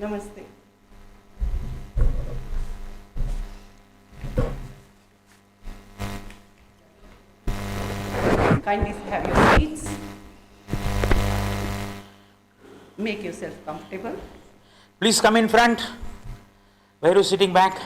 Namaste. Kindly have your seats. Make yourself comfortable. Please come in front. Where are you sitting back?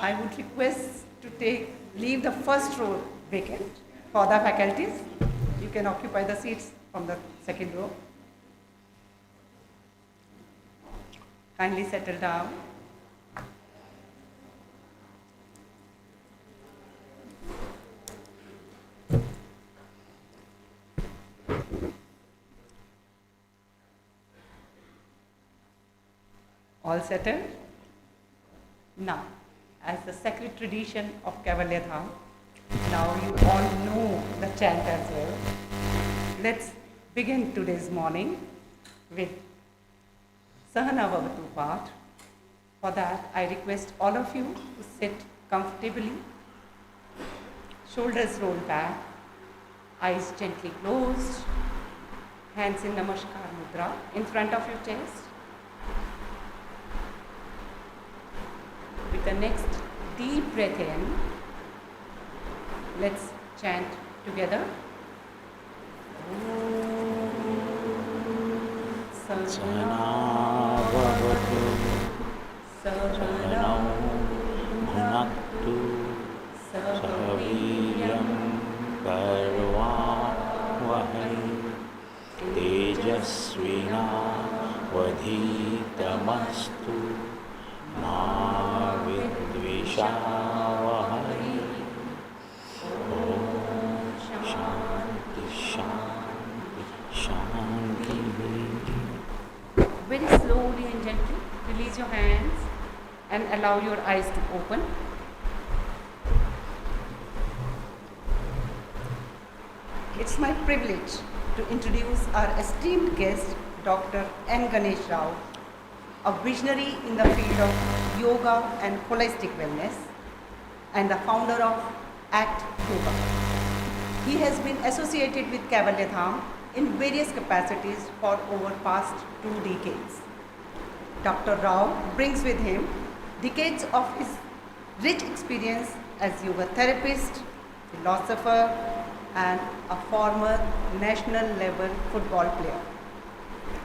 I would request to leave the first row vacant for the faculties. You can occupy the seats from the second row. Kindly settle down. All settled? Now, as the sacred tradition of Kaivalya, now you all know the chant as well. Let's begin today's morning with Sahana Vavatu part. For that, I request all of you to sit comfortably, shoulders rolled back, eyes gently closed, hands in Namaskar Mudra in front of your chest. With the next deep breath in, let's chant together. Sahana Vavatu Sahanau Bhunaktu Sahaviryam Karvavahai Tejasvina Vadhitamastu Ma Vidvishavahai. Om Shanti Shanti Shanti. Very slowly and gently release your hands and allow your eyes to open. It's my privilege to introduce our esteemed guest, Dr. N. Ganesh Rao, a visionary in the field of yoga and holistic wellness, and the founder of Haṭha Yoga. He has been associated with Kaivalya Dham in various capacities for over past 2 decades. Dr. Rao brings with him decades of his rich experience as yoga therapist, philosopher, and a former national level football player.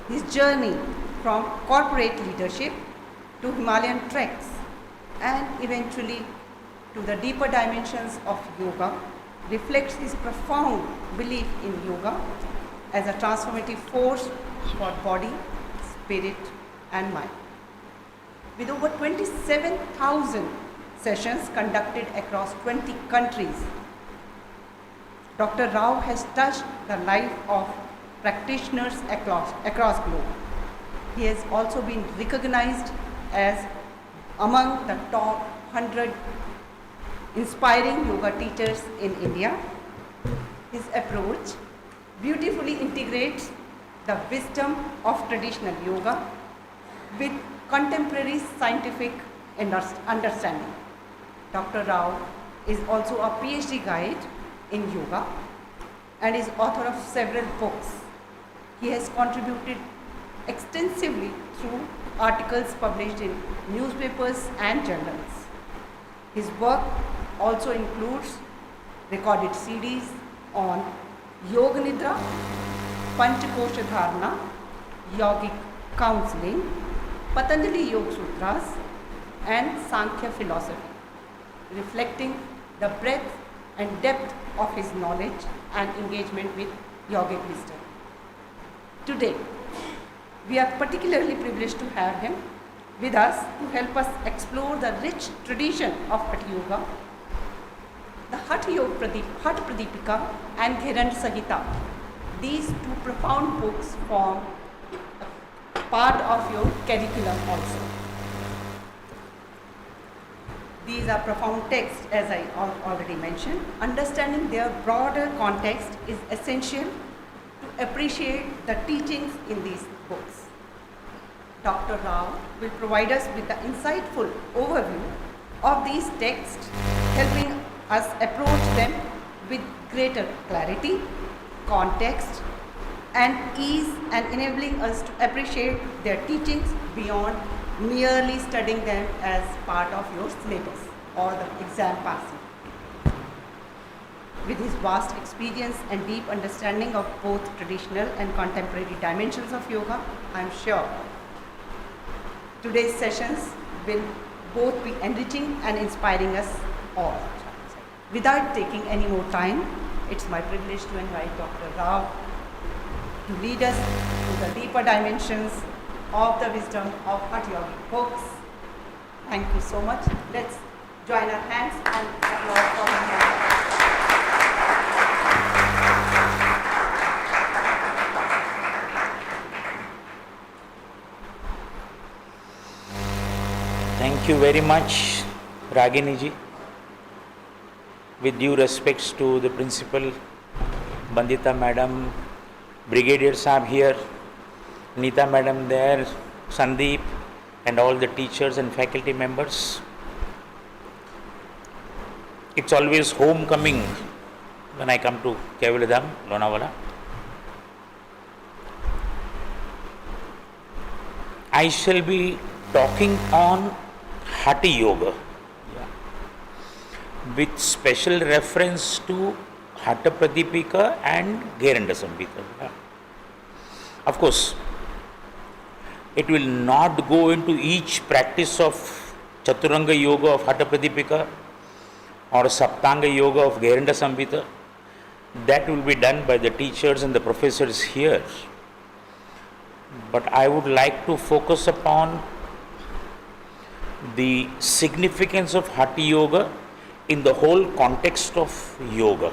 His journey from corporate leadership to Himalayan treks and eventually to the deeper dimensions of yoga reflects his profound belief in yoga as a transformative force for body, spirit, and mind. With over 27,000 sessions conducted across 20 countries, Dr. Rao has touched the life of practitioners across globe. He has also been recognized as among the top 100 inspiring yoga teachers in India. His approach beautifully integrates the wisdom of traditional yoga with contemporary scientific understanding. Dr. Rao is also a PhD guide in yoga and is author of several books. He has contributed extensively through articles published in newspapers and journals. His work also includes recorded CDs on Yoga Nidra, Panchakosha Dharana, Yogic Counseling, Patanjali Yoga Sutras, and Sankhya philosophy, reflecting the breadth and depth of his knowledge and engagement with yogic wisdom. Today, we are particularly privileged to have him with us to help us explore the rich tradition of Haṭha Yoga, the Haṭha Yoga Haṭha Pradipika and Dhirand Sahita. These 2 profound books form part of your curriculum also. These are profound texts, as I already mentioned. Understanding their broader context is essential to appreciate the teachings in these books. Dr. Rao will provide us with the insightful overview of these texts, helping us approach them with greater clarity, context, and ease, and enabling us to appreciate their teachings beyond merely studying them as part of your syllabus or the exam passing. With his vast experience and deep understanding of both traditional and contemporary dimensions of yoga, I am sure today's sessions will both be enriching and inspiring us all. Without taking any more time, it's my privilege to invite Dr. Rao to lead us to the deeper dimensions of the wisdom of Haṭha Yoga books. Thank you so much. Let's join our hands and applaud for him. Thank you very much, Ragini ji. With due respects to the principal, Bandita madam, Brigadier Saab here, Nita madam there, Sandeep, and all the teachers and faculty members. It's always homecoming when I come to Kevaladam, Lonavala. I shall be talking on Haṭha Yoga, with special reference to Hatha Pradipika and Geranda Samhita. Of course, it will not go into each practice of Chaturanga Yoga of Hatha Pradipika or Saptanga Yoga of Geranda Samhita. That will be done by the teachers and the professors here. But I would like to focus upon the significance of Haṭha Yoga in the whole context of yoga.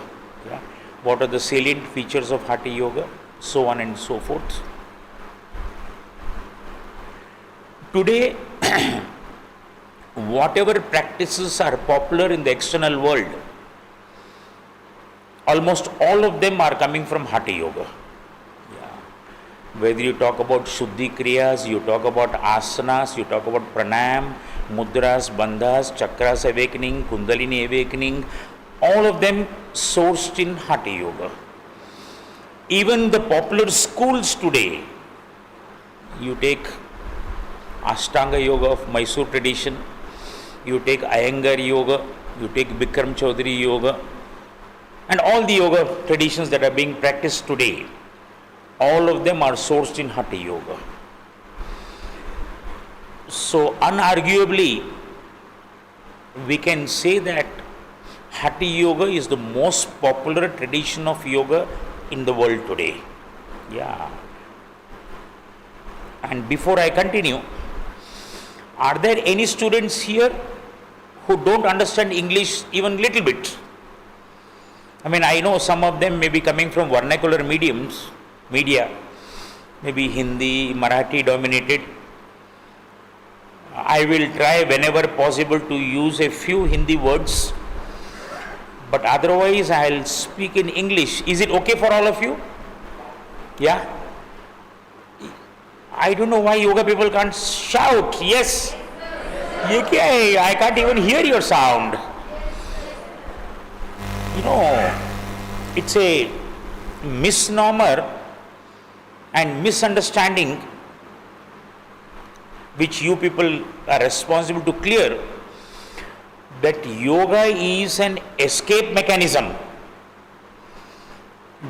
What are the salient features of Haṭha Yoga, so on and so forth. Today, whatever practices are popular in the external world, almost all of them are coming from Haṭha Yoga. Whether you talk about Shuddhi Kriyas, you talk about asanas, you talk about pranayam, mudras, bandhas, chakras awakening, kundalini awakening, all of them sourced in Haṭha Yoga. Even the popular schools today, you take Ashtanga Yoga of Mysore tradition, you take Iyengar Yoga, you take Bikram Chaudhary Yoga, and all the yoga traditions that are being practiced today, all of them are sourced in Haṭha Yoga. So unarguably, we can say that Haṭha Yoga is the most popular tradition of yoga in the world today. And before I continue, are there any students here who don't understand English even little bit? I mean, I know some of them may be coming from vernacular media, maybe Hindi, Marathi dominated. I will try whenever possible to use a few Hindi words, but otherwise I'll speak in English. Is it okay for all of you? Yeah? I don't know why yoga people can't shout. Yes? I can't even hear your sound. You know, it's a misnomer and misunderstanding which you people are responsible to clear, that yoga is an escape mechanism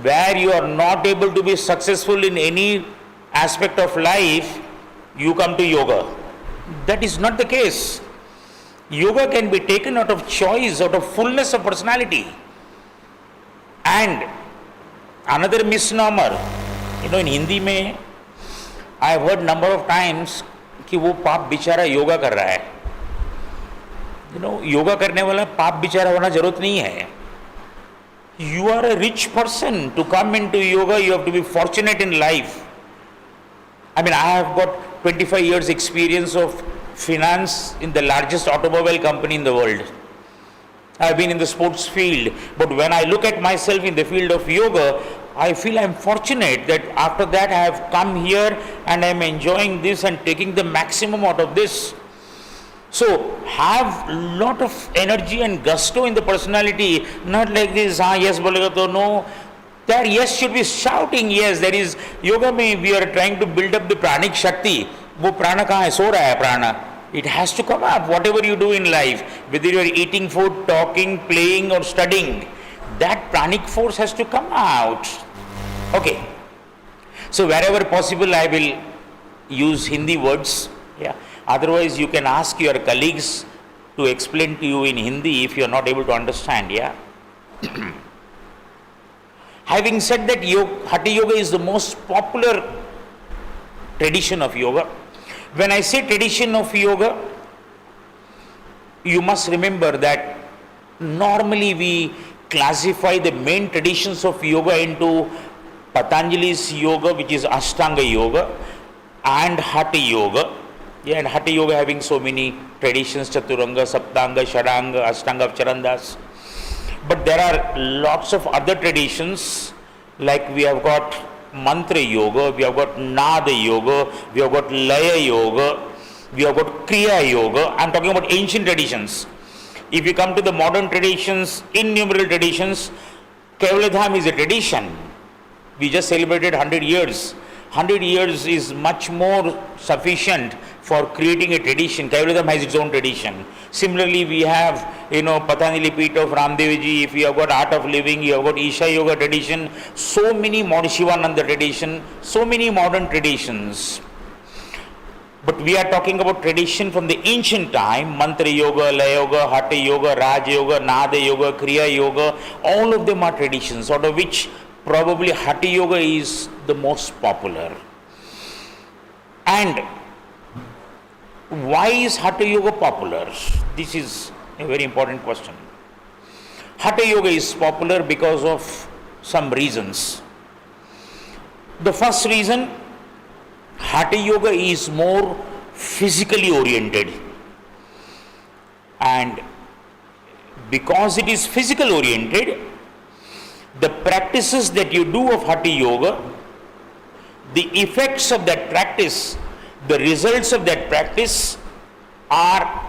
where you are not able to be successful in any aspect of life, you come to yoga. That is not the case. Yoga can be taken out of choice, out of fullness of personality. And another misnomer, in Hindi mein, I have heard number of times कि वो पाप बिचारा योगा कर रहा है. योगा करने वाला पाप बिचारा होना जरूरत नहीं है. You are a rich person. To come into yoga, you have to be fortunate in life. I mean, I have got 25 years experience of finance in the largest automobile company in the world. I've been in the sports field, but when I look at myself in the field of yoga, I feel I'm fortunate that after that I have come here and I'm enjoying this and taking the maximum out of this. So have lot of energy and gusto in the personality, not like this, yes bolega to no. There yes should be shouting, yes, there is yoga mein we are trying to build up the pranic shakti. वो प्राण कहाँ है? सो रहा है प्राण. It has to come up, whatever you do in life, whether you are eating food, talking, playing or studying, that pranic force has to come out. Okay. So wherever possible I will use Hindi words. Yeah. Otherwise you can ask your colleagues to explain to you in Hindi if you are not able to understand. Yeah. Having said that, Hatha Yoga is the most popular tradition of yoga. When I say tradition of yoga, you must remember that normally we classify the main traditions of yoga into Patanjali's yoga, which is Ashtanga yoga, and Hatha yoga. Yeah, and Hatha yoga having so many traditions, Chaturanga, Saptanga, Sharanga, Ashtanga, Charandas. But there are lots of other traditions, like we have got Mantra yoga, we have got Nada yoga, we have got Laya yoga, we have got Kriya yoga. I am talking about ancient traditions. If you come to the modern traditions, innumerable traditions, Kaivaladham is a tradition. We just celebrated 100 years. 100 years is much more sufficient for creating a tradition. Kaivaladham has its own tradition. Similarly, we have, Patanjali Peeth of Ramdevji, if you have got Art of Living, you have got Isha Yoga tradition, so many modern Shivananda tradition, so many modern traditions. But we are talking about tradition from the ancient time, Mantra Yoga, Laya Yoga, Hatha Yoga, Raj Yoga, Nada Yoga, Kriya Yoga, all of them are traditions, out of which probably Hatha Yoga is the most popular. And why is Hatha Yoga popular? This is a very important question. Hatha Yoga is popular because of some reasons. The first reason, Hatha Yoga is more physically oriented. And because it is physical oriented, the practices that you do of Hatha Yoga, the effects of that practice, the results of that practice are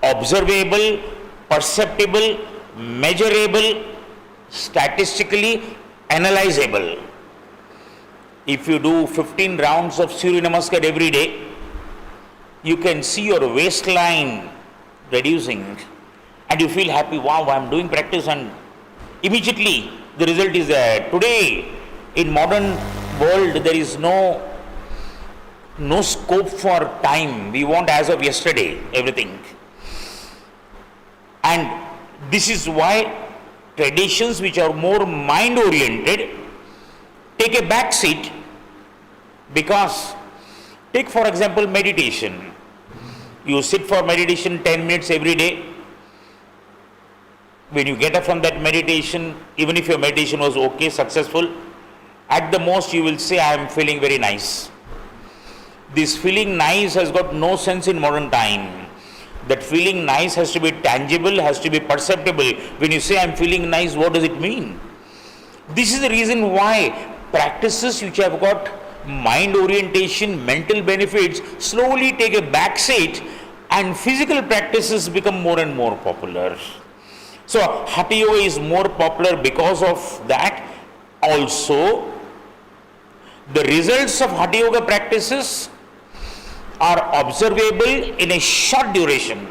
observable, perceptible, measurable, statistically analyzable. If you do 15 rounds of Surya Namaskar every day, you can see your waistline reducing and you feel happy, wow, I'm doing practice, and immediately the result is there. Today, in modern world, there is no scope for time. We want as of yesterday, everything. And this is why traditions which are more mind oriented take a back seat, because take for example meditation. You sit for meditation 10 minutes every day. When you get up from that meditation, even if your meditation was okay, successful, at the most you will say, I am feeling very nice. This feeling nice has got no sense in modern time. That feeling nice has to be tangible, has to be perceptible. When you say I am feeling nice, what does it mean? This is the reason why practices which have got mind orientation, mental benefits, slowly take a back seat and physical practices become more and more popular. So Hatha Yoga is more popular because of that. Also, the results of Hatha Yoga practices are observable in a short duration.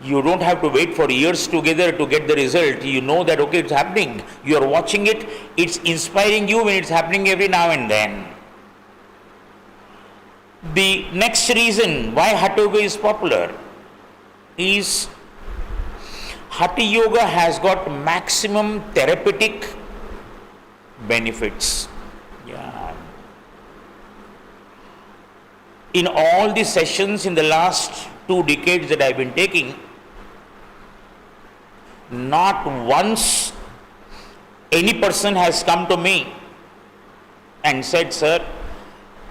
You don't have to wait for years together to get the result. You know that, okay, it's happening. You are watching it. It's inspiring you when it's happening every now and then. The next reason why Hatha Yoga is popular is Hatha Yoga has got maximum therapeutic benefits. Yeah. In all the sessions in the last 2 decades that I've been taking, not once any person has come to me and said, sir,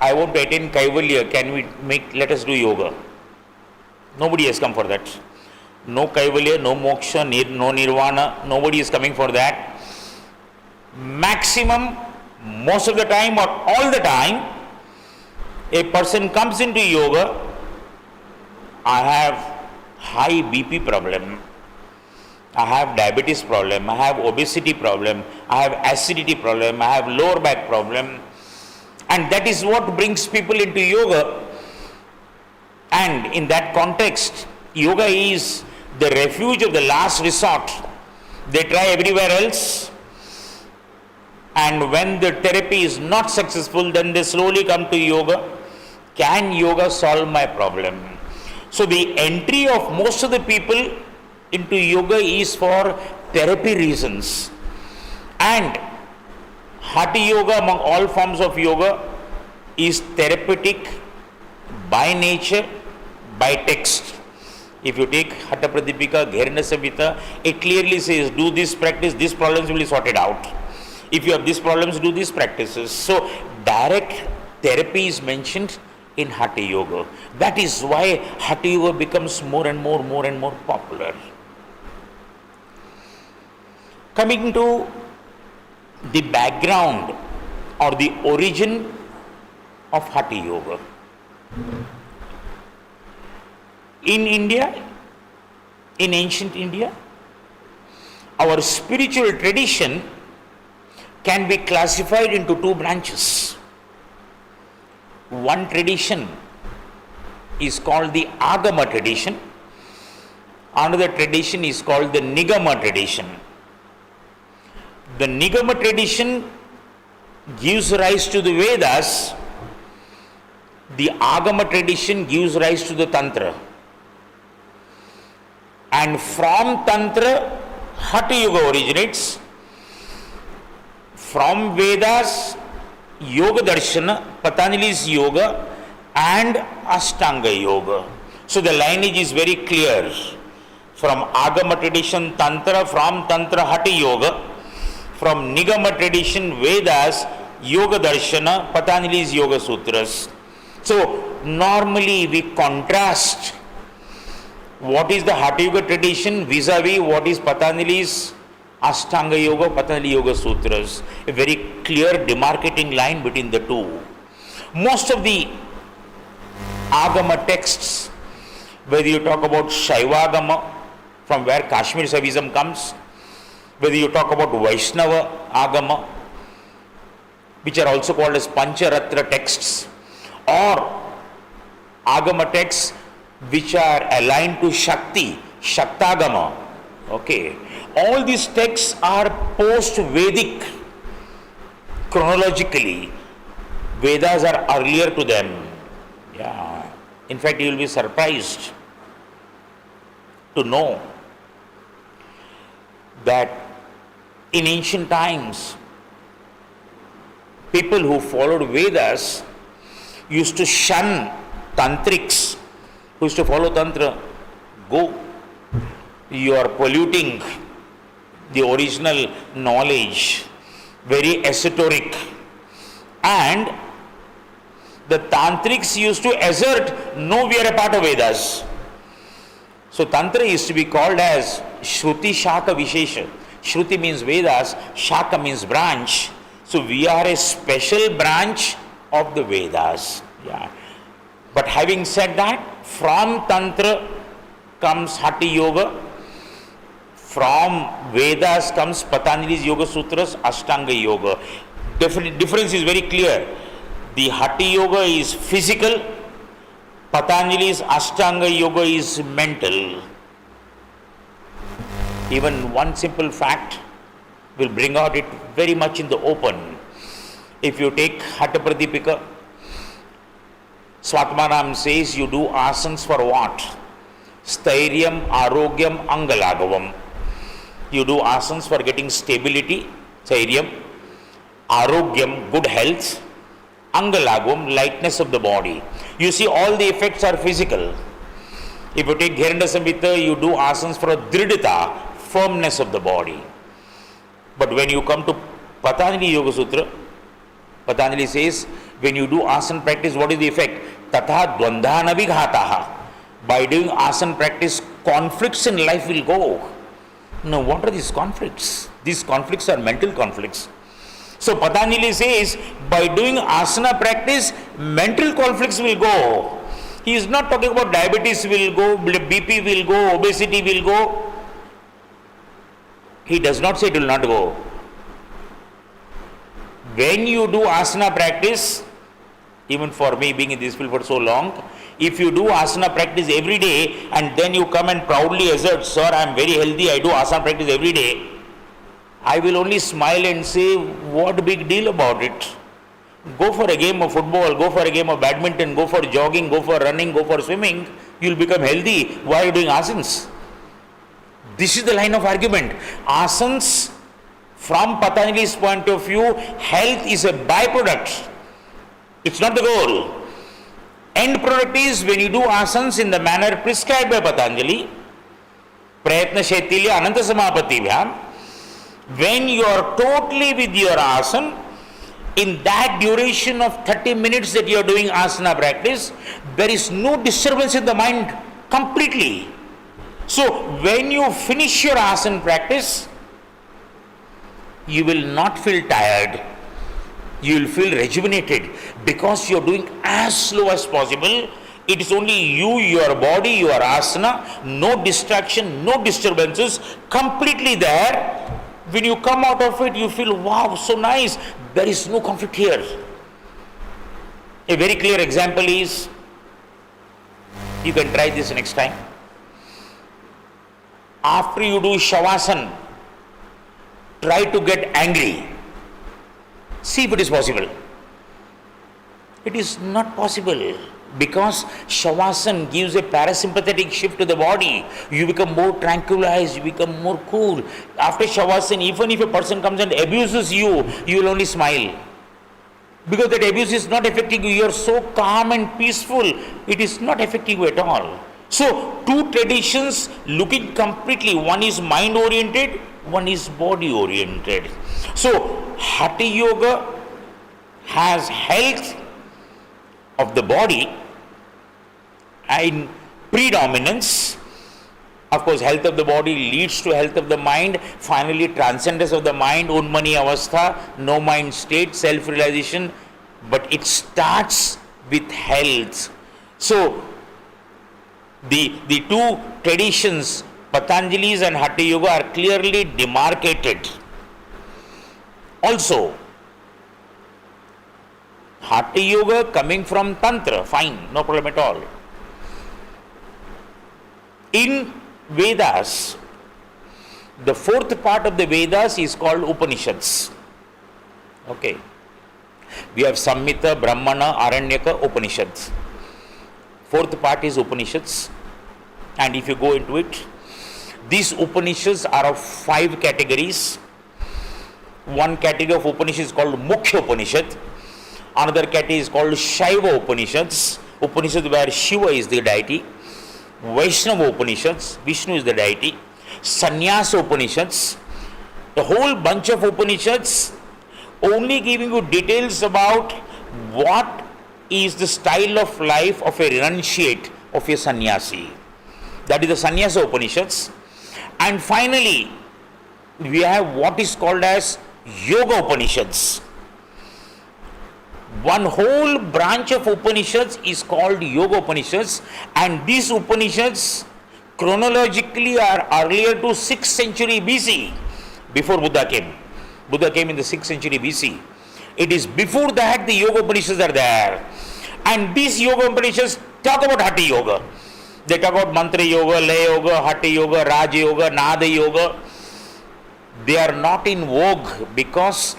I want to attain Kaivalya, let us do yoga. Nobody has come for that. No Kaivalya, no moksha, no nirvana, nobody is coming for that. Maximum, most of the time or all the time, a person comes into yoga, I have high BP problem, I have diabetes problem, I have obesity problem, I have acidity problem, I have lower back problem, and that is what brings people into yoga. And in that context, yoga is the refuge of the last resort. They try everywhere else, and when the therapy is not successful, then they slowly come to yoga. Can yoga solve my problem? So the entry of most of the people into yoga is for therapy reasons. And Hatha Yoga, among all forms of yoga, is therapeutic by nature, by text. If you take Hatha Pradipika, Gherna Samhita, it clearly says, do this practice, these problems will be sorted out. If you have these problems, do these practices. So direct therapy is mentioned in Hatha Yoga. That is why Hatha Yoga becomes more and more popular. Coming to the background or the origin of Hatha Yoga. In India, in ancient India, our spiritual tradition can be classified into two branches. One tradition is called the Agama tradition. Another tradition is called the Nigama tradition. The Nigama tradition gives rise to the Vedas. The Agama tradition gives rise to the Tantra. And from Tantra, Hatha Yoga originates. From Vedas, Yoga Darshana, Patanjali's Yoga, and Ashtanga Yoga. So the lineage is very clear. From Agama tradition, Tantra, from Tantra, Hatha Yoga, from Nigama tradition, Vedas, Yoga Darshana, Patanjali's Yoga Sutras. So normally we contrast what is the Hatha Yoga tradition vis-a-vis what is Patanjali's Ashtanga Yoga, Patanjali Yoga Sutras. A very clear demarcating line between the two. Most of the Agama texts, whether you talk about Shaivagama, from where Kashmir Saivism comes, whether you talk about Vaishnava Agama, which are also called as Pancharatra texts, or Agama texts which are aligned to Shakti, Shaktagama, okay. All these texts are post-Vedic chronologically. Vedas are earlier to them. Yeah. In fact, you will be surprised to know that in ancient times, people who followed Vedas used to shun tantrics, who used to follow Tantra. Go, you are polluting the original knowledge, very esoteric. And the tantrics used to assert, no, we are a part of Vedas. So Tantra is to be called as Shruti Shaka Vishesha. Shruti means Vedas, Shaka means branch. So we are a special branch of the Vedas. Yeah. But having said that, from Tantra comes Hatha Yoga. From Vedas comes Patanjali's Yoga Sutras, Ashtanga Yoga. Difference is very clear. The Hatha Yoga is physical, Patanjali's Ashtanga Yoga is mental. Even one simple fact will bring out it very much in the open. If you take Hatha Pradipika, Swatmanam says you do asanas for what? Stairyam, Arogyam, Angalagavam. You do asanas for getting stability, Stairyam, Arogyam, good health, Angalagam, lightness of the body. You see, all the effects are physical. If you take Gherna Samhita, you do asanas for a Dridita, firmness of the body. But when you come to Patanjali Yoga Sutra, Patanjali says, When you do asana practice, what is the effect? Tatha dvandhana vighataha. By doing asana practice, conflicts in life will go. Now, what are these conflicts? These conflicts are mental conflicts. So, Patanjali says, by doing asana practice, mental conflicts will go. He is not talking about diabetes will go, BP will go, obesity will go. He does not say it will not go. When you do asana practice, even for me being in this field for so long, if you do asana practice every day and then you come and proudly assert, sir, I am very healthy, I do asana practice every day, I will only smile and say, what big deal about it? Go for a game of football, go for a game of badminton, go for jogging, go for running, go for swimming, you will become healthy. Why are you doing asanas? This is the line of argument. Asanas, from Patanjali's point of view, health is a byproduct. It's not the goal. End product is when you do asanas in the manner prescribed by Patanjali, Prayatna Shaitilya Ananta Samapatti Vyam, when you are totally with your asana, in that duration of 30 minutes that you are doing asana practice, there is no disturbance in the mind completely. So, when you finish your asana practice, you will not feel tired. You will feel rejuvenated because you are doing as slow as possible. It is only you, your body, your asana, no distraction, no disturbances, completely there. When you come out of it, you feel, wow, so nice. There is no conflict here. A very clear example is, you can try this next time. After you do Shavasana, try to get angry. See if it is possible. It is not possible because Shavasana gives a parasympathetic shift to the body. You become more tranquilized, you become more cool. After Shavasana, even if a person comes and abuses you, you will only smile. Because that abuse is not affecting you. You are so calm and peaceful. It is not affecting you at all. So, two traditions looking completely. One is mind oriented, one is body oriented. So, Hatha Yoga has health of the body in predominance. Of course, health of the body leads to health of the mind. Finally, transcendence of the mind, Unmani Avastha, no mind state, self-realization. But it starts with health. So, the two traditions, Patanjali's and Hatha Yoga, are clearly demarcated. Also, Hatha Yoga coming from Tantra, fine, no problem at all. In Vedas, the fourth part of the Vedas is called Upanishads. Okay. We have Samhita, Brahmana, Aranyaka, Upanishads. Fourth part is Upanishads. And if you go into it, these Upanishads are of 5 categories. One category of Upanishad is called Mukhya Upanishad. Another category is called Shaiva Upanishads. Upanishads where Shiva is the deity. Vaishnava Upanishads, Vishnu is the deity. Sannyasa Upanishads. The whole bunch of Upanishads only giving you details about what is the style of life of a renunciate, of a sannyasi. That is the Sannyasa Upanishads. And finally, we have what is called as Yoga Upanishads. One whole branch of Upanishads is called Yoga Upanishads, and these Upanishads chronologically are earlier to 6th century BC, before Buddha came. Buddha came in the 6th century BC. It is before that the Yoga Upanishads are there. And these Yoga Upanishads talk about Hatha Yoga. They talk about Mantra Yoga, Laya Yoga, Hatha Yoga, Raja Yoga, Nada Yoga. They are not in vogue because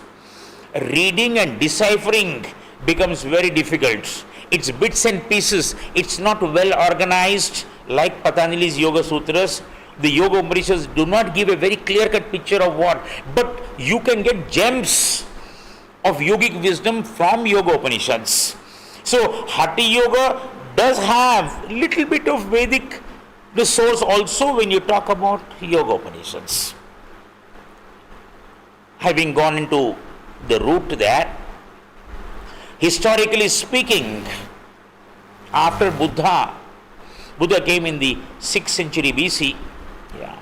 reading and deciphering becomes very difficult. It's bits and pieces. It's not well organized like Patanjali's Yoga Sutras. The Yoga Upanishads do not give a very clear-cut picture of what, but you can get gems of yogic wisdom from Yoga Upanishads. So, Hatha Yoga does have little bit of Vedic resource also when you talk about Yoga Upanishads. Having gone into the root there, Historically speaking, after Buddha came in the 6th century BC. Yeah.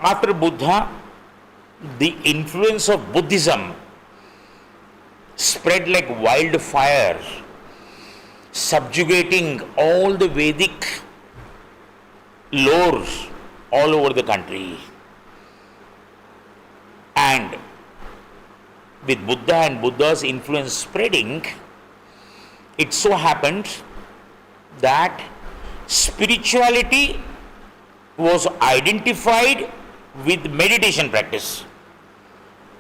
After Buddha, the influence of Buddhism spread like wildfire, subjugating all the Vedic lore all over the country. And with Buddha and Buddha's influence spreading, it so happened that spirituality was identified with meditation practice.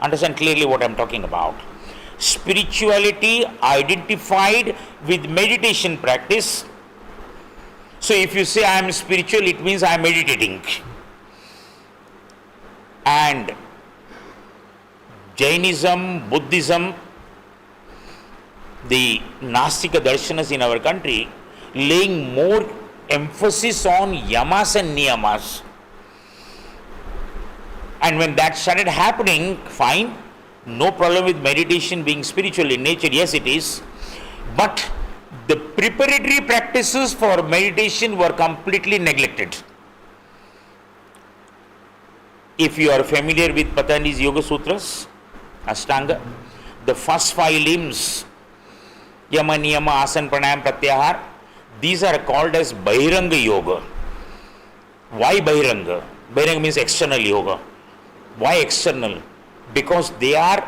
Understand clearly what I am talking about. Spirituality identified with meditation practice. So if you say I am spiritual, it means I am meditating. And Jainism, Buddhism, the Nastika darshanas in our country, laying more emphasis on yamas and niyamas. And when that started happening, fine, no problem with meditation being spiritual in nature, yes it is. But the preparatory practices for meditation were completely neglected. If you are familiar with Patanjali's Yoga Sutras, Ashtanga, the first 5 limbs, Yama, Niyama, Asana, Pranayama, Pratyahara, these are called as Bahiranga Yoga. Why Bahiranga? Bahiranga means external yoga. Why external? Because they are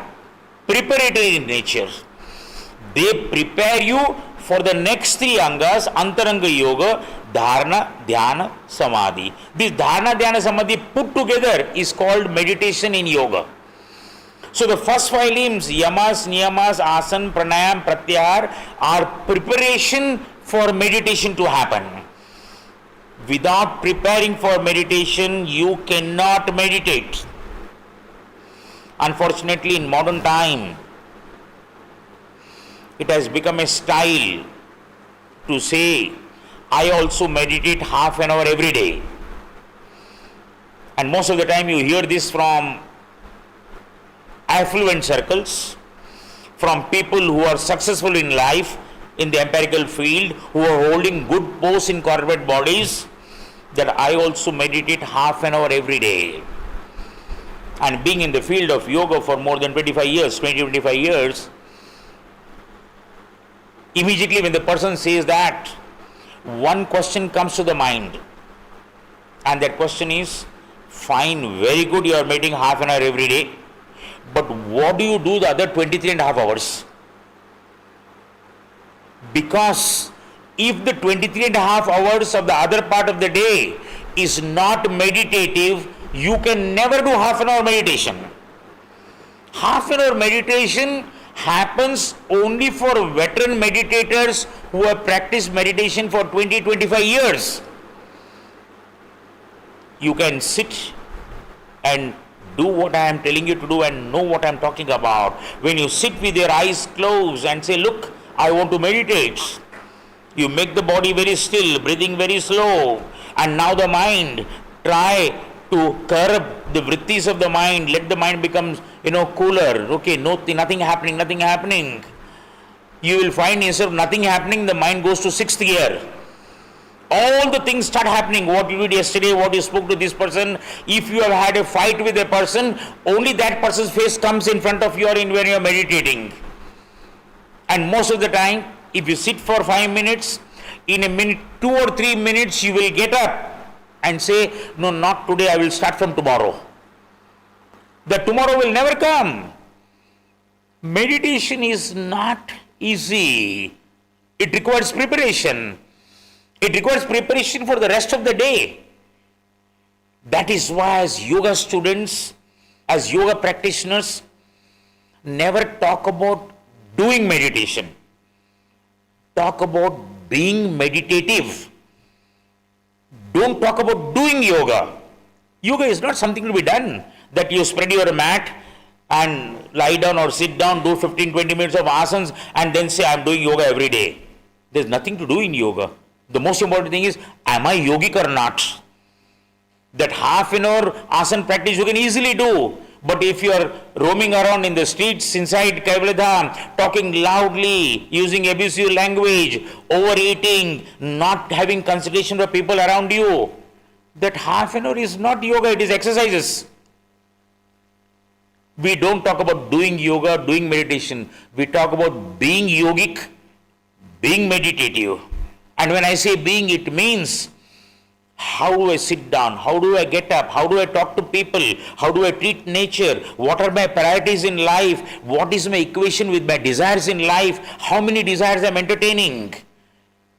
preparatory in nature. They prepare you for the next 3 angas, Antaranga Yoga, Dharana, Dhyana, Samadhi. This Dharana, Dhyana, Samadhi put together is called meditation in yoga. So the first 5 limbs, Yamas, Niyamas, Asana, Pranayama, Pratyahara, are preparation for meditation to happen. Without preparing for meditation, you cannot meditate. Unfortunately, in modern time, it has become a style to say, I also meditate half an hour every day. And most of the time you hear this from affluent circles, from people who are successful in life, in the empirical field, who are holding good posts in corporate bodies, that I also meditate half an hour every day. And being in the field of yoga for more than 25 years, immediately when the person says that, one question comes to the mind. And that question is, fine, very good, you are meditating half an hour every day. But what do you do the other 23 and a half hours? Because if the 23 and a half hours of the other part of the day is not meditative, you can never do half an hour meditation. Half an hour meditation happens only for veteran meditators who have practiced meditation for 20-25 years. You can sit and do what I am telling you to do and know what I am talking about. When you sit with your eyes closed and say, look, I want to meditate, you make the body very still, breathing very slow, and now the mind, try to curb the vrittis of the mind, let the mind become, cooler. Okay, nothing happening. You will find instead of nothing happening, the mind goes to 6th gear. All the things start happening. What you did yesterday, what you spoke to this person. If you have had a fight with a person, only that person's face comes in front of you when you are meditating. And most of the time, if you sit for 5 minutes, in a minute, 2 or 3 minutes, you will get up and say, no, not today, I will start from tomorrow. The tomorrow will never come. Meditation is not easy. It requires preparation. It requires preparation for the rest of the day. That is why as yoga students, as yoga practitioners, never talk about doing meditation. Talk about being meditative. Don't talk about doing yoga. Yoga is not something to be done, that you spread your mat and lie down or sit down, do 15-20 minutes of asanas and then say, I am doing yoga every day. There is nothing to do in yoga. The most important thing is, am I yogic or not? That half an hour asana practice you can easily do, But if you are roaming around in the streets inside Kaivaladham, talking loudly, using abusive language, overeating, not having consideration for people around you, that half an hour is not yoga, it is exercises. We don't talk about doing yoga, doing meditation. We talk about being yogic, being meditative. And when I say being, it means how do I sit down? How do I get up? How do I talk to people? How do I treat nature? What are my priorities in life? What is my equation with my desires in life? How many desires I'm entertaining?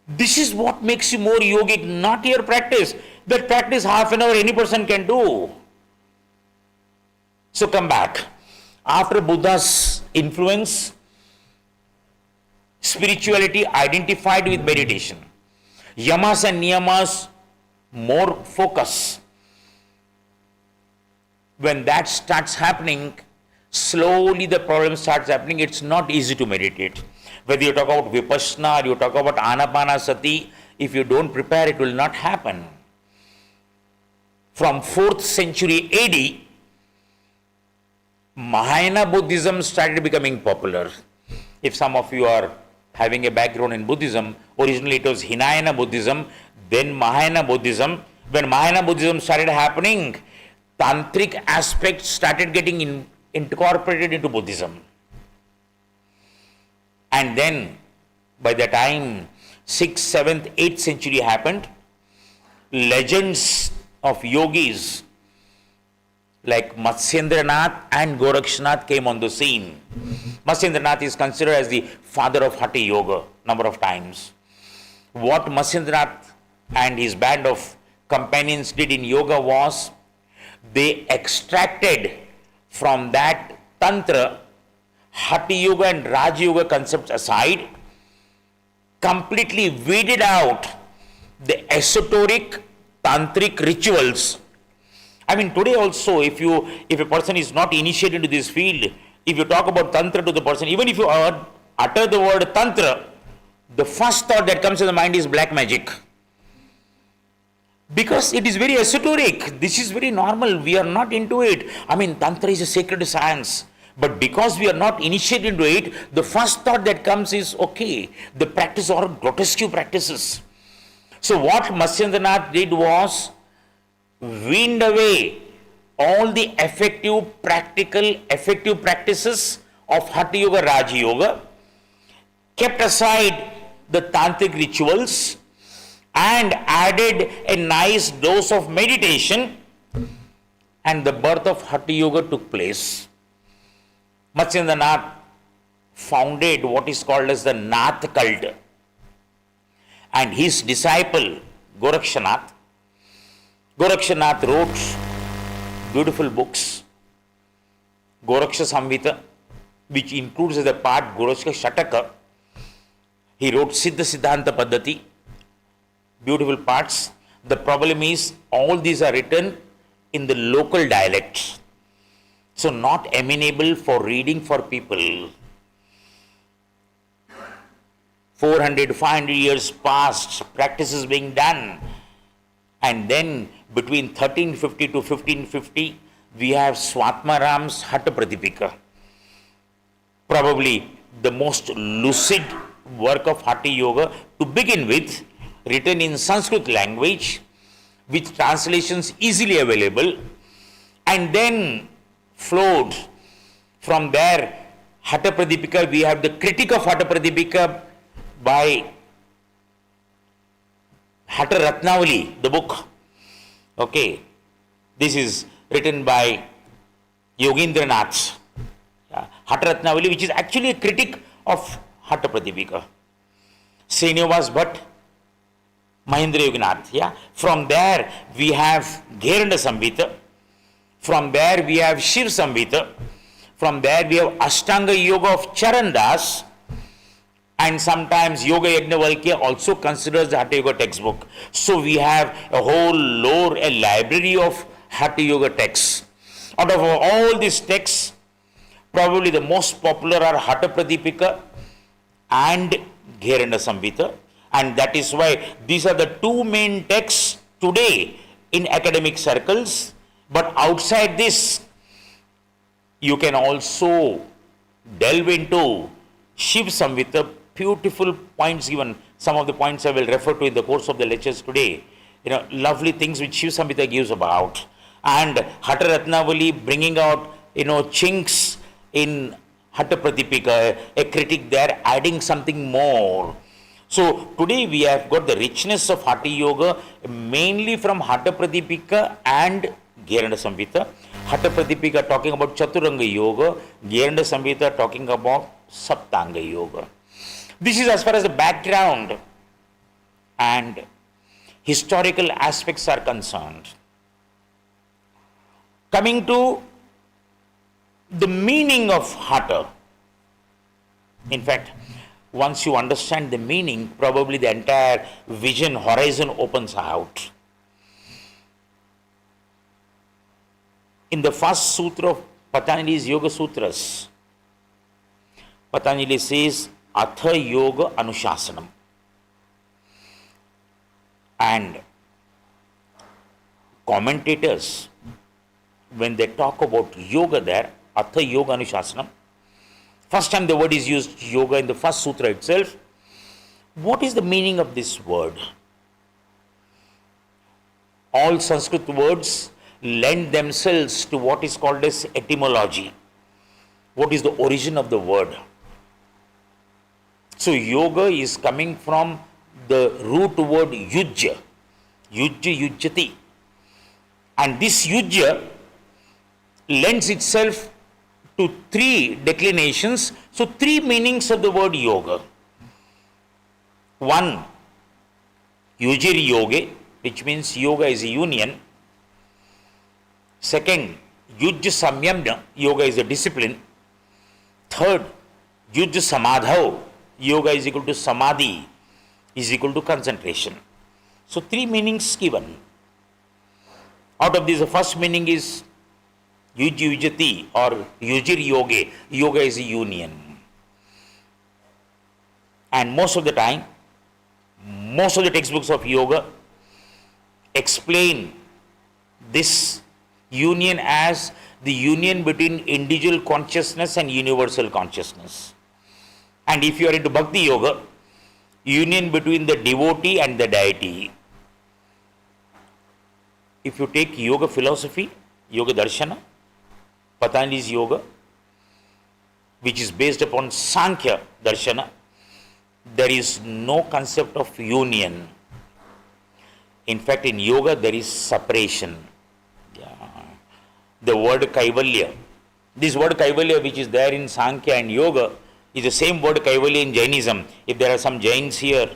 This is what makes you more yogic, not your practice. That practice half an hour any person can do. So come back. After Buddha's influence, spirituality identified with meditation. Yamas and niyamas, more focus. When that starts happening, slowly the problem starts happening. It's not easy to meditate. Whether you talk about vipassana or you talk about anapanasati, if you don't prepare, it will not happen. From 4th century AD, Mahayana Buddhism started becoming popular. If some of you are having a background in Buddhism, originally it was Hinayana Buddhism, then Mahayana Buddhism. When Mahayana Buddhism started happening, tantric aspects started getting incorporated into Buddhism. And then by the time 6th, 7th, 8th century happened, legends of yogis like Matsyendranath and Gorakshnath came on the scene. Matsyendranath is considered as the father of Haṭha Yoga number of times. What Matsyendranath and his band of companions did in yoga was they extracted from that Tantra, Haṭha Yoga and Raj Yoga concepts aside, completely weeded out the esoteric tantric rituals. I mean, today also, if a person is not initiated into this field, if you talk about Tantra to the person, even if you utter the word Tantra, the first thought that comes to the mind is black magic. Because it is very esoteric. This is very normal. We are not into it. I mean, Tantra is a sacred science. But because we are not initiated into it, the first thought that comes is, okay, the practice are grotesque practices. So what Matsyendranath did was weaned away all the effective practices of Haṭha Yoga, Raja Yoga, kept aside the tantric rituals and added a nice dose of meditation, and the birth of Haṭha Yoga took place. Matsyendranath founded what is called as the Nath cult, and his disciple Gorakshnath wrote beautiful books. Goraksha Samhita, which includes as a part Goraksha Shataka. He wrote Siddha Siddhanta Paddhati, beautiful parts. The problem is all these are written in the local dialect, so not amenable for reading for people. 400, 500 years past, practices being done. And then between 1350 to 1550, we have Swatmaram's Haṭha Pradipika. Probably the most lucid work of Haṭha Yoga to begin with, written in Sanskrit language, with translations easily available, and then flowed from there. Haṭha Pradipika, we have the critique of Haṭha Pradipika by Haṭha Ratnavali, the book. Okay, this is written by Yogendranath. Haṭha Ratnavali, which is actually a critique of Haṭha Pradipika. Srinivas Bhatt, Mahendra Yoginath. Yeah? From there we have Gheranda Samhita. From there we have Shiv Samhita. From there we have Ashtanga Yoga of Charandas. And sometimes Yoga Yajnavalkya also considers the Haṭha Yoga textbook. So we have a whole lore, a library of Haṭha Yoga texts. Out of all these texts, probably the most popular are Haṭha Pradipika and Gheranda Samhita. And that is why these are the two main texts today in academic circles. But outside this, You can also delve into Shiv Samhita, beautiful points given. Some of the points I will refer to in the course of the lectures today. Lovely things which Shiv Samhita gives about. And Haṭha Ratnavali bringing out, chinks in Haṭha Pratipika, a critic there adding something more. So today we have got the richness of Haṭha Yoga mainly from Haṭha Pratipika and Gheranda Samhita. Haṭha Pratipika talking about Chaturanga Yoga, Gheranda Samhita talking about Saptanga Yoga. This is as far as the background and historical aspects are concerned. Coming to the meaning of Haṭha. In fact, once you understand the meaning, probably the entire vision horizon opens out. In the first sutra of Patanjali's Yoga Sutras, Patanjali says, Haṭha Yoga Anushasanam. And commentators, when they talk about yoga there, Haṭha Yoga Anushasanam, first time the word is used, yoga, in the first sutra itself. What is the meaning of this word? All Sanskrit words lend themselves to what is called as etymology. What is the origin of the word? So yoga is coming from the root word yujya, yujyati. And this yujya lends itself to three declinations. So three meanings of the word yoga. One, yujir yoge, which means yoga is a union. Second, yujya samyamna, yoga is a discipline. Third, yujya samadhau, yoga is equal to samadhi, is equal to concentration. So three meanings given. Out of this, the first meaning is yujyati or yujir yoge, yoga is a union. And most of the time, most of the textbooks of yoga explain this union as the union between individual consciousness and universal consciousness. And if you are into bhakti yoga, union between the devotee and the deity. If you take yoga philosophy, yoga darshana, Patanjali's yoga, which is based upon Sankhya darshana, there is no concept of union. In fact, in yoga there is separation. The word kaivalya, this word kaivalya which is there in Sankhya and yoga is the same word kaivalya in Jainism. If there are some Jains here,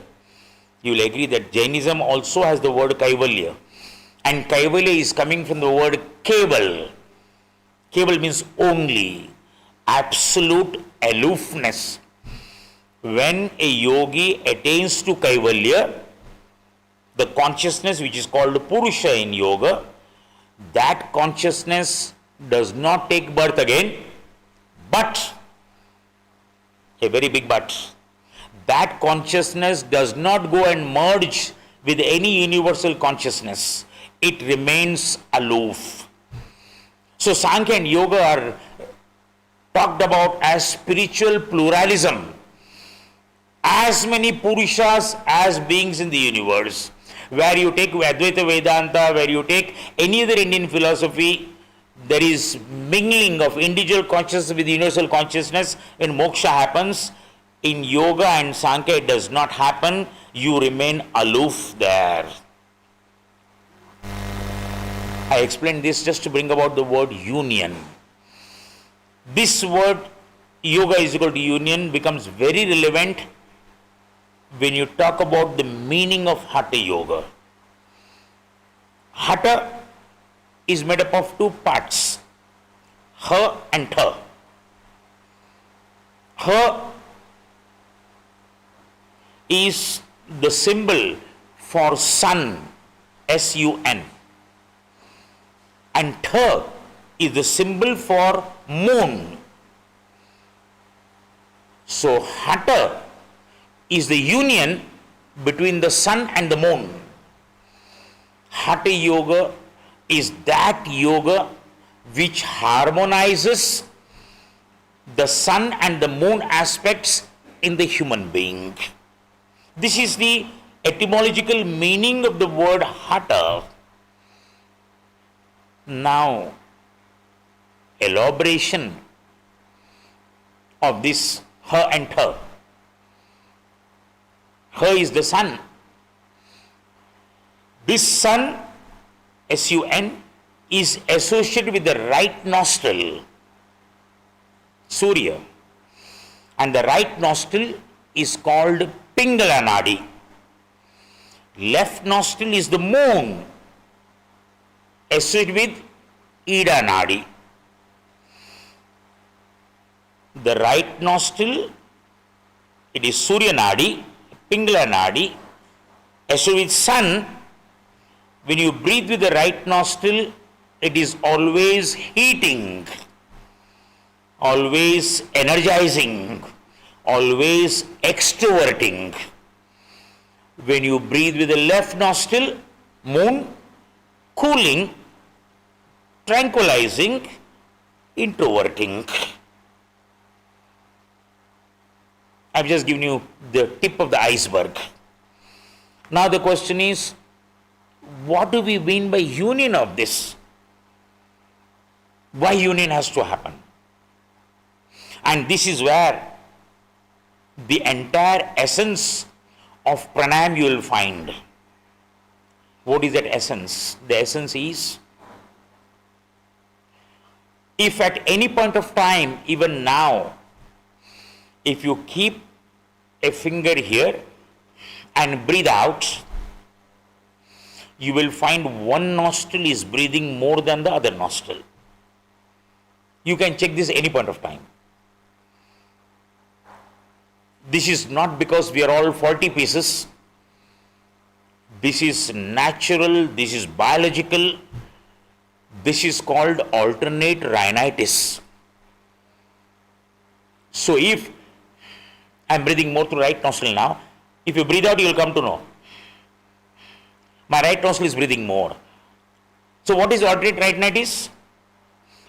you will agree that Jainism also has the word kaivalya. And kaivalya is coming from the word keval. Keval means only, absolute aloofness. When a yogi attains to kaivalya, the consciousness which is called Purusha in yoga, that consciousness does not take birth again, but, a very big but, that consciousness does not go and merge with any universal consciousness. It remains aloof. So Sankhya and yoga are talked about as spiritual pluralism. As many Purushas as beings in the universe. Where you take Advaita Vedanta, where you take any other Indian philosophy, there is mingling of individual consciousness with universal consciousness. When moksha happens, in yoga and Sankhya it does not happen. You remain aloof there. I explained this just to bring about the word union. This word yoga is equal to union becomes very relevant when you talk about the meaning of Haṭha Yoga. Haṭha is made up of two parts, Ha and Tha. Ha is the symbol for sun, S-U-N. And Tha is the symbol for moon. So Haṭha is the union between the sun and the moon. Haṭha Yoga is that yoga which harmonizes the sun and the moon aspects in the human being. This is the etymological meaning of the word Haṭha. Now, elaboration of this Ha and Tha. Ha is the sun. This sun, S-U-N, is associated with the right nostril, Surya, and the right nostril is called Pingala Nadi. Left nostril is the moon, associated with Ida Nadi. The right nostril, it is Surya Nadi, Pingala Nadi, associated with sun. When you breathe with the right nostril, it is always heating, always energizing, always extroverting. When you breathe with the left nostril, moon, cooling, tranquilizing, introverting. I've just given you the tip of the iceberg. Now the question is, what do we mean by union of this? Why union has to happen? And this is where the entire essence of pranayama you will find. What is that essence? The essence is, if at any point of time, even now, if you keep a finger here and breathe out, you will find one nostril is breathing more than the other nostril. You can check this any point of time. This is not because we are all 40 pieces. This is natural, this is biological. This is called alternate rhinitis. So if I am breathing more through right nostril now, if you breathe out, you will come to know. My right nostril is breathing more. So what is alternate rhinitis?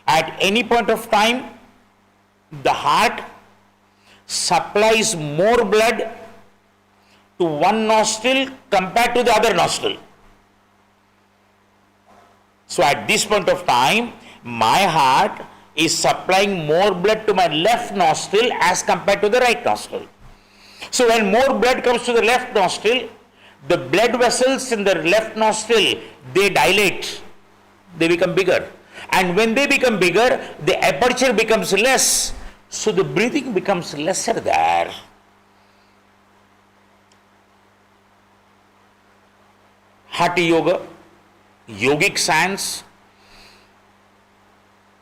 At any point of time, the heart supplies more blood to one nostril compared to the other nostril. So at this point of time, my heart is supplying more blood to my left nostril as compared to the right nostril. So when more blood comes to the left nostril, the blood vessels in the left nostril, they dilate, they become bigger. And when they become bigger, the aperture becomes less. So the breathing becomes lesser there. Haṭha Yoga, yogic science,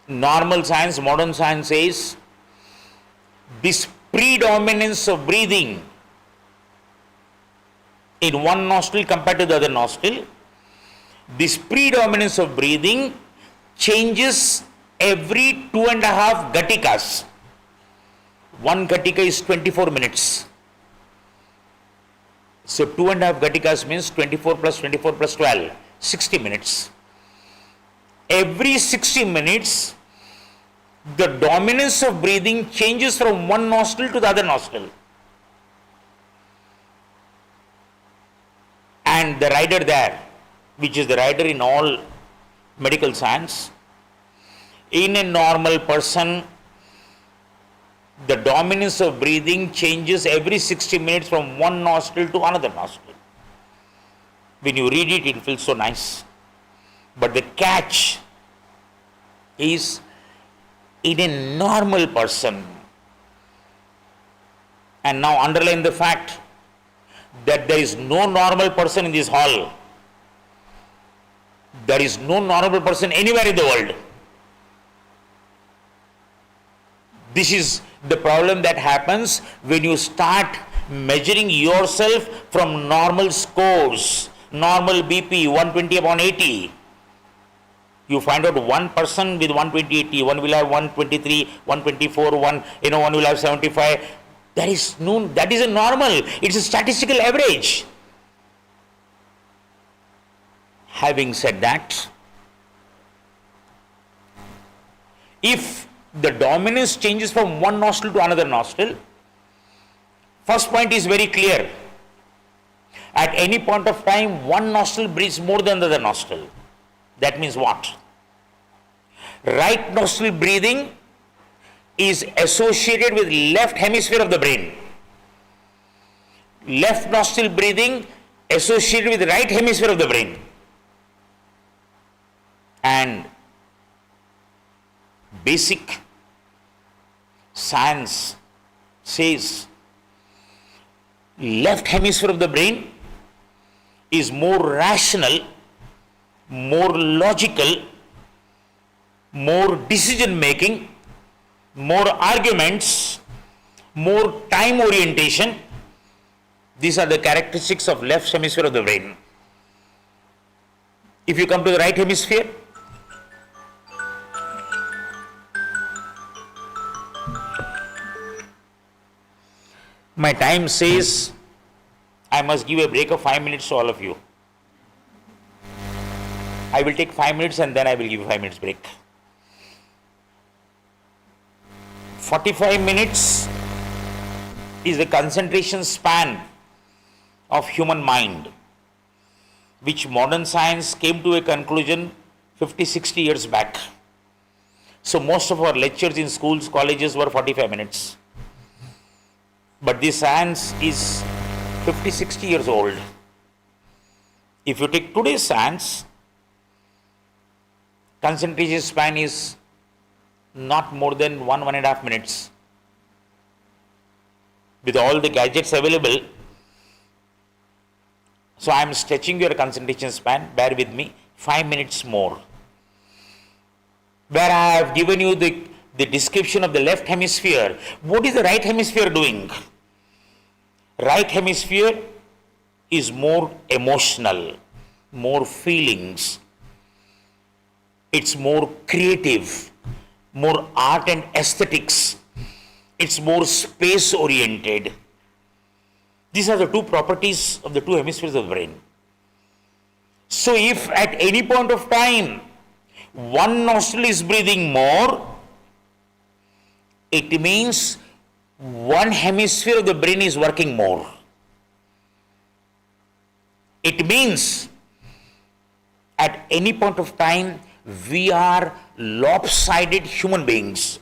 normal science, modern science says, this predominance of breathing in one nostril compared to the other nostril, this predominance of breathing changes every 2.5 gatikas. One gatika is 24 minutes. So 2.5 gatikas means 24 plus 24 plus 12, 60 minutes. Every 60 minutes, the dominance of breathing changes from one nostril to the other nostril. And the rider there, which is the rider in all medical science, in a normal person, the dominance of breathing changes every 60 minutes from one nostril to another nostril. When you read it, it feels so nice. But the catch is, in a normal person, and now underline the fact that there is no normal person in this hall. There is no normal person anywhere in the world. This is the problem that happens when you start measuring yourself from normal scores, normal BP 120/80. You find out one person with 120/80, one will have 123, 124, one will have 75. That is a normal. It's a statistical average. Having said that, if the dominance changes from one nostril to another nostril. First point is very clear. At any point of time, one nostril breathes more than the other nostril. That means what? Right nostril breathing is associated with left hemisphere of the brain. Left nostril breathing associated with right hemisphere of the brain. And basic science says left hemisphere of the brain is more rational, more logical, more decision making, more arguments, more time orientation. These are the characteristics of left hemisphere of the brain. If you come to the right hemisphere, my time says I must give a break of 5 minutes to all of you. I will take 5 minutes and then I will give you 5 minutes break. 45 minutes is the concentration span of human mind, which modern science came to a conclusion 50, 60 years back. So most of our lectures in schools, colleges were 45 minutes. But this science is 50, 60 years old. If you take today's science, concentration span is not more than 1.5 minutes. With all the gadgets available, so I am stretching your concentration span, bear with me, 5 minutes more. Where I have given you the description of the left hemisphere, what is the right hemisphere doing? Right hemisphere is more emotional, more feelings. It's more creative, more art and aesthetics. It's more space oriented. These are the two properties of the two hemispheres of the brain. So if at any point of time one nostril is breathing more, it means one hemisphere of the brain is working more. It means at any point of time we are lopsided human beings.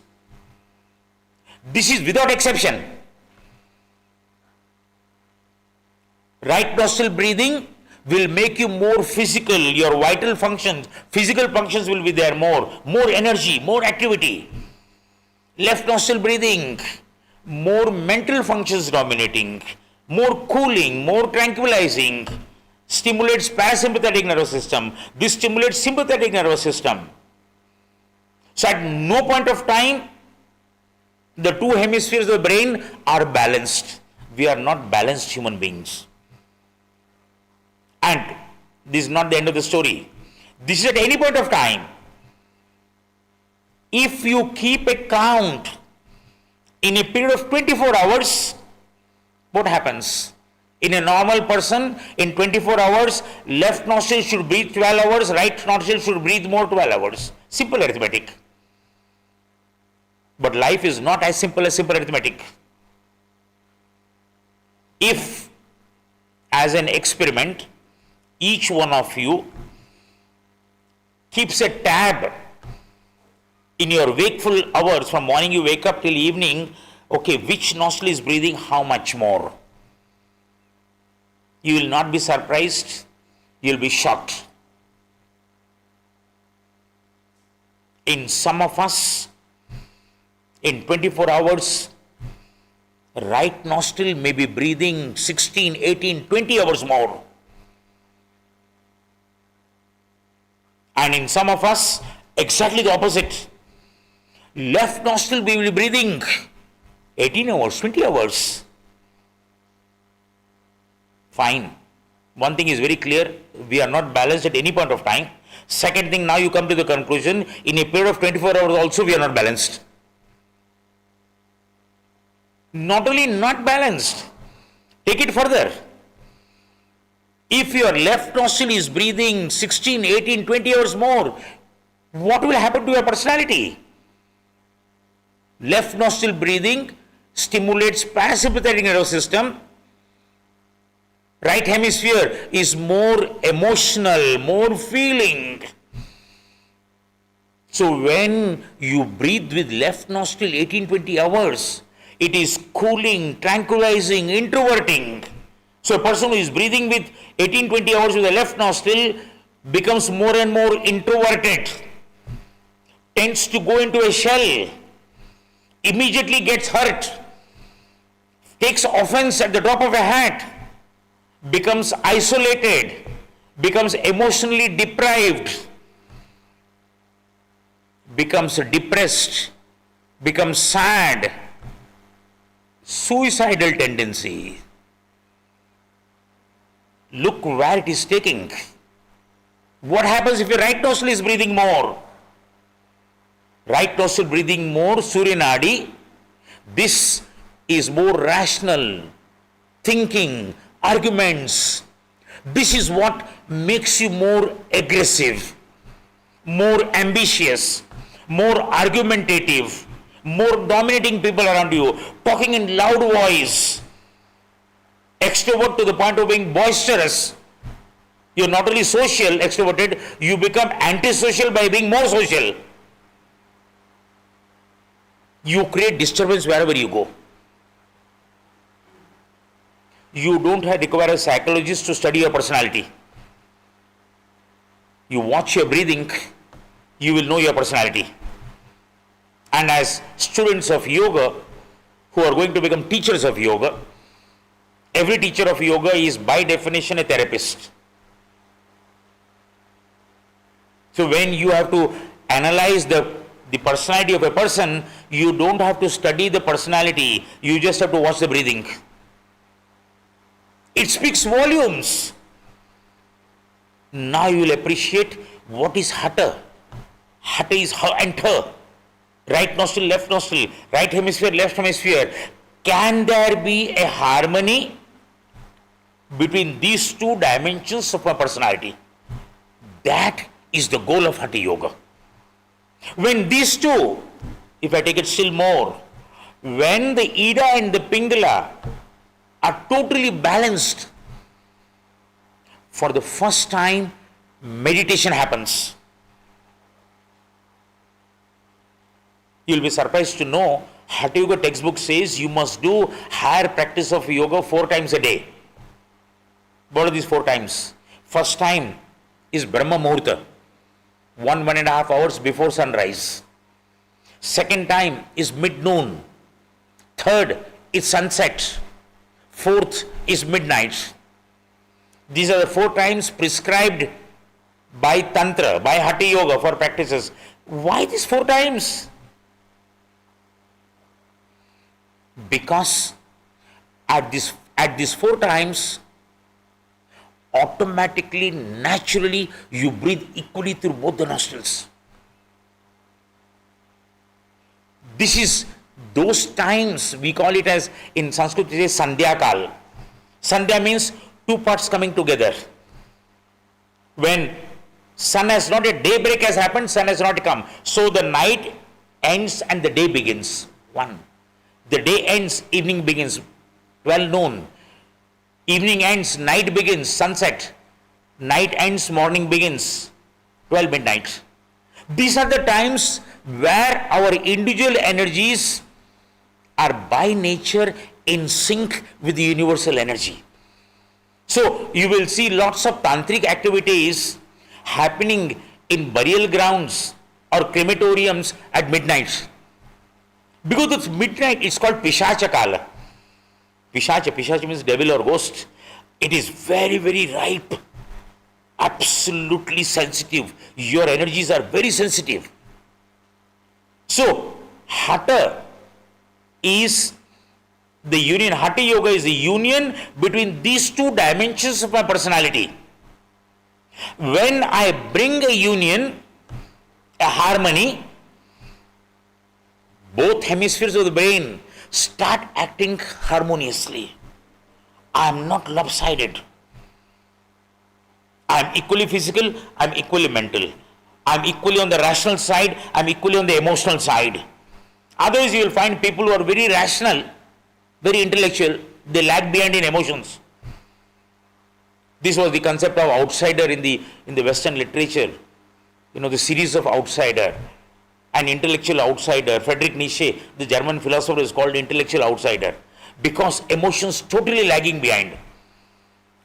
This is without exception. Right nostril breathing will make you more physical, your vital functions, physical functions will be there more energy, more activity. Left nostril breathing, more mental functions dominating, more cooling, more tranquilizing, stimulates parasympathetic nervous system. This stimulates sympathetic nervous system. So at no point of time, the two hemispheres of the brain are balanced. We are not balanced human beings. And this is not the end of the story. This is at any point of time. If you keep a count in a period of 24 hours, what happens? In a normal person, in 24 hours, left nostril should breathe 12 hours, right nostril should breathe more 12 hours. Simple arithmetic. But life is not as simple arithmetic. If, as an experiment, each one of you keeps a tab in your wakeful hours, from morning you wake up till evening, okay, which nostril is breathing how much more? You will not be surprised, you will be shocked. In some of us, in 24 hours, right nostril may be breathing 16, 18, 20 hours more. And in some of us, exactly the opposite. Left nostril we will be breathing 18 hours, 20 hours. Fine. One thing is very clear, we are not balanced at any point of time. Second thing, now you come to the conclusion, in a period of 24 hours also we are not balanced. Not only not balanced, take it further. If your left nostril is breathing 16, 18, 20 hours more, what will happen to your personality? Left nostril breathing stimulates parasympathetic nervous system. Right hemisphere is more emotional, more feeling. So when you breathe with left nostril 18-20 hours, it is cooling, tranquilizing, introverting. So a person who is breathing with 18-20 hours with the left nostril becomes more and more introverted, tends to go into a shell, immediately gets hurt, takes offense at the drop of a hat, becomes isolated, becomes emotionally deprived, becomes depressed, becomes sad, suicidal tendency. Look where it is taking. What happens if your right nostril is breathing more? Right nostril breathing more, Surya Nadi. This is more rational, thinking, arguments. This is what makes you more aggressive, more ambitious, more argumentative, more dominating people around you, talking in loud voice, extrovert to the point of being boisterous. You're not only social, extroverted, you become antisocial by being more social. You create disturbance wherever you go. You don't require a psychologist to study your personality. You watch your breathing, you will know your personality. And as students of yoga who are going to become teachers of yoga, every teacher of yoga is by definition a therapist. So when you have to analyze the personality of a person, you don't have to study the personality, you just have to watch the breathing. It speaks volumes. Now you will appreciate what is Hatha. Hatha is enter. Right nostril, left nostril, right hemisphere, left hemisphere. Can there be a harmony between these two dimensions of my personality? That is the goal of Hatha Yoga. When these two, if I take it still more, when the Ida and the Pingala are totally balanced, for the first time meditation happens. You'll be surprised to know Hatha Yoga textbook says you must do higher practice of yoga 4 times a day. What are these 4 times? First time is Brahma Muhurta, 1.5 hours before sunrise. Second time is mid-noon. Third is sunset. Fourth is midnight. These are the 4 times prescribed by Tantra, by Hatha Yoga for practices. Why these 4 times? Because at these 4 times, automatically, naturally, you breathe equally through both the nostrils. This is those times, we call it as, in Sanskrit, it is Sandhya Kal. Sandhya means 2 parts coming together. When sun has not yet, daybreak has happened, sun has not come. So the night ends and the day begins. 1. The day ends, evening begins. 12 noon. Evening ends, night begins, sunset. Night ends, morning begins. 12 midnight. These are the times where our individual energies are by nature in sync with the universal energy. So you will see lots of tantric activities happening in burial grounds or crematoriums at midnight. Because it's midnight, it's called Pishacha Kala. Pishacha means devil or ghost. It is very, very ripe, absolutely sensitive. Your energies are very sensitive. So, Hatha is the union, Hatha Yoga is the union between these 2 dimensions of my personality. When I bring a union, a harmony, both hemispheres of the brain start acting harmoniously. I am not lopsided. I am equally physical, I am equally mental. I am equally on the rational side, I am equally on the emotional side. Otherwise, you will find people who are very rational, very intellectual, they lag behind in emotions. This was the concept of outsider in the Western literature. You know, the series of outsider, an intellectual outsider. Friedrich Nietzsche, the German philosopher, is called intellectual outsider because emotions totally lagging behind.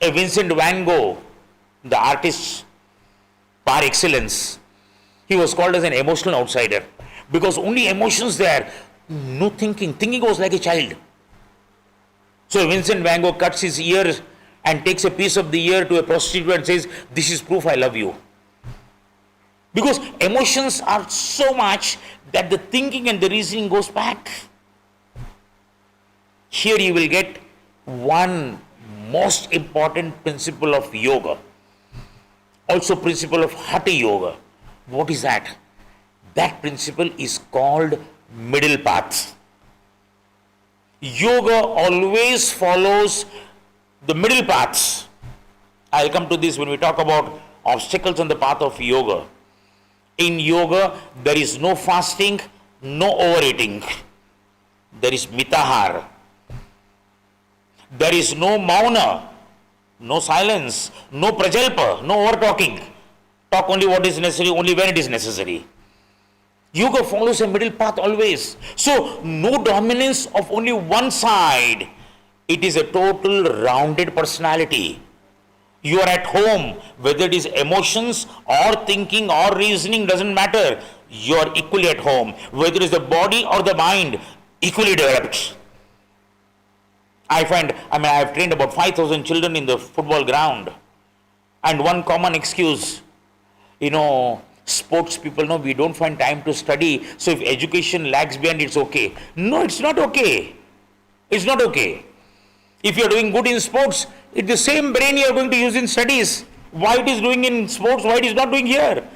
A Vincent van Gogh, the artist par excellence, he was called as an emotional outsider because only emotions there, no thinking. Thinking was like a child. So Vincent van Gogh cuts his ear and takes a piece of the ear to a prostitute and says, "This is proof I love you." Because emotions are so much that the thinking and the reasoning goes back. Here you will get one most important principle of yoga, also principle of Hatha Yoga. What is that? That principle is called middle path. Yoga always follows the middle paths. I'll come to this when we talk about obstacles on the path of yoga. In yoga, there is no fasting, no overeating. There is mitahar. There is no mauna, no silence, no prajalpa, no over talking. Talk only what is necessary, only when it is necessary. Yoga follows a middle path always. So, no dominance of only one side. It is a total rounded personality. You are at home, whether it is emotions or thinking or reasoning, doesn't matter. You are equally at home. Whether it is the body or the mind, equally developed. I have trained about 5,000 children in the football ground. And one common excuse, sports people know we don't find time to study, so if education lags behind, it's okay. No, it's not okay. It's not okay. If you're doing good in sports, it's the same brain you're going to use in studies. Why it is doing in sports, why it is not doing here?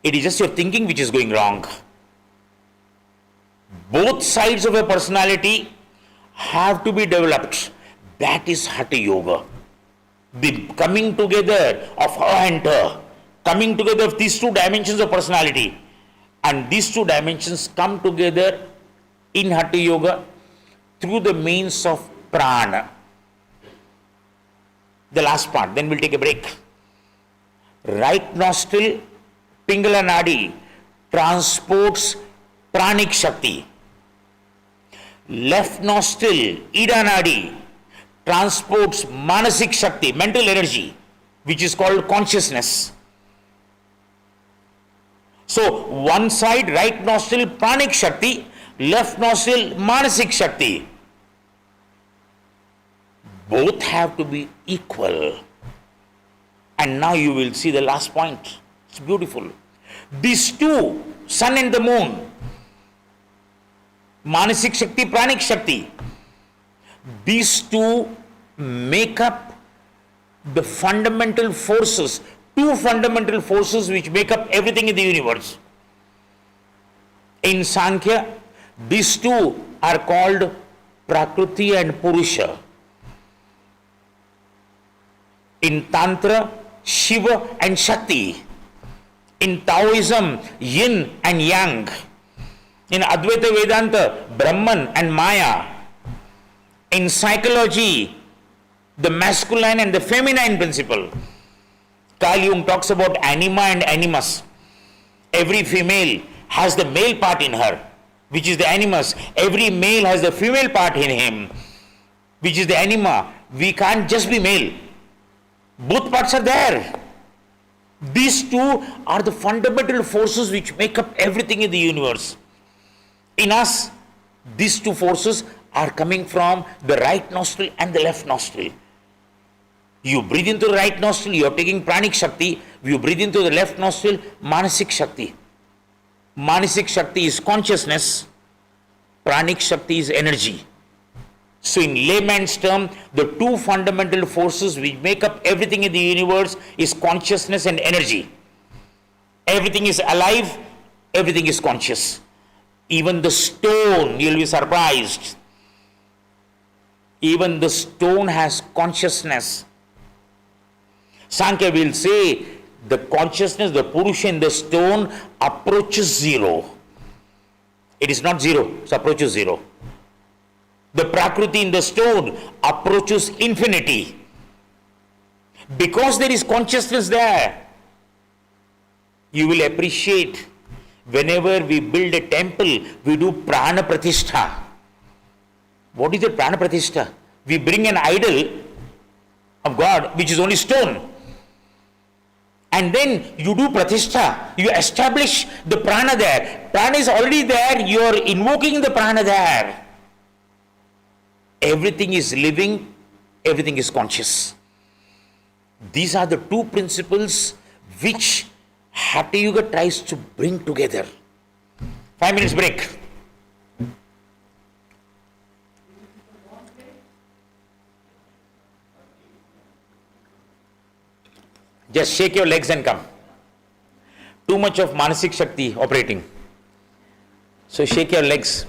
It is just your thinking which is going wrong. Both sides of a personality have to be developed. That is Hatha Yoga. The coming together of her and her. Coming together of these two dimensions of personality. And these two dimensions come together in Hatha Yoga through the means of prana. The last part, then we'll take a break. Right nostril, Pingala Nadi, transports pranic Shakti. Left nostril, Ida Nadi, transports Manasik Shakti, mental energy, which is called consciousness. So, one side, right nostril, pranic Shakti, left nostril, Manasik Shakti. Both have to be equal. And now you will see the last point. It's beautiful. These two, sun and the moon, Manasik Shakti, Pranic Shakti, these two make up the fundamental forces, two fundamental forces which make up everything in the universe. In Sankhya, these two are called Prakriti and Purusha. In Tantra, Shiva and Shakti. In Taoism, Yin and Yang. In Advaita Vedanta, Brahman and Maya. In psychology, the masculine and the feminine principle. Carl Jung talks about anima and animus. Every female has the male part in her, which is the animus. Every male has the female part in him, which is the anima. We can't just be male. Both parts are there. These two are the fundamental forces which make up everything in the universe. In us, these two forces are coming from the right nostril and the left nostril. You breathe into the right nostril, you are taking pranic Shakti. You breathe into the left nostril, Manasik Shakti. Manasik Shakti is consciousness, pranic Shakti is energy. So in layman's term, the two fundamental forces which make up everything in the universe is consciousness and energy. Everything is alive, everything is conscious. Even the stone, you'll be surprised. Even the stone has consciousness. Sankhya will say the consciousness, the Purusha in the stone approaches zero. It is not zero, it approaches zero. The Prakriti in the stone approaches infinity. Because there is consciousness there, you will appreciate whenever we build a temple, we do prana pratishtha. What is the prana pratishtha? We bring an idol of God which is only stone. And then you do pratishtha. You establish the prana there. Prana is already there. You are invoking the prana there. Everything is living, everything is conscious. These are the two principles which Hatha Yoga tries to bring together. 5 minutes break. Just shake your legs and come. Too much of Manasik Shakti operating. So shake your legs.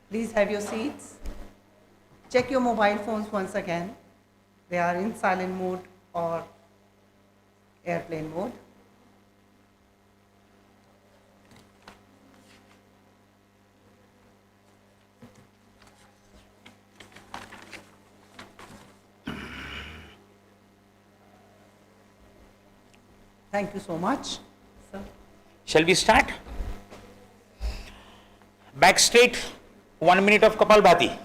Please have your seats. Check your mobile phones once again. They are in silent mode or airplane mode. Thank you so much, sir. Shall we start? Back straight, 1 minute of Kapalbhati.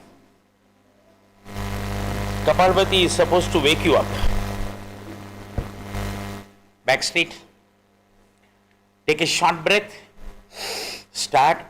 Kapalbhati is supposed to wake you up. Back straight. Take a short breath. Start.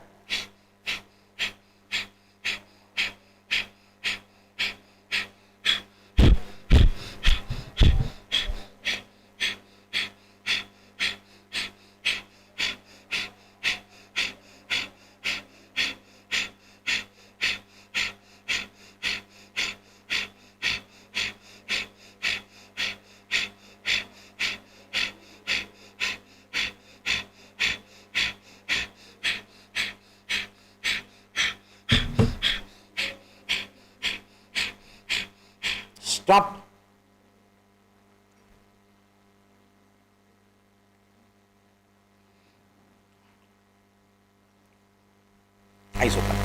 Stop. Eyes open.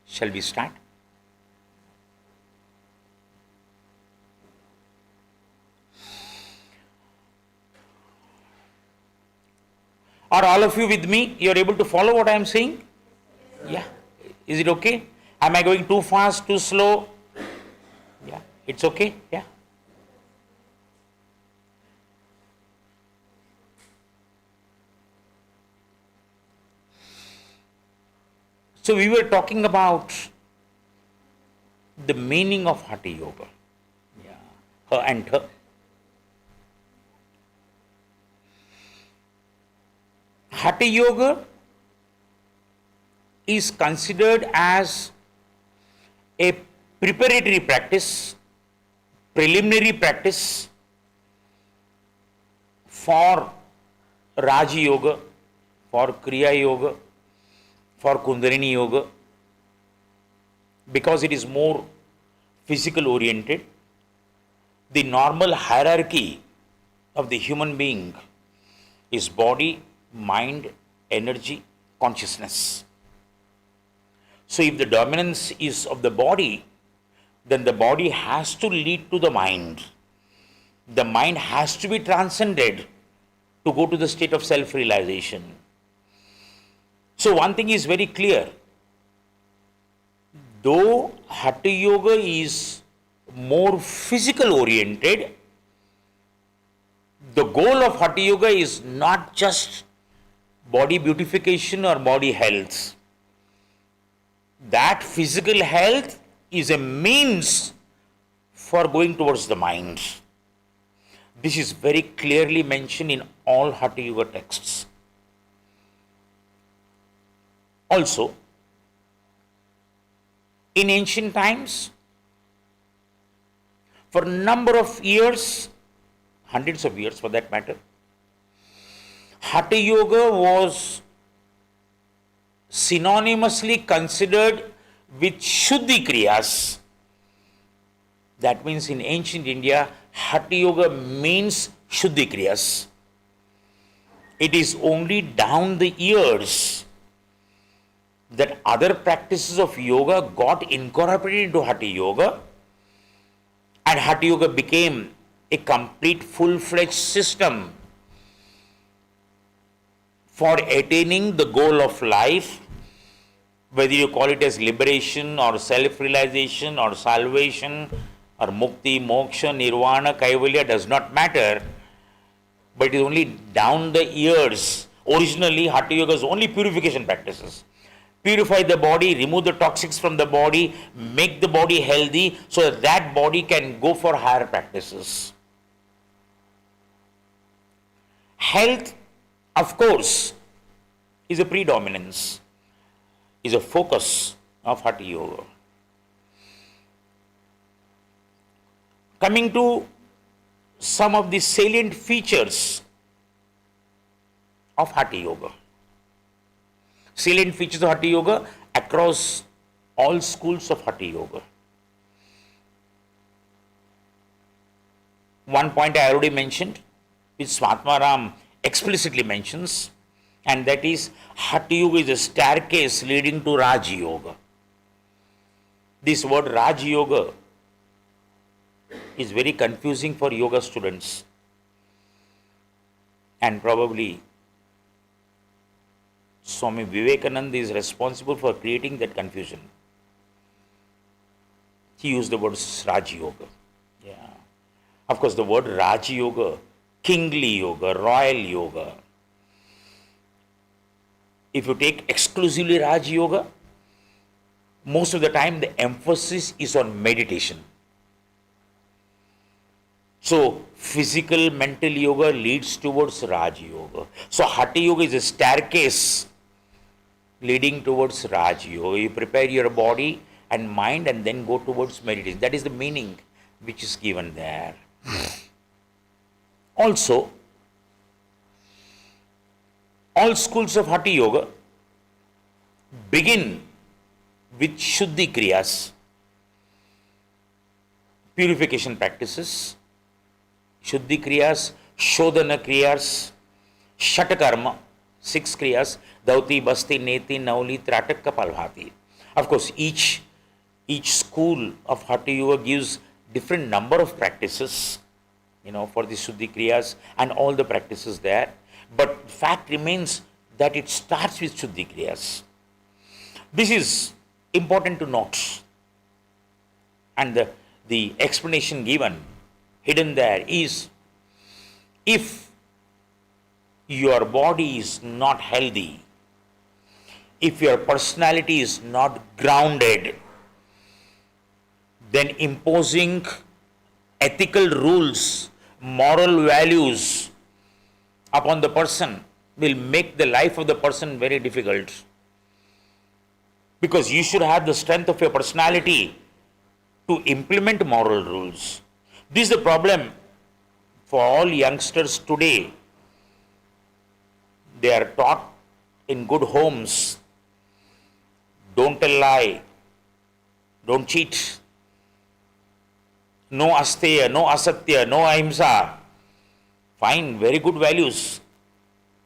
Shall we start? Are all of you with me? You are able to follow what I am saying? Yeah. Is it okay? Am I going too fast, too slow? Yeah, it's okay. Yeah. So we were talking about the meaning of Hatha Yoga. Yeah. Her and her. Hatha Yoga is considered as a preparatory practice, preliminary practice for Raja Yoga, for Kriya Yoga, for Kundalini Yoga, because it is more physical oriented. The normal hierarchy of the human being is body, mind, energy, consciousness. So if the dominance is of the body, then the body has to lead to the mind. The mind has to be transcended to go to the state of self-realization. So one thing is very clear. Though Hatha Yoga is more physical oriented, the goal of Hatha Yoga is not just body beautification or body health. That physical health is a means for going towards the mind. This is very clearly mentioned in all Hatha Yoga texts. Also, in ancient times, for a number of years, hundreds of years for that matter, Hatha Yoga was synonymously considered with Shuddhi Kriyas. That means in ancient India, Hatha Yoga means Shuddhi Kriyas. It is only down the years that other practices of yoga got incorporated into Hatha Yoga, and Hatha Yoga became a complete full-fledged system for attaining the goal of life, whether you call it as liberation or self-realization or salvation or mukti, moksha, nirvana, kaivalya, does not matter, but it is only down the years. Originally, Hatha Yoga is only purification practices. Purify the body, remove the toxics from the body, make the body healthy so that that body can go for higher practices. Health, of course, is a predominance, is a focus of Hatha Yoga. Coming to some of the salient features of Hatha Yoga. Salient features of Hatha Yoga across all schools of Hatha Yoga. One point I already mentioned, which Swatmaram explicitly mentions, and that is Hatha Yoga is a staircase leading to Raj Yoga. This word Raj Yoga is very confusing for yoga students, and probably Swami Vivekananda is responsible for creating that confusion. He used the word Raj Yoga. Yeah. Of course, the word Raj Yoga, kingly yoga, royal yoga. If you take exclusively Raj Yoga, most of the time the emphasis is on meditation. So, physical, mental yoga leads towards Raj Yoga. So, Hatha Yoga is a staircase leading towards Raj Yoga. You prepare your body and mind and then go towards meditation. That is the meaning which is given there. Also, all schools of Hatha Yoga begin with Shuddhi Kriyas, purification practices, Shuddhi Kriyas, Shodhana Kriyas, Shatakarma, 6 Kriyas, Dauti, Basti, Neti, Nauli, Tratak, Kapalbhati. Of course, each school of Hatha Yoga gives different number of practices, for the Shuddhi Kriyas and all the practices there. But fact remains that it starts with Shuddhi Kriyas. This is important to note. And the explanation given, hidden there is, if your body is not healthy, if your personality is not grounded, then imposing ethical rules, moral values upon the person will make the life of the person very difficult. Because you should have the strength of your personality to implement moral rules. This is the problem for all youngsters today. They are taught in good homes, don't tell lie, don't cheat, no asteya, no asatya, no ahimsa. Fine, very good values.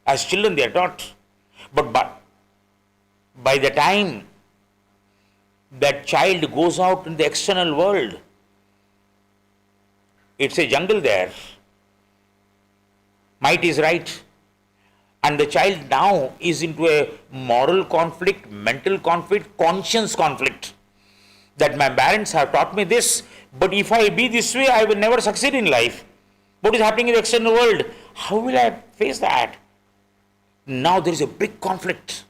As children they are taught. But by the time that child goes out in the external world, it's a jungle there. Might is right. And the child now is into a moral conflict, mental conflict, conscience conflict. That my parents have taught me this, but if I be this way, I will never succeed in life. What is happening in the external world? How will I face that? Now there is a big conflict.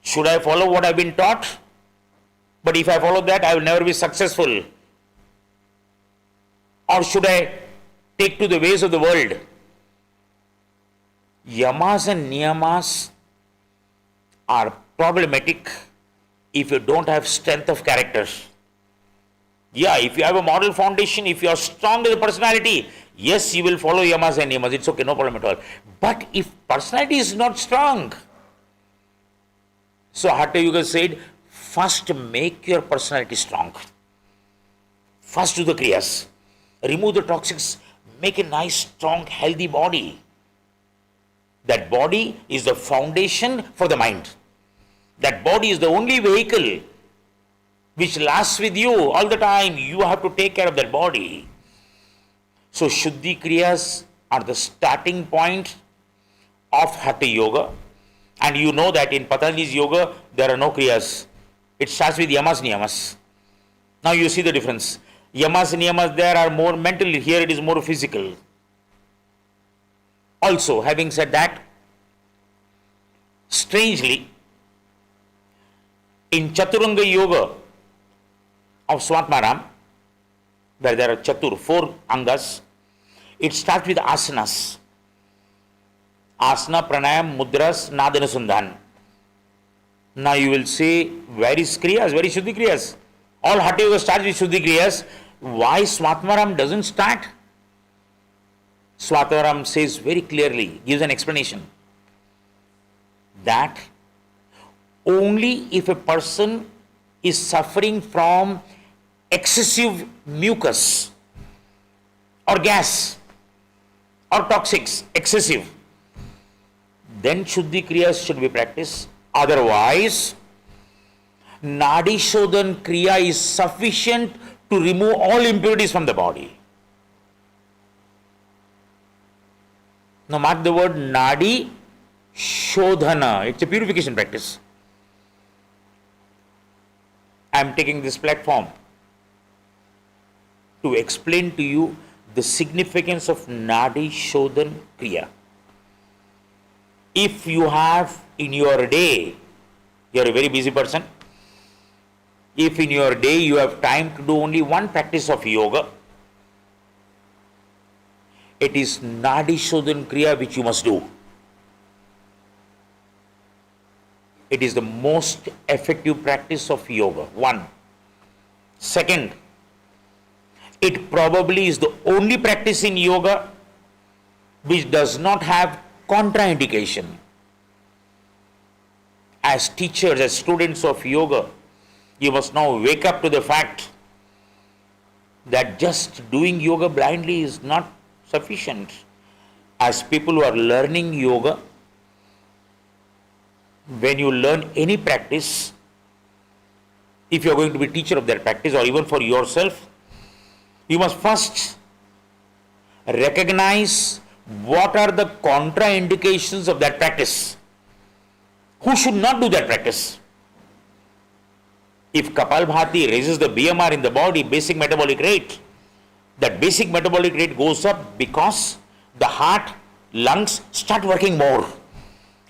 Should I follow what I have been taught? But if I follow that, I will never be successful. Or should I take to the ways of the world? Yamas and niyamas are problematic if you don't have strength of character. Yeah, if you have a moral foundation, if you are strong as a personality, yes, you will follow yamas and niyamas. It's okay, no problem at all. But if personality is not strong, so Hatha Yoga said, first make your personality strong. First do the kriyas. Remove the toxics. Make a nice, strong, healthy body. That body is the foundation for the mind. That body is the only vehicle which lasts with you all the time. You have to take care of that body. So Shuddhi Kriyas are the starting point of Hatha Yoga. And you know that in Patanjali's yoga, there are no Kriyas. It starts with Yamas Niyamas. Now you see the difference. Yamas Niyamas there are more mental, here it is more physical. Also, having said that, strangely, in Chaturanga Yoga of Swatmaram, where there are 4 angas, it starts with asanas. Asana, pranayam, mudras, nadana sundhan. Now you will say, where is kriyas? Where is Shuddhi Kriyas? All Hatha Yoga starts with Shuddhi Kriyas. Why Swatmaram doesn't start? Swatmaram says very clearly, gives an explanation, that only if a person is suffering from excessive mucus or gas or toxics, excessive, then Shuddhi Kriyas should be practiced. Otherwise, Nadi Shodhan Kriya is sufficient to remove all impurities from the body. Now mark the word Nadi Shodhana. It's a purification practice. I am taking this platform to explain to you the significance of Nadi Shodhan Kriya. If you have in your day, you are a very busy person, if in your day you have time to do only one practice of yoga, it is Nadi Shodhan Kriya which you must do. It is the most effective practice of yoga. One. Second, it probably is the only practice in yoga which does not have contraindication. As teachers, as students of yoga, you must now wake up to the fact that just doing yoga blindly is not sufficient. As people who are learning yoga, when you learn any practice, if you are going to be teacher of that practice or even for yourself, you must first recognize what are the contraindications of that practice. Who should not do that practice? If Kapalbhati raises the BMR in the body, basic metabolic rate, that basic metabolic rate goes up because the heart, lungs start working more.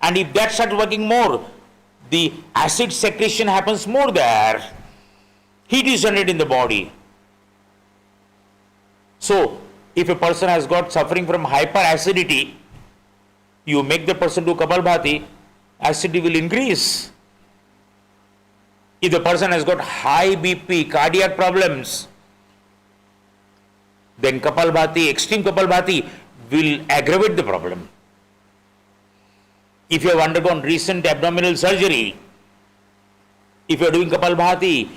And if that starts working more, the acid secretion happens more there. Heat is generated in the body. So, if a person has got suffering from hyperacidity, you make the person do Kapalbhati, acidity will increase. If the person has got high BP, cardiac problems, then Kapalbhati, extreme Kapalbhati will aggravate the problem. If you have undergone recent abdominal surgery, if you are doing Kapalbhati,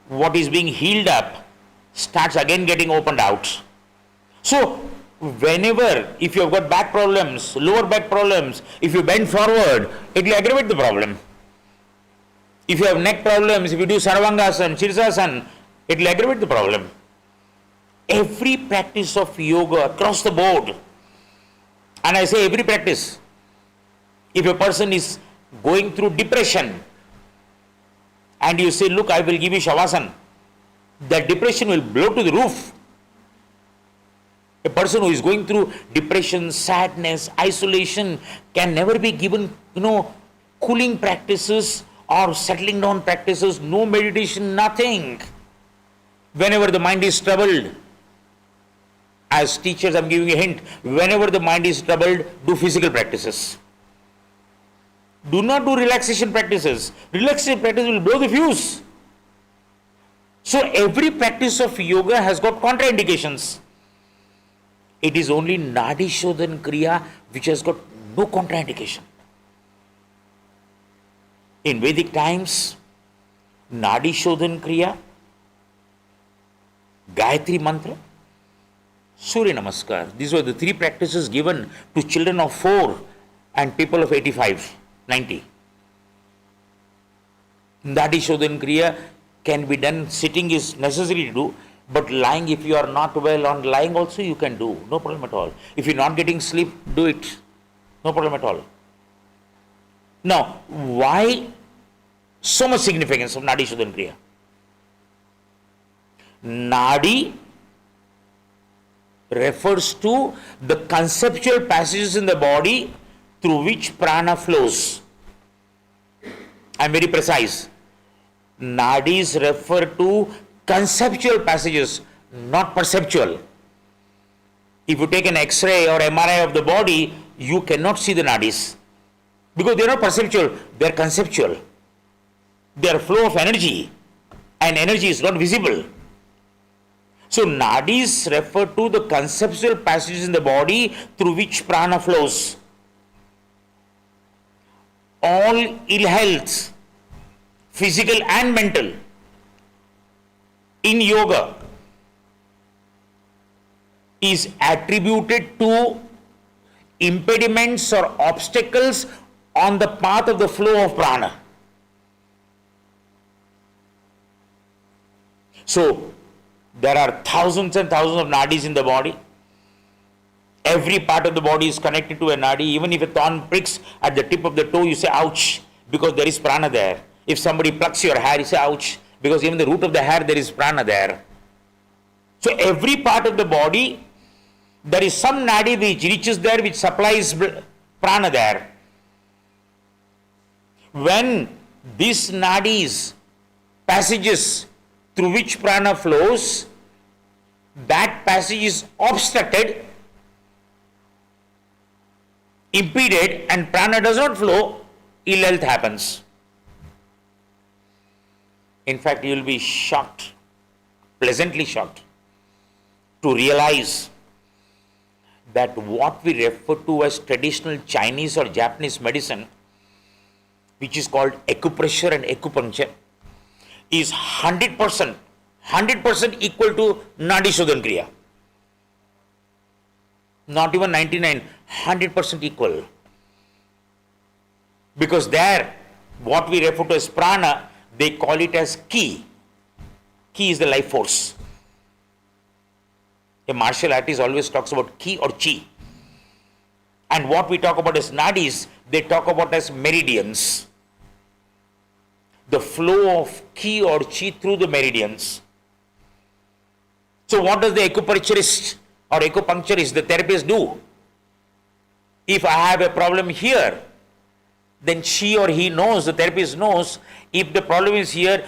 what is being healed up starts again getting opened out. So, whenever, if you have got back problems, lower back problems, if you bend forward, it will aggravate the problem. If you have neck problems, if you do Sarvangasana, Shirsasana, it will aggravate the problem. Every practice of yoga across the board, and I say every practice, if a person is going through depression and you say, look, I will give you Shavasana, that depression will blow to the roof. A person who is going through depression, sadness, isolation can never be given, cooling practices or settling down practices, no meditation, nothing. Whenever the mind is troubled, as teachers, I am giving a hint, whenever the mind is troubled, do physical practices. Do not do relaxation practices. Relaxation practice will blow the fuse. So every practice of yoga has got contraindications. It is only Nadi Shodhan Kriya which has got no contraindication. In Vedic times, Nadi Shodhan Kriya, Gayatri Mantra, Surya Namaskar. These were the three practices given to children of 4 and people of 85, 90. Nadi Shodhan Kriya can be done, sitting is necessary to do, but lying, if you are not well on lying also you can do, no problem at all. If you are not getting sleep, do it, no problem at all. Now, why so much significance of Nadi Shodhan Kriya? Nadi refers to the conceptual passages in the body through which prana flows. I am very precise. Nadis refer to conceptual passages, not perceptual. If you take an X-ray or MRI of the body, you cannot see the nadis because they are not perceptual, they are conceptual. They are flow of energy, and energy is not visible. So nadis refer to the conceptual passages in the body through which prana flows. All ill health, physical and mental, in yoga is attributed to impediments or obstacles on the path of the flow of prana. So, there are thousands and thousands of nadis in the body. Every part of the body is connected to a nadi. Even if a thorn pricks at the tip of the toe, you say ouch, because there is prana there. If somebody plucks your hair, you say ouch, because even the root of the hair, there is prana there. So every part of the body, there is some nadi which reaches there, which supplies prana there. When these nadis, passages through which prana flows, that passage is obstructed, impeded, and prana does not flow, ill health happens. In fact, you will be shocked, pleasantly shocked, to realize that what we refer to as traditional Chinese or Japanese medicine, which is called acupressure and acupuncture, is 100% equal to Nadi Shodhan Kriya. Not even 99, 100% equal. Because there, what we refer to as prana, they call it as ki. Ki is the life force. A martial artist always talks about ki or chi. And what we talk about as nadis, they talk about as meridians. The flow of ki or chi through the meridians. So what does the acupuncturist or acupuncturist, the therapist, do? If I have a problem here, then she or he knows, the therapist knows, if the problem is here,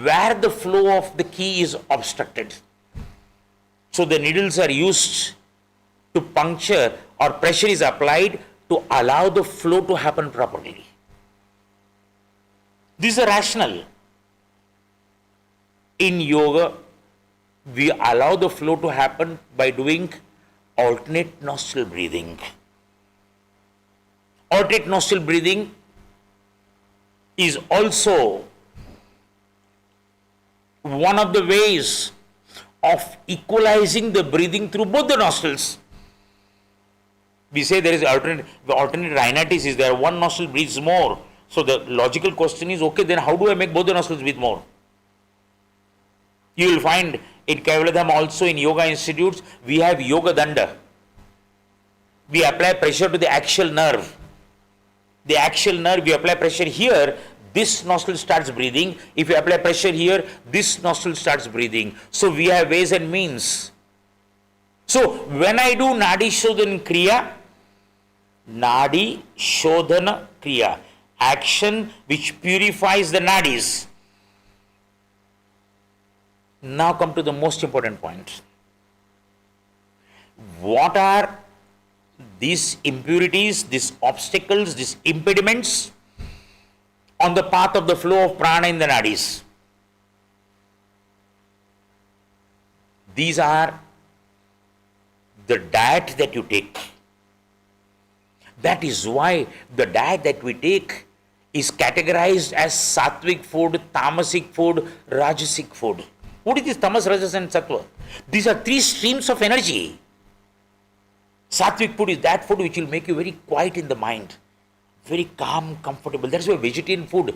where the flow of the ki is obstructed. So the needles are used to puncture, or pressure is applied to allow the flow to happen properly. This is rational. In yoga, we allow the flow to happen by doing alternate nostril breathing. Alternate nostril breathing is also one of the ways of equalizing the breathing through both the nostrils. We say there is alternate rhinitis is there, one nostril breathes more. So the logical question is, okay, then how do I make both the nostrils breathe more? You will find in Kaivaladham also in yoga institutes, we have yoga danda. We apply pressure to the axial nerve. The axial nerve, we apply pressure here, this nostril starts breathing. If you apply pressure here, this nostril starts breathing. So we have ways and means. So when I do Nadi Shodhan Kriya, action which purifies the nadis. Now come to the most important point. What are these impurities, these obstacles, these impediments on the path of the flow of prana in the nadis? These are the diet that you take. That is why the diet that we take is categorized as sattvic food, tamasic food, rajasic food. What is this tamas, rajas and sattva? These are three streams of energy. Sattvic food is that food which will make you very quiet in the mind, very calm, comfortable. That's why vegetarian food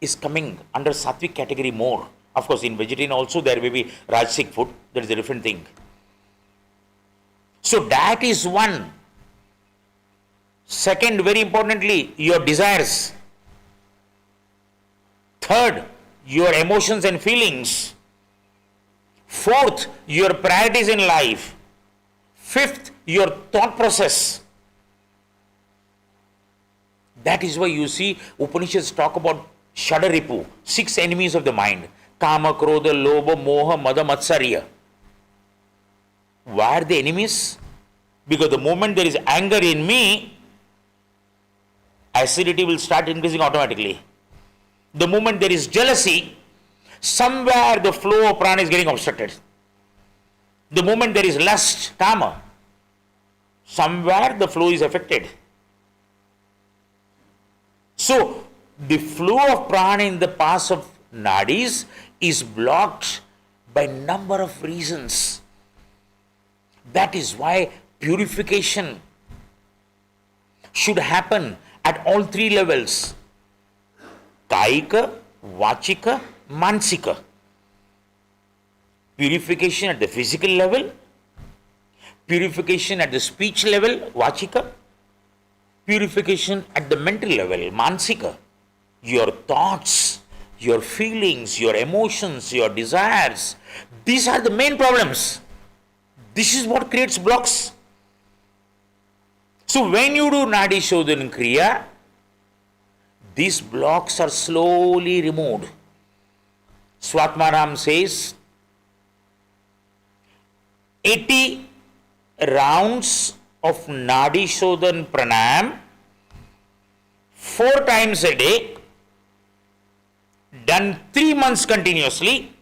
is coming under sattvic category more. Of course, in vegetarian also there may be rajasic food. That is a different thing. So diet is one. Second, very importantly, your desires. Third, your emotions and feelings. Fourth, your priorities in life. Fifth, your thought process. That is why you see Upanishads talk about Shadaripu, 6 enemies of the mind. Kama, Krodha, Lobha, Moha, Mada, Matsarya. Why are they enemies? Because the moment there is anger in me, acidity will start increasing automatically. The moment there is jealousy, somewhere the flow of prana is getting obstructed. The moment there is lust, kama, somewhere the flow is affected. So, The flow of prana in the paths of nadis is blocked by number of reasons. That is why purification should happen at all three levels: Kaika, Vachika, Mansika. Purification at the physical level, purification at the speech level, Vachika, purification at the mental level, Mansika. Your thoughts, your feelings, your emotions, your desires, these are the main problems. This is what creates blocks. So when you do Nadi Shodhan Kriya, these blocks are slowly removed. Swatmaram says, 80 rounds of Nadi Shodhan Pranayam, 4 times a day, done 3 months continuously,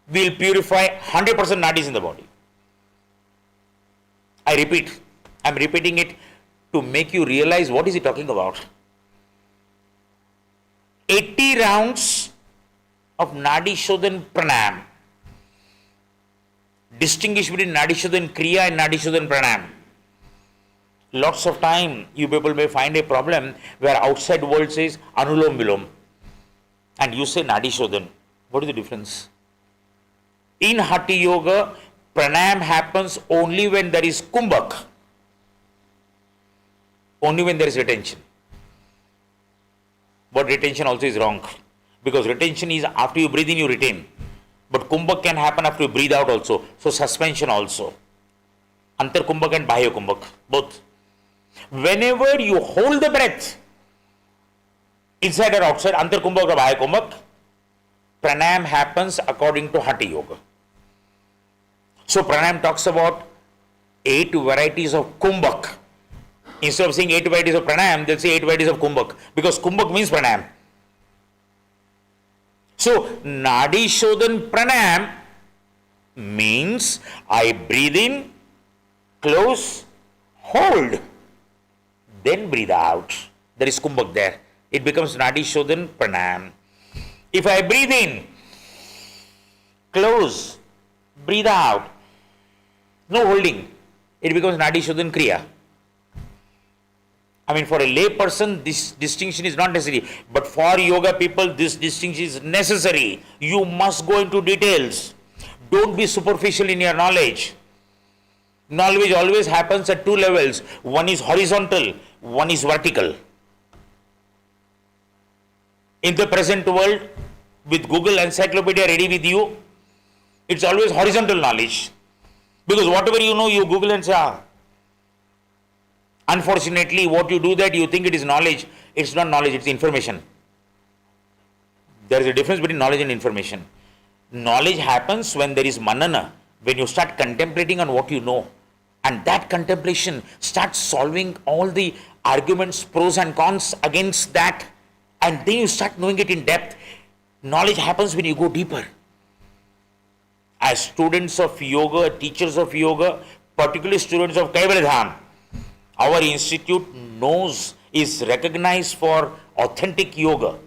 will purify 100% nadis in the body. I repeat, I am repeating it to make you realize what is he talking about. 80 rounds of Nadi Shodhan Pranayam. Distinguish between Nadi Shodhan Kriya and Nadi Shodhan Pranayam. Lots of time you people may find a problem where outside world says Anulom Vilom and you say Nadi Shodhan. What is the difference? In Haṭha Yoga, pranayam happens only when there is kumbhak, only when there is retention. But retention also is wrong, because retention is after you breathe in you retain, but kumbhak can happen after you breathe out also. So suspension also, antar kumbhak and bahya kumbhak, both. Whenever you hold the breath, inside or outside, antar kumbhak or bahya kumbhak, pranayam happens according to Haṭha Yoga. So pranayam talks about 8 varieties of kumbhak. Instead of saying 8 varieties of pranayam, they'll say 8 varieties of kumbhak, because kumbhak means pranayam. So Nadi Shodhan Pranayam means I breathe in, close, hold, then breathe out. There is kumbhak there. It becomes Nadi Shodhan Pranayam. If I breathe in, close, breathe out, no holding, it becomes Nadi Shodhan Kriya. I mean, for a lay person, this distinction is not necessary. But for yoga people, this distinction is necessary. You must go into details. Don't be superficial in your knowledge. Knowledge always happens at 2 levels. One is horizontal, one is vertical. In the present world, with Google Encyclopedia ready with you, it's always horizontal knowledge. Because whatever you know, you Google and say, ah. Unfortunately, what you do that, you think it is knowledge. It's not knowledge, it's information. There is a difference between knowledge and information. Knowledge happens when there is manana, when you start contemplating on what you know. And that contemplation starts solving all the arguments, pros and cons against that. And then you start knowing it in depth. Knowledge happens when you go deeper. As students of yoga, teachers of yoga, particularly students of Kaivalyadham, our institute knows, is recognized for authentic yoga.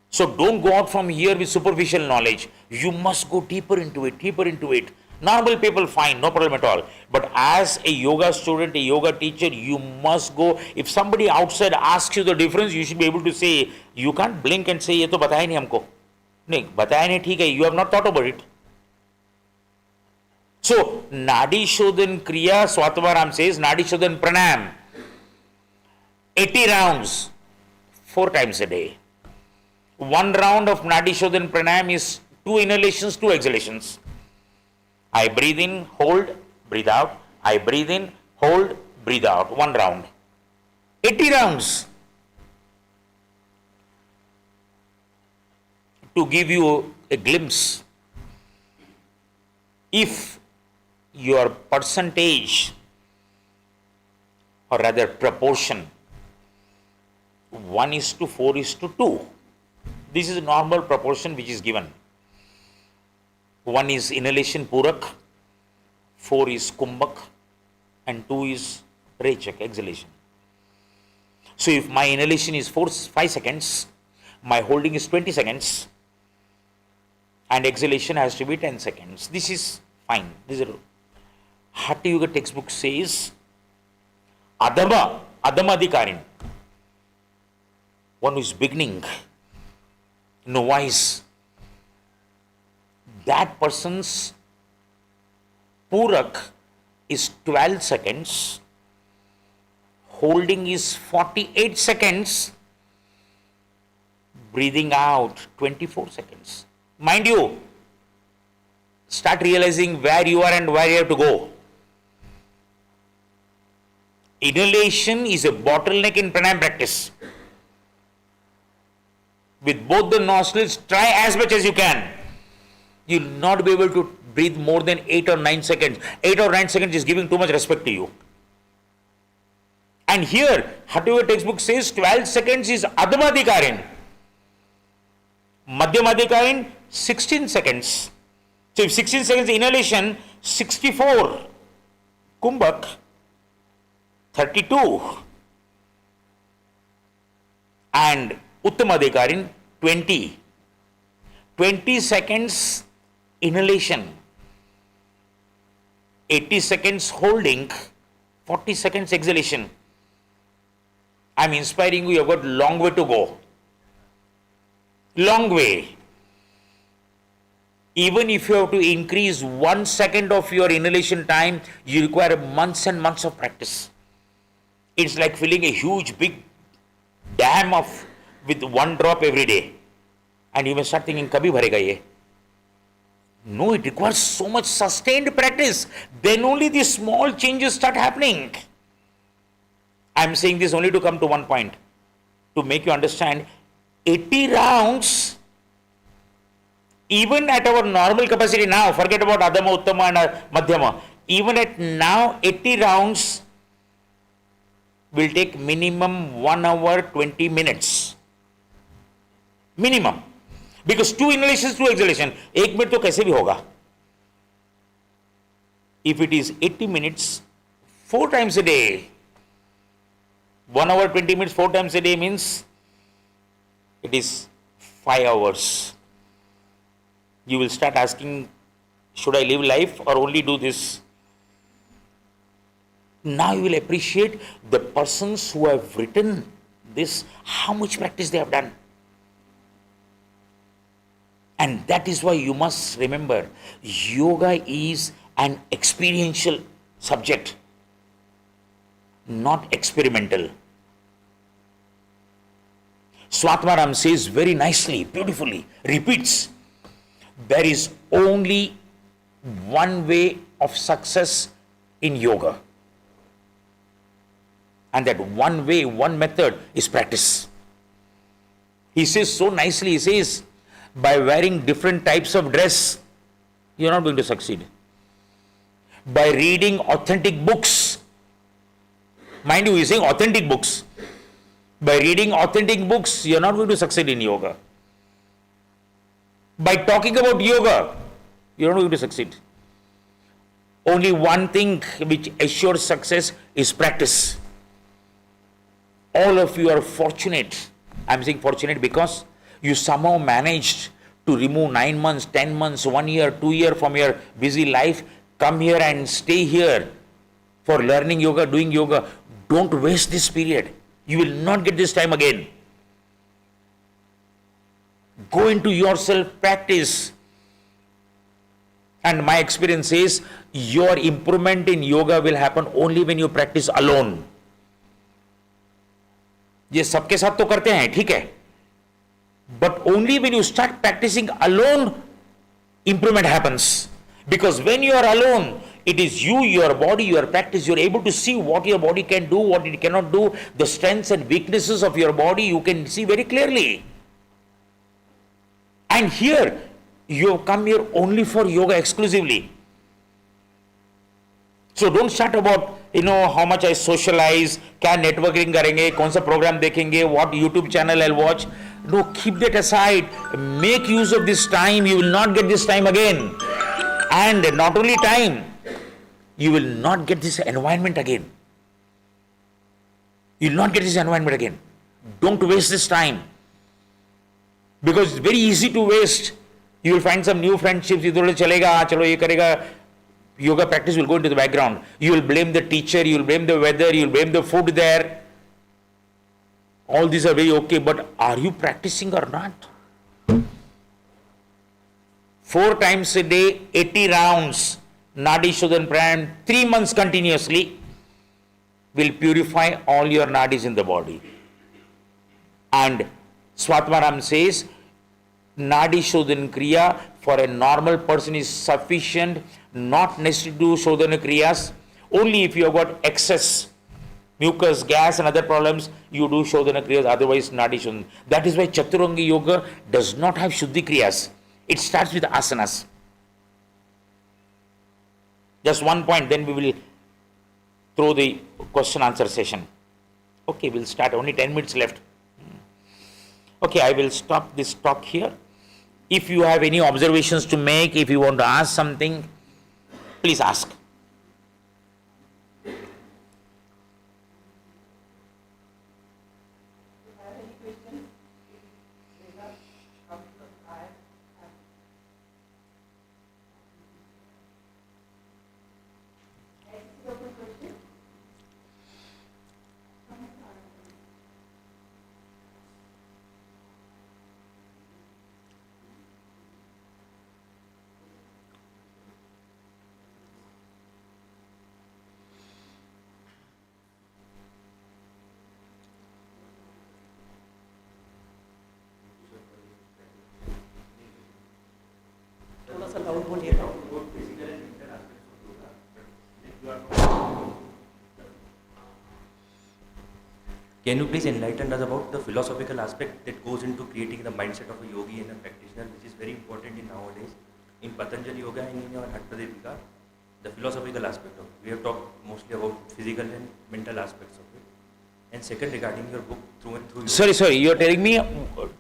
So don't go out from here with superficial knowledge. You must go deeper into it, deeper into it. Normal people fine, no problem at all. But as a yoga student, a yoga teacher, you must go. If somebody outside asks you the difference, you should be able to say, you can't blink and say, ye to bataya nahi humko. Nahi, bataya nahi, theek hai, you have not thought about it. So, Nadi Shodhan Kriya, Swatmaram says, Nadi Shodhan Pranayam, 80 rounds, 4 times a day. 1 round of Nadi Shodhan Pranayam is 2 inhalations, 2 exhalations. I breathe in, hold, breathe out. I breathe in, hold, breathe out. 1 round. 80 rounds. To give you a glimpse, if your percentage, or rather proportion, 1:4:2. This is a normal proportion which is given. 1 is inhalation Purak, 4 is Kumbhak, and 2 is Rechak, exhalation. So if my inhalation is 5 seconds, my holding is 20 seconds, and exhalation has to be 10 seconds. This is fine. This is Hatha Yoga textbook says, Adama Adhikarin, one who is beginning, novice, that person's Purak is 12 seconds, holding is 48 seconds, breathing out 24 seconds. Mind you, start realizing where you are and where you have to go. Inhalation is a bottleneck in pranayama practice. With both the nostrils, try as much as you can. You will not be able to breathe more than 8 or 9 seconds. 8 or 9 seconds is giving too much respect to you. And here, Hatha Yoga textbook says 12 seconds is Adhamadhikarin. Madhyamadhikarin, 16 seconds. So if 16 seconds inhalation, 64. Kumbhak, 32. And Uttamadhikarin, 20. 20 seconds inhalation, 80 seconds holding, 40 seconds exhalation. I'm inspiring you, you've got a long way to go. Long way. Even if you have to increase 1 second of your inhalation time, you require months and months of practice. It's like filling a huge big dam with 1 drop every day. And you may start thinking, kabhi bharega ye? No, it requires so much sustained practice. Then only these small changes start happening. I'm saying this only to come to one point, to make you understand. 80 rounds, even at our normal capacity now, forget about Adhama, Uttama and Madhyama, even at now 80 rounds will take minimum 1 hour 20 minutes. Minimum. Because 2 inhalations, 2 exhalation. 1 minute to kaise bhi hoga. If it is 80 minutes, 4 times a day, 1 hour 20 minutes, 4 times a day means it is 5 hours. You will start asking, should I live life or only do this? Now you will appreciate the persons who have written this, how much practice they have done. And that is why you must remember, yoga is an experiential subject, not experimental. Swatmaram says very nicely, beautifully, repeats, there is only one way of success in yoga. And that one way, one method is practice. He says so nicely, he says, by wearing different types of dress, you're not going to succeed. By reading authentic books, mind you, he's saying authentic books. By reading authentic books, you're not going to succeed in yoga. By talking about yoga, you're not going to succeed. Only one thing which assures success is practice. All of you are fortunate. I'm saying fortunate because you somehow managed to remove 9 months, 10 months, 1 year, 2 years from your busy life, come here and stay here for learning yoga, doing yoga. Don't waste this period. You will not get this time again. Go into yourself, practice. And my experience is, your improvement in yoga will happen only when you practice alone. ये सबके साथ तो करते हैं, ठीक है? But only when you start practicing alone, improvement happens. Because when you are alone, it is you, your body, your practice, you are able to see what your body can do, what it cannot do, the strengths and weaknesses of your body, you can see very clearly. And here, you have come here only for yoga exclusively. So don't start about, how much I socialize, क्या networking करेंगे, कौन सा program देखेंगे, what YouTube channel I'll watch. No, keep that aside. Make use of this time. You will not get this time again. And not only time, you will not get this environment again. You will not get this environment again. Don't waste this time. Because it's very easy to waste. You will find some new friendships. Idhar chalega, chalo ye karega. Yoga practice will go into the background. You will blame the teacher, you will blame the weather, you will blame the food there. All these are very okay, but are you practicing or not? 4 times a day, 80 rounds, Nadi Shodhan Pranayam, 3 months continuously will purify all your nadis in the body. And Swatmaram says, Nadi Shodhan Kriya for a normal person is sufficient, not necessary to do Shodhana Kriyas. Only if you have got excess mucus, gas and other problems, you do Shodhana Kriyas, otherwise Nadi Shodhana. That is why Chaturanga Yoga does not have Shuddhi Kriyas. It starts with asanas. Just one point, then we will throw the question answer session. Okay, we'll start, only 10 minutes left. Okay, I will stop this talk here. If you have any observations to make, if you want to ask something, please ask. थोड़ा सा loud बोलिएगा. Can you please enlighten us about the philosophical aspect that goes into creating the mindset of a yogi and a practitioner, which is very important in nowadays? In Patanjali Yoga and in your Haṭha Yoga, the philosophical aspect of it. We have talked mostly about physical and mental aspects of it. And second, regarding your book, Through and Through Yoga. Sorry, you are telling me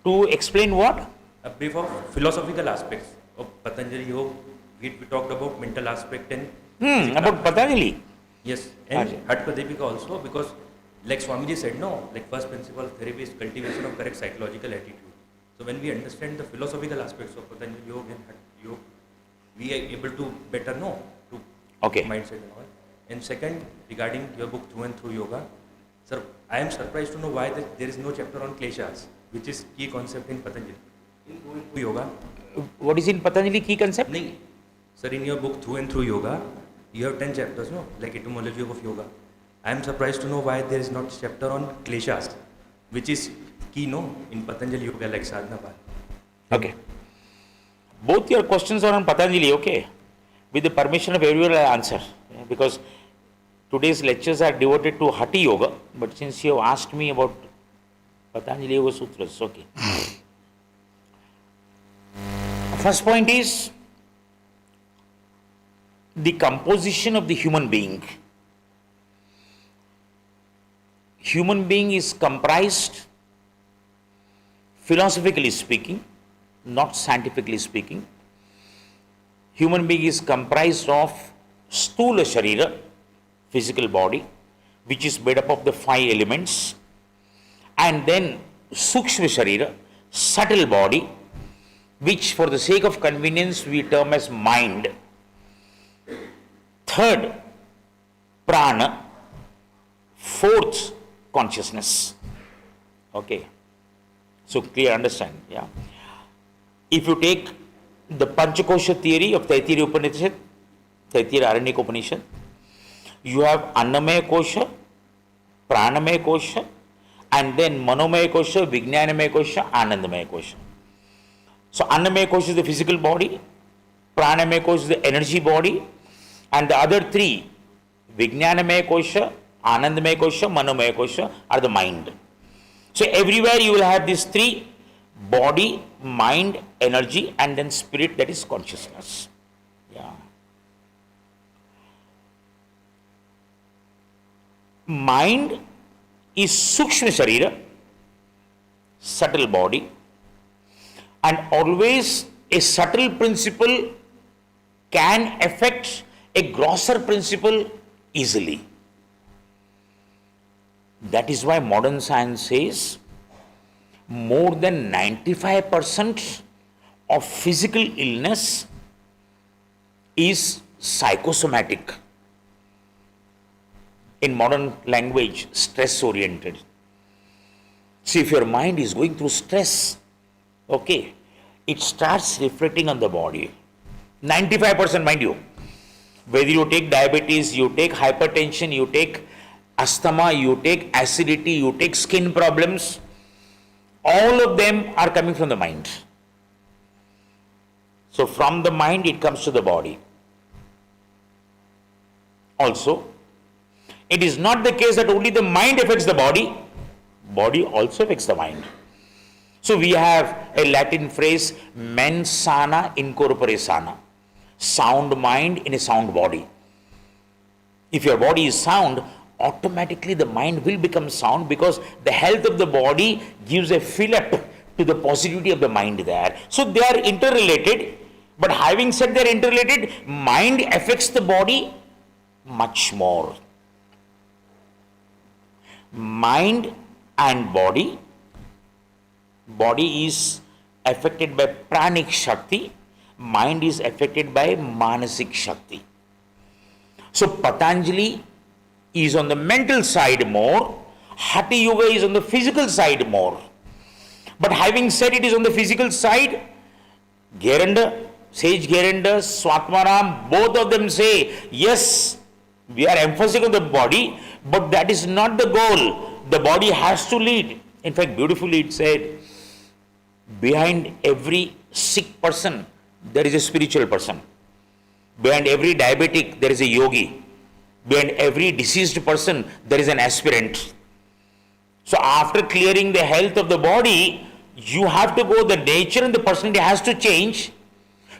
to explain what? A brief of philosophical aspects of Patanjali Yoga. We talked about mental aspect and About Patanjali. yes, and Okay. Haṭha Yoga also, because like Swamiji said, no, like first principle of therapy is cultivation of correct psychological attitude. So when we understand the philosophical aspects of Patanjali Yoga and Haṭha Yoga, we are able to better know to Okay. mindset and all. And second, regarding your book Through and Through Yoga, sir, I am surprised to know why there is no chapter on kleshas, which is key concept in Patanjali. In Through and Through Yoga, What is in Patanjali key concept? nahi, sir, in your book Through and Through Yoga, you have 10 chapters, no? Like etymology of yoga. I am surprised to know why there is not chapter on kleshas, which is key, no, in Patanjali Yoga, like sadhana path. Okay. Both your questions are on Patanjali, okay? With the permission of everyone, I'll answer. Yeah, because today's lectures are devoted to Haṭha Yoga, but since you have asked me about Patanjali Yoga Sutras, okay. First point is the composition of the human being. Human being is comprised, philosophically speaking, not scientifically speaking. Human being is comprised of Sthula Sharira, physical body, which is made up of the 5 elements, and then Sukshma Sharira, subtle body, which for the sake of convenience we term as mind. Third, Prana. Fourth, consciousness. Okay. So clear, understand? Yeah. If you take the Panchakosha theory of Taittiriya Upanishad, Taittiriya Aranyaka Upanishad, you have Annamaya Kosha, Pranamaya Kosha, and then Manomaya Kosha, Vijnanamaya Kosha, Anandamaya Kosha. So Annamaya Kosha is the physical body, Pranamaya Kosha is the energy body, and the other 3, Vijnanamaya Kosha, Anandamaya Kosha, Manomaya Kosha, are the mind. So everywhere you will have these 3, body, mind, energy, and then spirit, that is consciousness. Yeah. Mind is Sukshma Sharira, subtle body, and always a subtle principle can affect a grosser principle easily. That is why modern science says more than 95% of physical illness is psychosomatic. In modern language, stress oriented. See, if your mind is going through stress, okay, it starts reflecting on the body. 95%, mind you. Whether you take diabetes, you take hypertension, you take asthma, you take acidity, you take skin problems, all of them are coming from the mind. So from the mind it comes to the body. Also, it is not the case that only the mind affects the body also affects the mind. So we have a Latin phrase, mens sana in corpore sana, sound mind in a sound body. If your body is sound, automatically the mind will become sound, because the health of the body gives a fill-up to the positivity of the mind there. So they are interrelated, but having said they are interrelated, mind affects the body much more. Mind and body is affected by pranic shakti, mind is affected by manasik shakti. So Patanjali is on the mental side more, Hatha Yoga is on the physical side more. But having said it is on the physical side, Sage Gerenda, Swatmaram, both of them say, yes, we are emphasizing on the body, but that is not the goal. The body has to lead. In fact, beautifully it said, behind every sick person, there is a spiritual person. Behind every diabetic, there is a yogi. Behind every deceased person, there is an aspirant. So after clearing the health of the body, you have to go, the nature and the personality has to change.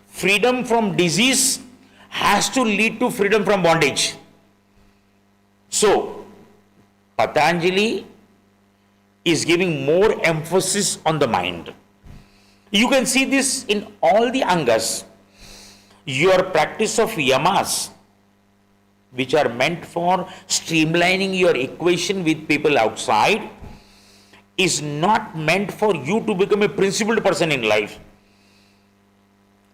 Freedom from disease has to lead to freedom from bondage. So, Patanjali is giving more emphasis on the mind. You can see this in all the angas. Your practice of yamas, which are meant for streamlining your equation with people outside, is not meant for you to become a principled person in life.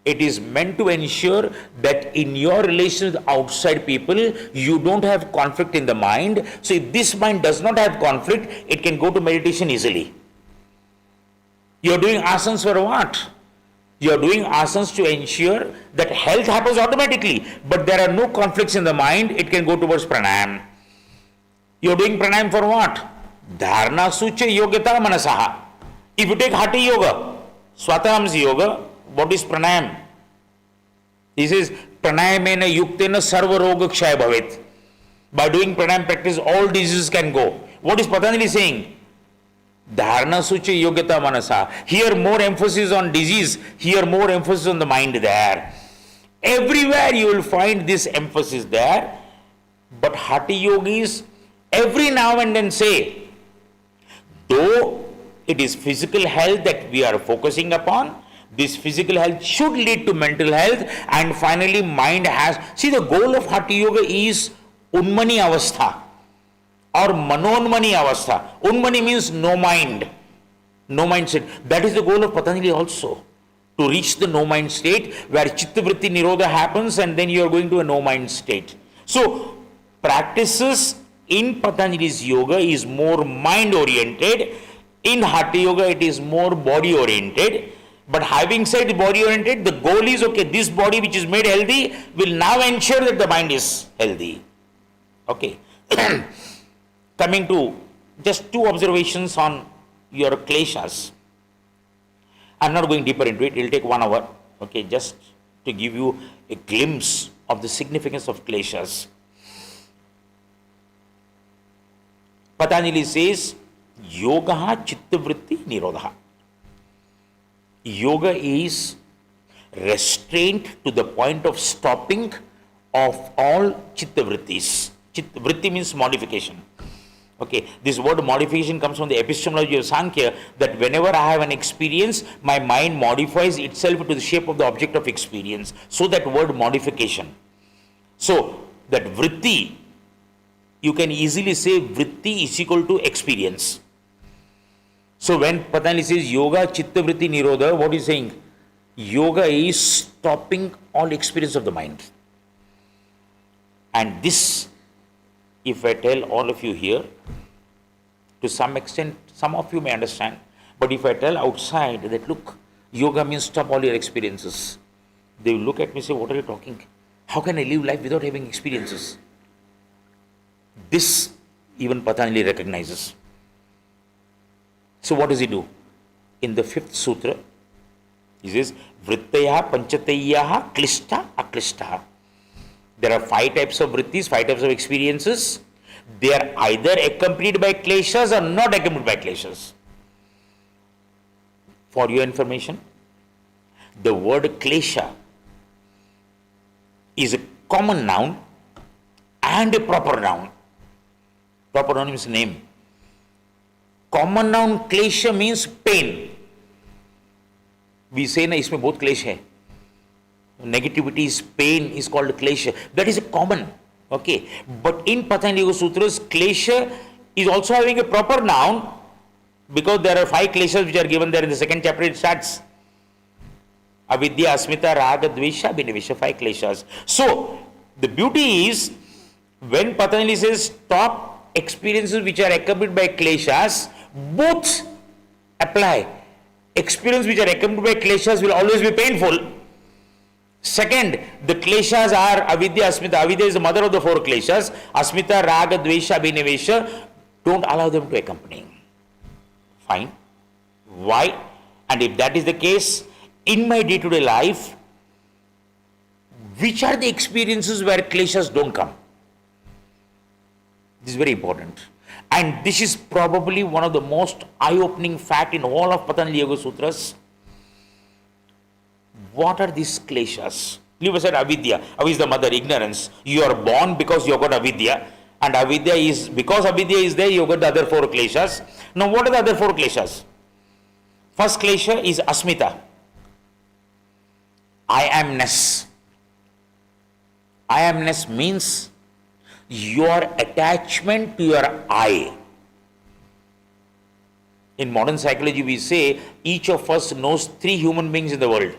It is meant to ensure that in your relations with outside people, you don't have conflict in the mind. So if this mind does not have conflict, it can go to meditation easily. You are doing asanas for what? You are doing asanas to ensure that health happens automatically, but there are no conflicts in the mind, it can go towards pranayam. You are doing pranayam for what? Dharana sucha yogyata manasaha. If you take Hatha Yoga, Swatahamsa Yoga, what is pranayam? He says, pranayamena yuktena sarva roga kshaya bhavet. By doing pranayam practice, all diseases can go. What is Patanjali saying? Dharana sucha yogyata manasa. Here more emphasis on disease, here more emphasis on the mind there. Everywhere you will find this emphasis there. But Hatha Yogis every now and then say, though it is physical health that we are focusing upon, this physical health should lead to mental health, and finally mind has... See, the goal of Hatha Yoga is Unmani Avastha or Manonmani Avastha. Unmani means no mind, no mind state. That is the goal of Patanjali also, to reach the no mind state where Chitta Vritti Nirodha happens and then you are going to a no mind state. So, practices in Patanjali's yoga is more mind oriented. In Hatha Yoga it is more body oriented. But having said body oriented, the goal is, okay, this body which is made healthy will now ensure that the mind is healthy. Okay. Coming to just two observations on your kleshas. I'm not going deeper into it, it will take 1 hour. Okay, just to give you a glimpse of the significance of kleshas. Patanjali says, Yoga Chitta Vritti Nirodha. Yoga is restraint to the point of stopping of all chitta vrittis. Chitta vritti means modification. Okay, this word modification comes from the epistemology of Sankhya, that whenever I have an experience, my mind modifies itself to the shape of the object of experience. So that word modification. So that vritti you can easily say vritti is equal to experience. So when Patanjali says yoga chitta vritti nirodha, what is saying? Yoga is stopping all experience of the mind. And this, if I tell all of you here, to some extent, some of you may understand, but if I tell outside that, look, yoga means stop all your experiences, they will look at me and say, what are you talking? How can I live life without having experiences? This even Patanjali recognizes. So what does he do? In the 5th sutra, he says, vrittaya panchatayyaha klishta aklishta. There are 5 types of vrittis, 5 types of experiences. They are either accompanied by kleshas or not accompanied by kleshas. For your information, the word klesha is a common noun and a proper noun. Proper noun means name. Common noun klesha means pain. We say na isme bahut klesh hai. Negativity is pain is called klesha. That is a common. Okay. But in Patanjali Yoga Sutras, klesha is also having a proper noun, because there are 5 kleshas which are given there in the 2nd chapter. It starts avidya, asmita, raga, dvesha, abhinivesha, 5 kleshas. So the beauty is, when Patanjali says stop experiences which are accompanied by kleshas, both apply. Experience which are accompanied by kleshas will always be painful. Second, the kleshas are avidya, asmita. Avidya is the mother of the 4 kleshas. Asmita, raga, dvesha, abhinivesha. Don't allow them to accompany. Fine. Why? And if that is the case, in my day-to-day life, which are the experiences where kleshas don't come? This is very important. And this is probably one of the most eye-opening fact in all of Patanjali Yoga Sutras. What are these kleshas? Leave aside avidya. Avidya is the mother, ignorance. You are born because you have got avidya. And avidya is, because avidya is there, you have got the other 4 kleshas. Now what are the other 4 kleshas? First klesha is asmita. I amness. I amness means your attachment to your I. In modern psychology, we say each of us knows 3 human beings in the world.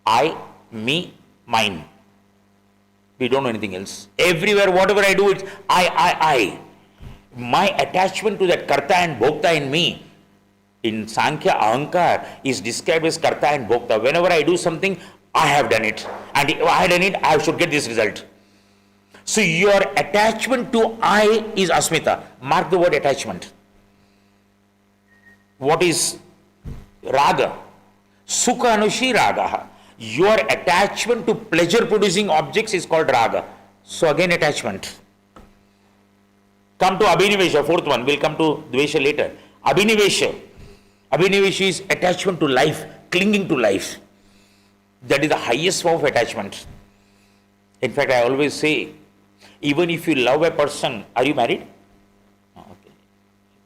I, me, mine. We don't know anything else. Everywhere, whatever I do, it's I. My attachment to that karta and bhokta in me, in Sankhya, ahankar is described as karta and bhokta. Whenever I do something, I have done it. And if I have done it, I should get this result. So your attachment to I is asmita. Mark the word attachment. What is raga? Sukha anushi raga. Your attachment to pleasure producing objects is called raga. So again attachment. Come to abhinivesha, 4th one. We'll come to dvesha later. Abhinivesha. Abhinivesha is attachment to life, clinging to life. That is the highest form of attachment. In fact, I always say, even if you love a person, are you married? No, okay.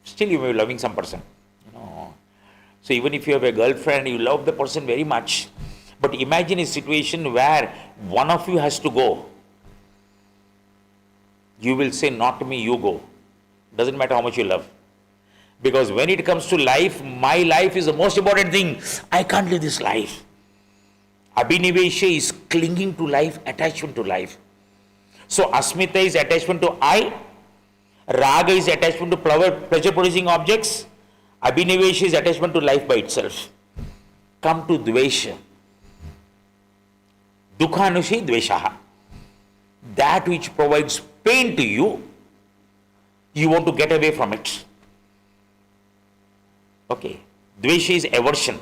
Still you may be loving some person. No. So even if you have a girlfriend, you love the person very much. But imagine a situation where one of you has to go. You will say, not me, you go. Doesn't matter how much you love. Because when it comes to life, my life is the most important thing. I can't live this life. Abhinivesha is clinging to life, attachment to life. So asmita is attachment to I. Raga is attachment to pleasure producing objects. Abhinivesha is attachment to life by itself. Come to dvesha. Dukhanushi dveshaha. That which provides pain to you, you want to get away from it. Okay. Dvesha is aversion.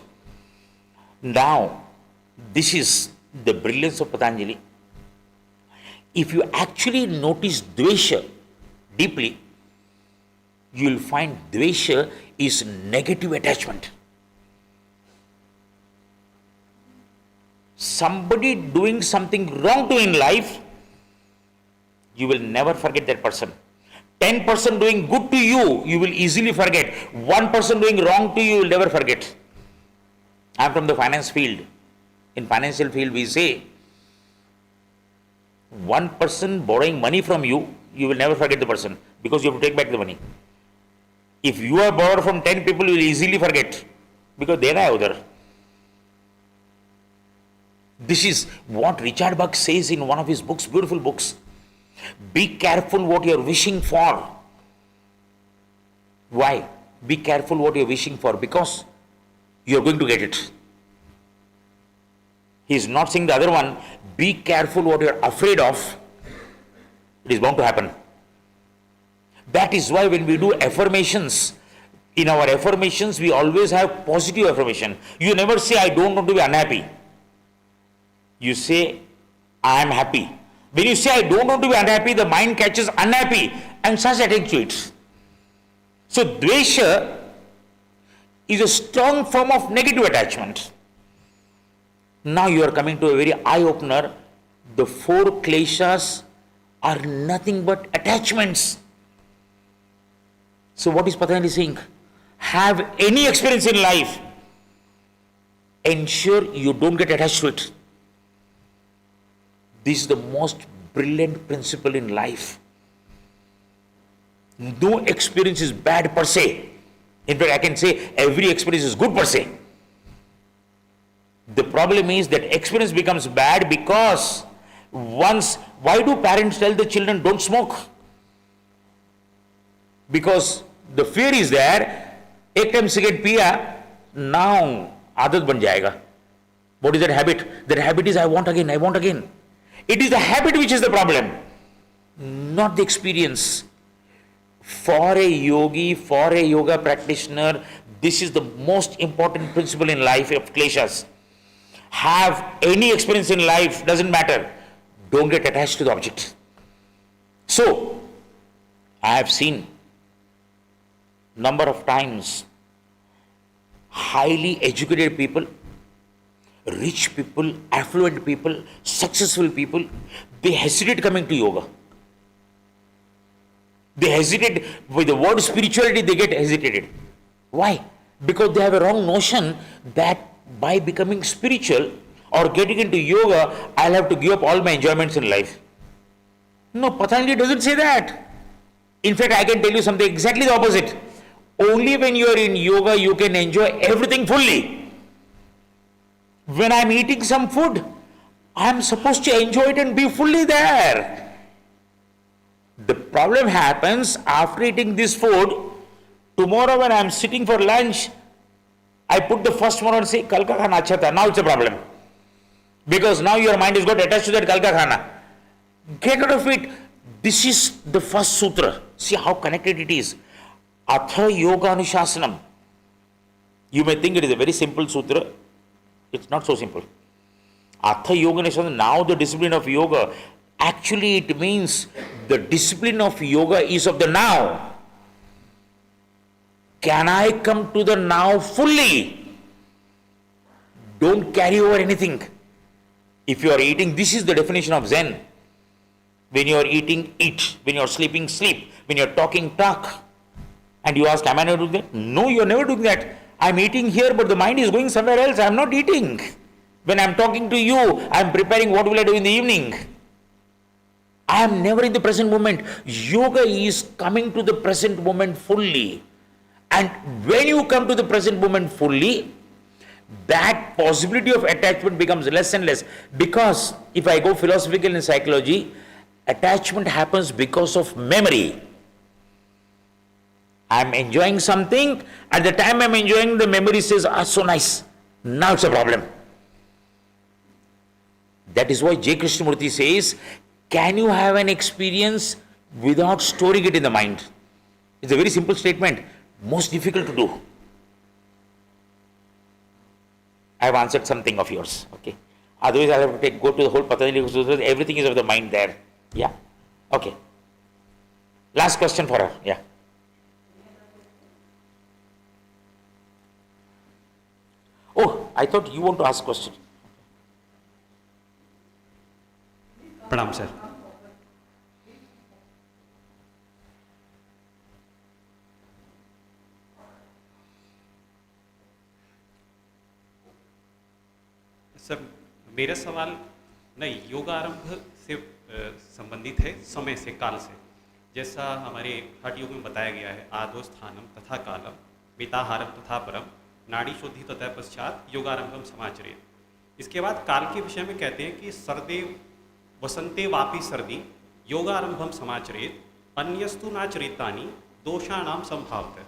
Now, this is the brilliance of Patanjali. If you actually notice dvesha deeply, you will find dvesha is negative attachment. Somebody doing something wrong to you in life, you will never forget that person. 10% doing good to you, you will easily forget. 1% doing wrong to you, you will never forget. I am from the finance field. In financial field, we say, 1% borrowing money from you, you will never forget the person because you have to take back the money. If you are borrowed from 10 people, you will easily forget because they are other. This is what Richard Buck says in one of his books, beautiful books. Be careful what you are wishing for. Why? Be careful what you are wishing for because you are going to get it. He is not saying the other one, be careful what you are afraid of. It is bound to happen. That is why when we do affirmations, in our affirmations, we always have positive affirmation. You never say, I don't want to be unhappy. You say, I am happy. When you say, I don't want to be unhappy, the mind catches unhappy and starts attaching to it. So, dvesha is a strong form of negative attachment. Now you are coming to a very eye-opener. The 4 kleshas are nothing but attachments. So what is Patanjali saying? Have any experience in life, ensure you don't get attached to it. This is the most brilliant principle in life. No experience is bad per se. In fact, I can say every experience is good per se. The problem is that experience becomes bad because why do parents tell the children don't smoke? Because the fear is there, एक time cigarette पिया, now आदत बन जाएगा. What is that habit? That habit is I want again, I want again. It is the habit which is the problem, not the experience. For a yogi, for a yoga practitioner, this is the most important principle in life of kleshas. Have any experience in life, doesn't matter. Don't get attached to the object. So, I have seen number of times highly educated people, rich people, affluent people, successful people, they hesitate coming to yoga. They hesitate with the word spirituality, they get hesitated. Why? Because they have a wrong notion that by becoming spiritual or getting into yoga, I'll have to give up all my enjoyments in life. No, Patanjali doesn't say that. In fact, I can tell you something exactly the opposite. Only when you are in yoga, you can enjoy everything fully. When I'm eating some food, I'm supposed to enjoy it and be fully there. The problem happens after eating this food. Tomorrow when I'm sitting for lunch, I put the first one and say, Kal ka khana acha tha. Now it's a problem. Because now your mind is got attached to that Kal ka khana. Get out of it. This is the first sutra. See how connected it is. Haṭha Yoga Anushasanam. You may think it is a very simple sutra. It's not so simple. Haṭha Yoga Anushasanam. Now the discipline of yoga. Actually it means the discipline of yoga is of the now. Can I come to the now fully? Don't carry over anything. If you are eating, this is the definition of Zen. When you are eating, eat. When you are sleeping, sleep. When you are talking, talk. And you ask, am I not doing that? No, you are never doing that. I am eating here, but the mind is going somewhere else. I am not eating. When I am talking to you, I am preparing what will I do in the evening. I am never in the present moment. Yoga is coming to the present moment fully. And when you come to the present moment fully, that possibility of attachment becomes less and less. Because if I go philosophical in psychology, attachment happens because of memory. I am enjoying something, at the time I am enjoying, the memory says, ah, so nice. Now it's a problem. That is why J. Krishnamurti says, can you have an experience without storing it in the mind? It's a very simple statement, most difficult to do. I have answered something of yours, okay? Otherwise, I have to go to the whole Patanjali Sutra, everything is of the mind there. Yeah? Okay. Last question for her, yeah. Oh, I thought you want to ask a question. प्रणाम sir. Sir मेरा सवाल नहीं योगारंभ से संबंधित है, समय से, काल से. जैसा हमारे हठ योग में बताया गया है, आदो स्थानम तथा कालम, मिताहारम तथा परम, नाड़ी शुद्धि तथा पश्चात योगारंभम समाचरेत। इसके बाद काल के विषय में कहते हैं कि सर्दे वसंते वापी सर्दी योगारंभम समाचरेत, अन्यस्तु नाचरेतानी दोषाणाम संभावत।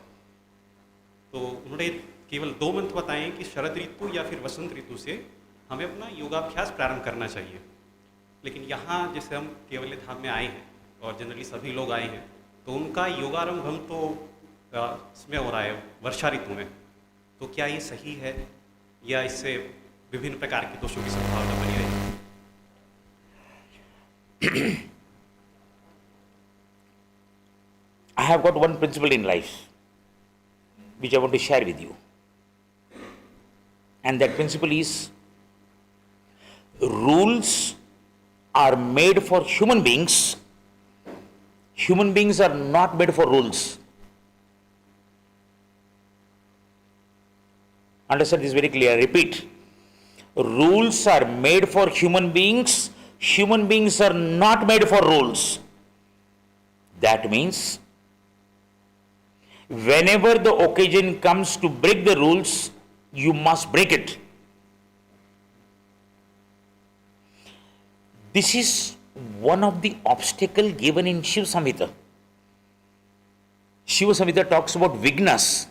तो उन्होंने केवल 2 मंत्र बताए हैं कि शरद ऋतु या फिर वसंत ऋतु से हमें अपना योगाभ्यास प्रारंभ करना चाहिए। लेकिन यहाँ जैसे हम केवल्य धाम में आए हैं और जनरली सभी लोग आए हैं, तो उनका योगारंभ हम तो इसमें हो रहा है वर्षा ऋतु में। तो क्या ये सही है या इससे विभिन्न प्रकार के दोषों की संभावना बनी रहेगी? I have got one principle in life which I want to share with you. And that principle is, rules are made for human beings. Human beings are not made for rules. Understand this very clear. Repeat. Rules are made for human beings. Human beings are not made for rules. That means, whenever the occasion comes to break the rules, you must break it. This is one of the obstacles given in Shiva Samhita. Shiva Samhita talks about vignas.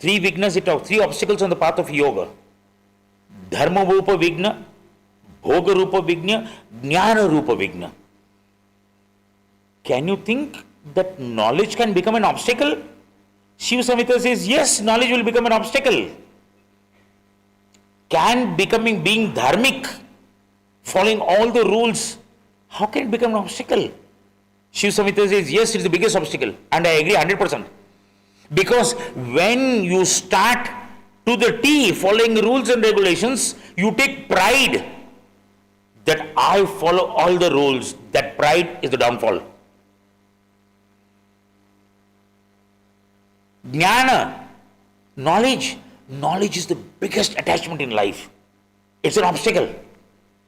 3 vignas, it talks 3 obstacles on the path of yoga. Dharma rupa vigna, bhoga rupa vigna, jnana rupa vigna. Can you think that knowledge can become an obstacle? Shiva Samhita says, yes, knowledge will become an obstacle. Can being dharmic, following all the rules, how can it become an obstacle? Shiva Samhita says, yes, it's the biggest obstacle. And I agree 100%. Because when you start to the T following rules and regulations, you take pride that I follow all the rules. That pride is the downfall. Jnana, knowledge is the biggest attachment in life. It's an obstacle.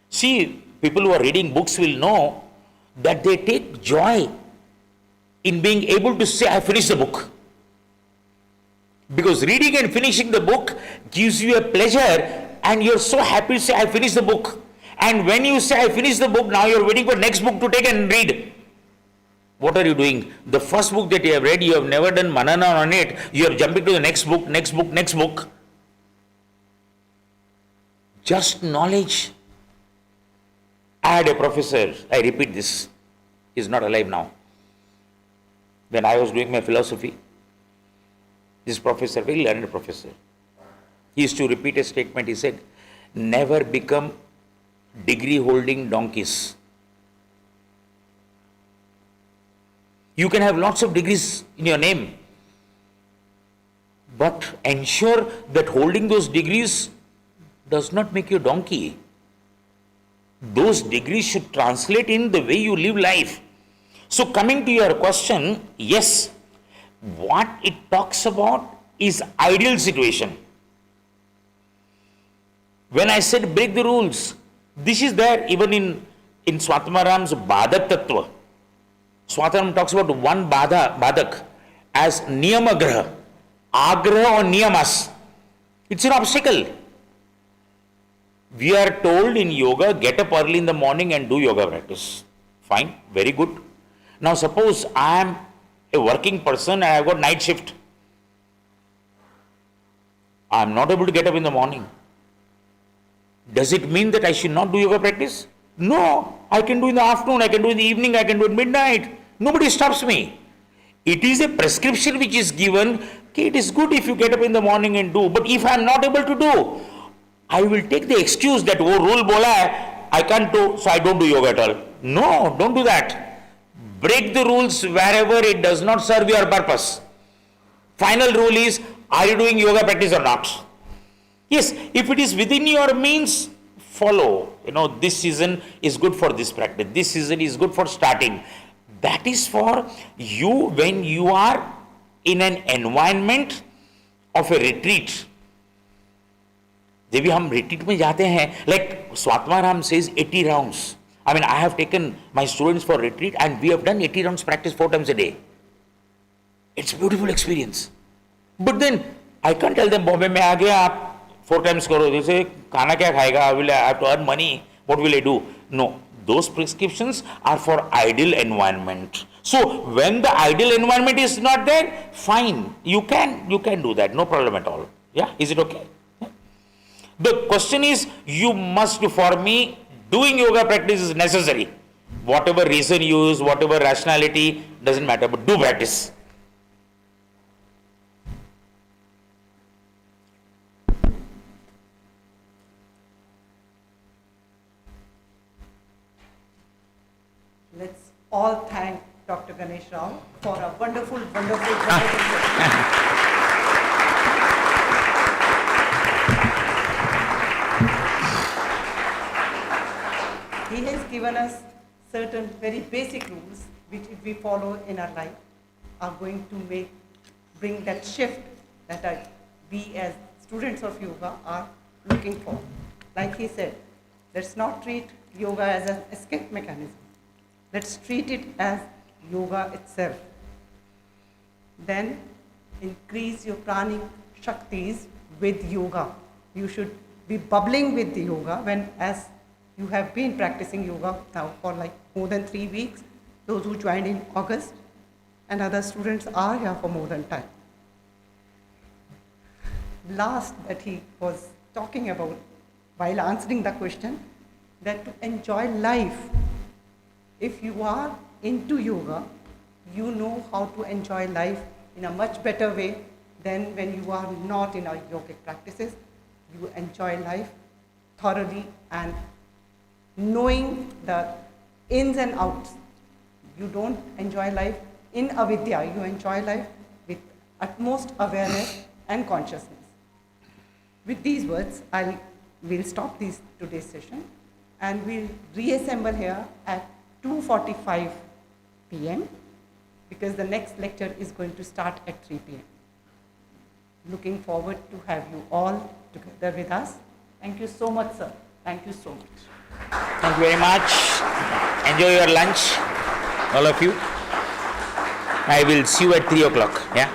See, people who are reading books will know that they take joy in being able to say, I finished the book. Because reading and finishing the book gives you a pleasure, and you're so happy to say, I finished the book. And when you say, I finished the book, now you're waiting for next book to take and read. What are you doing? The first book that you have read, you have never done manana on it. You are jumping to the next book, next book, next book. Just knowledge. I had a professor, I repeat this, he's not alive now. When I was doing my philosophy, this professor, very learned professor, he used to repeat a statement. He said, never become degree holding donkeys. You can have lots of degrees in your name, but ensure that holding those degrees does not make you a donkey. Those degrees should translate in the way you live life. So coming to your question, yes, what it talks about is ideal situation. When I said break the rules, this is there even in Swatmaram's Badak Tattva. Swatmaram talks about one Badak as Niyamagraha, Agraha or Niyamas. It's an obstacle. We are told in yoga, get up early in the morning and do yoga practice. Fine, very good. Now suppose I am a working person and I have got night shift. I am not able to get up in the morning. Does it mean that I should not do yoga practice? No, I can do in the afternoon, I can do in the evening, I can do at midnight. Nobody stops me. It is a prescription which is given. Okay, it is good if you get up in the morning and do. But if I am not able to do, I will take the excuse that, oh, rule bola hai, I can't do, so I don't do yoga at all. No, don't do that. Break the rules wherever it does not serve your purpose. Final rule is, are you doing yoga practice or not? Yes, if it is within your means, follow. This season is good for this practice. This season is good for starting. That is for you when you are in an environment of a retreat. जब भी हम retreat में जाते हैं, like Swatmaram says 80 rounds. I mean, I have taken my students for retreat and we have done 80 rounds practice 4 times a day. It's a beautiful experience. But then I can't tell them, Bombay mein aa gaya, aap 4 times karo. They say, khana kya khayega? I have to earn money. What will I do? No. Those prescriptions are for ideal environment. So when the ideal environment is not there, fine. You can do that. No problem at all. Yeah? Is it okay? Yeah. The question is, you must, for me, doing yoga practice is necessary. Whatever reason you use, whatever rationality, doesn't matter, but do practice. Let's all thank Dr. Ganesh Rao for a wonderful, wonderful, wonderful He has given us certain very basic rules which if we follow in our life are going to bring that shift that we as students of yoga are looking for. Like he said, let's not treat yoga as an escape mechanism. Let's treat it as yoga itself. Then increase your pranic shaktis with yoga. You should be bubbling with the yoga when, as you have been practicing yoga now for like more than 3 weeks, those who joined in August, and other students are here for more than time. Last that he was talking about while answering the question, that to enjoy life, if you are into yoga, you know how to enjoy life in a much better way than when you are not in our yogic practices. You enjoy life thoroughly and knowing the ins and outs. You don't enjoy life in avidya, you enjoy life with utmost awareness and consciousness. With these words, we'll stop today's session and we'll reassemble here at 2:45 p.m. because the next lecture is going to start at 3 p.m. Looking forward to have you all together with us. Thank you so much, sir. Thank you so much. Thank you very much. Enjoy your lunch, all of you. I will see you at 3 o'clock. Yeah.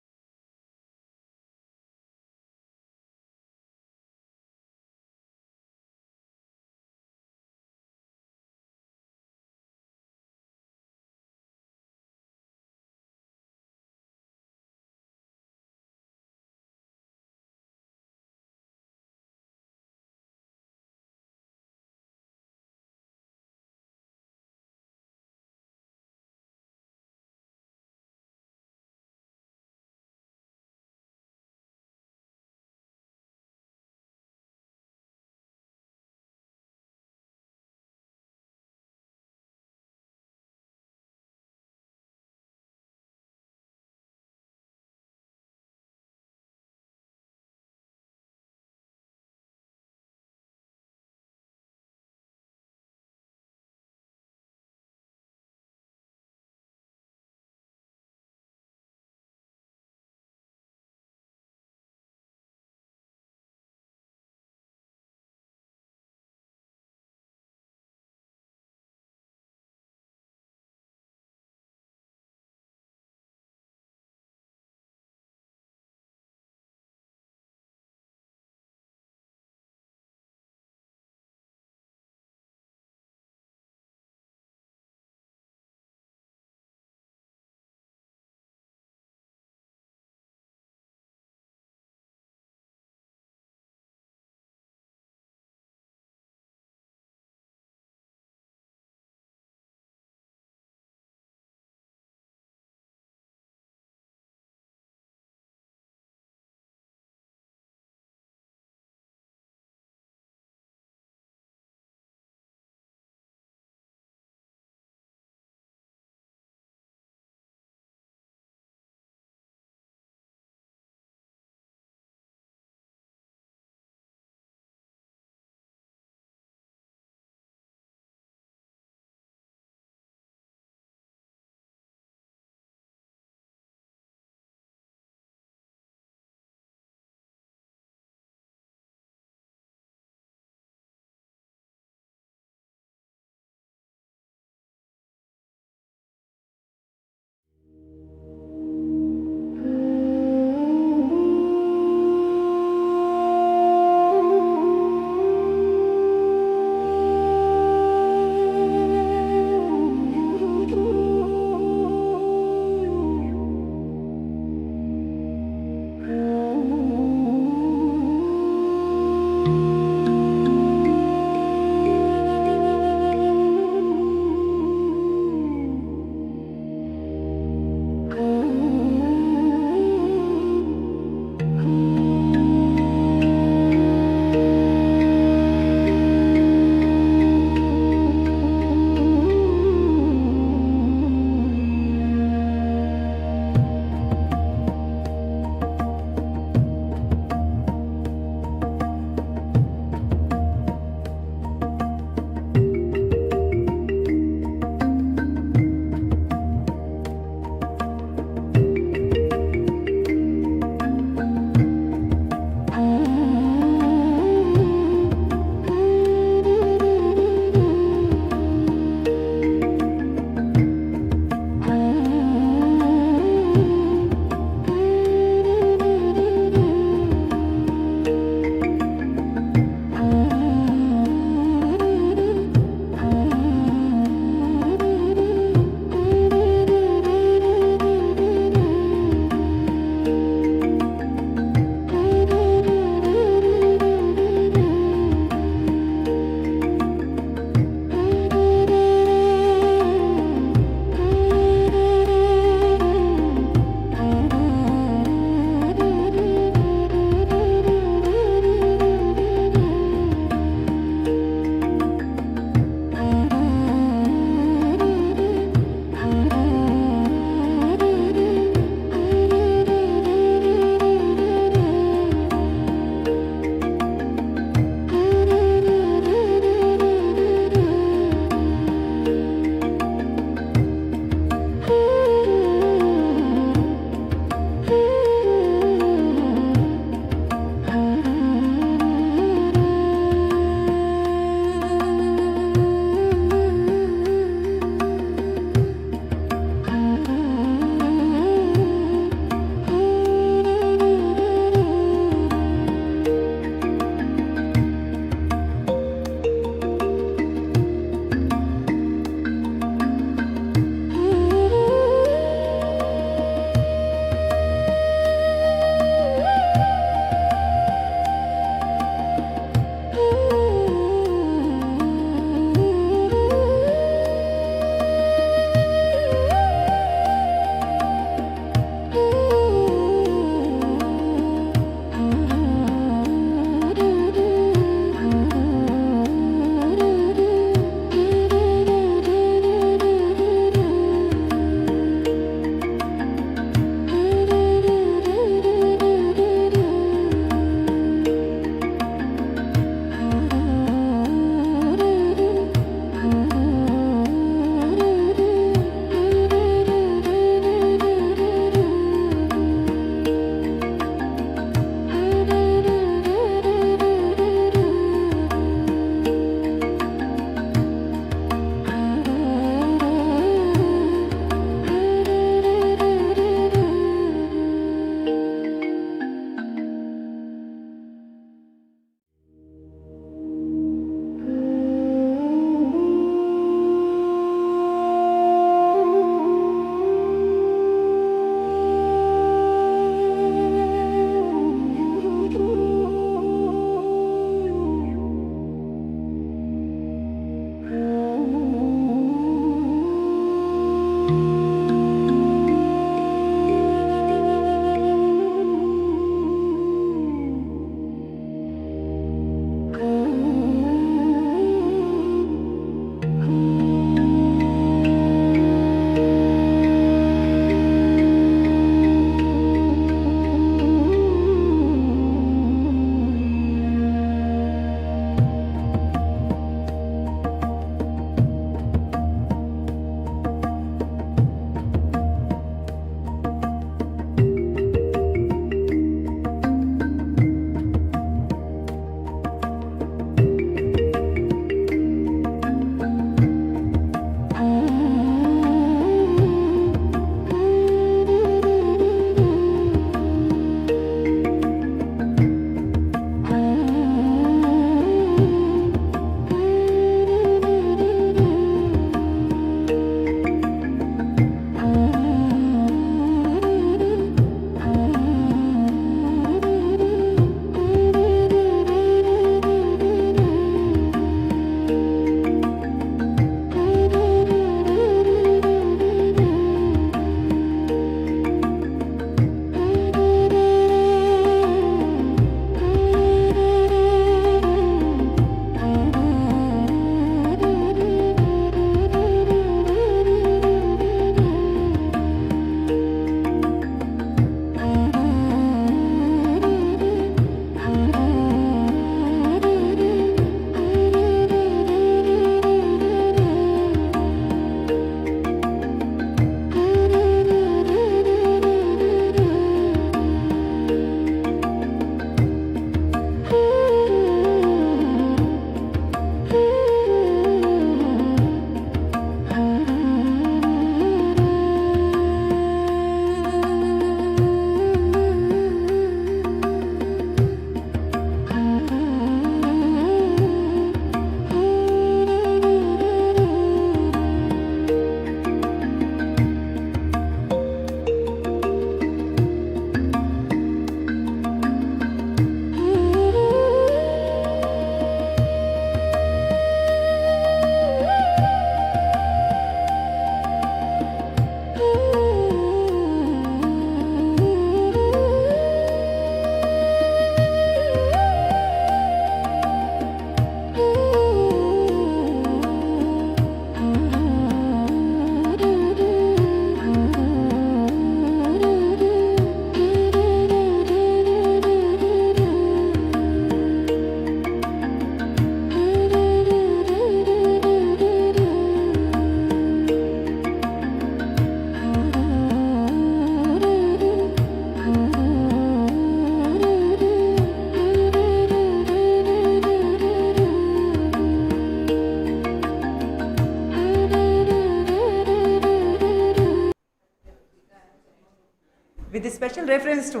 with a special reference to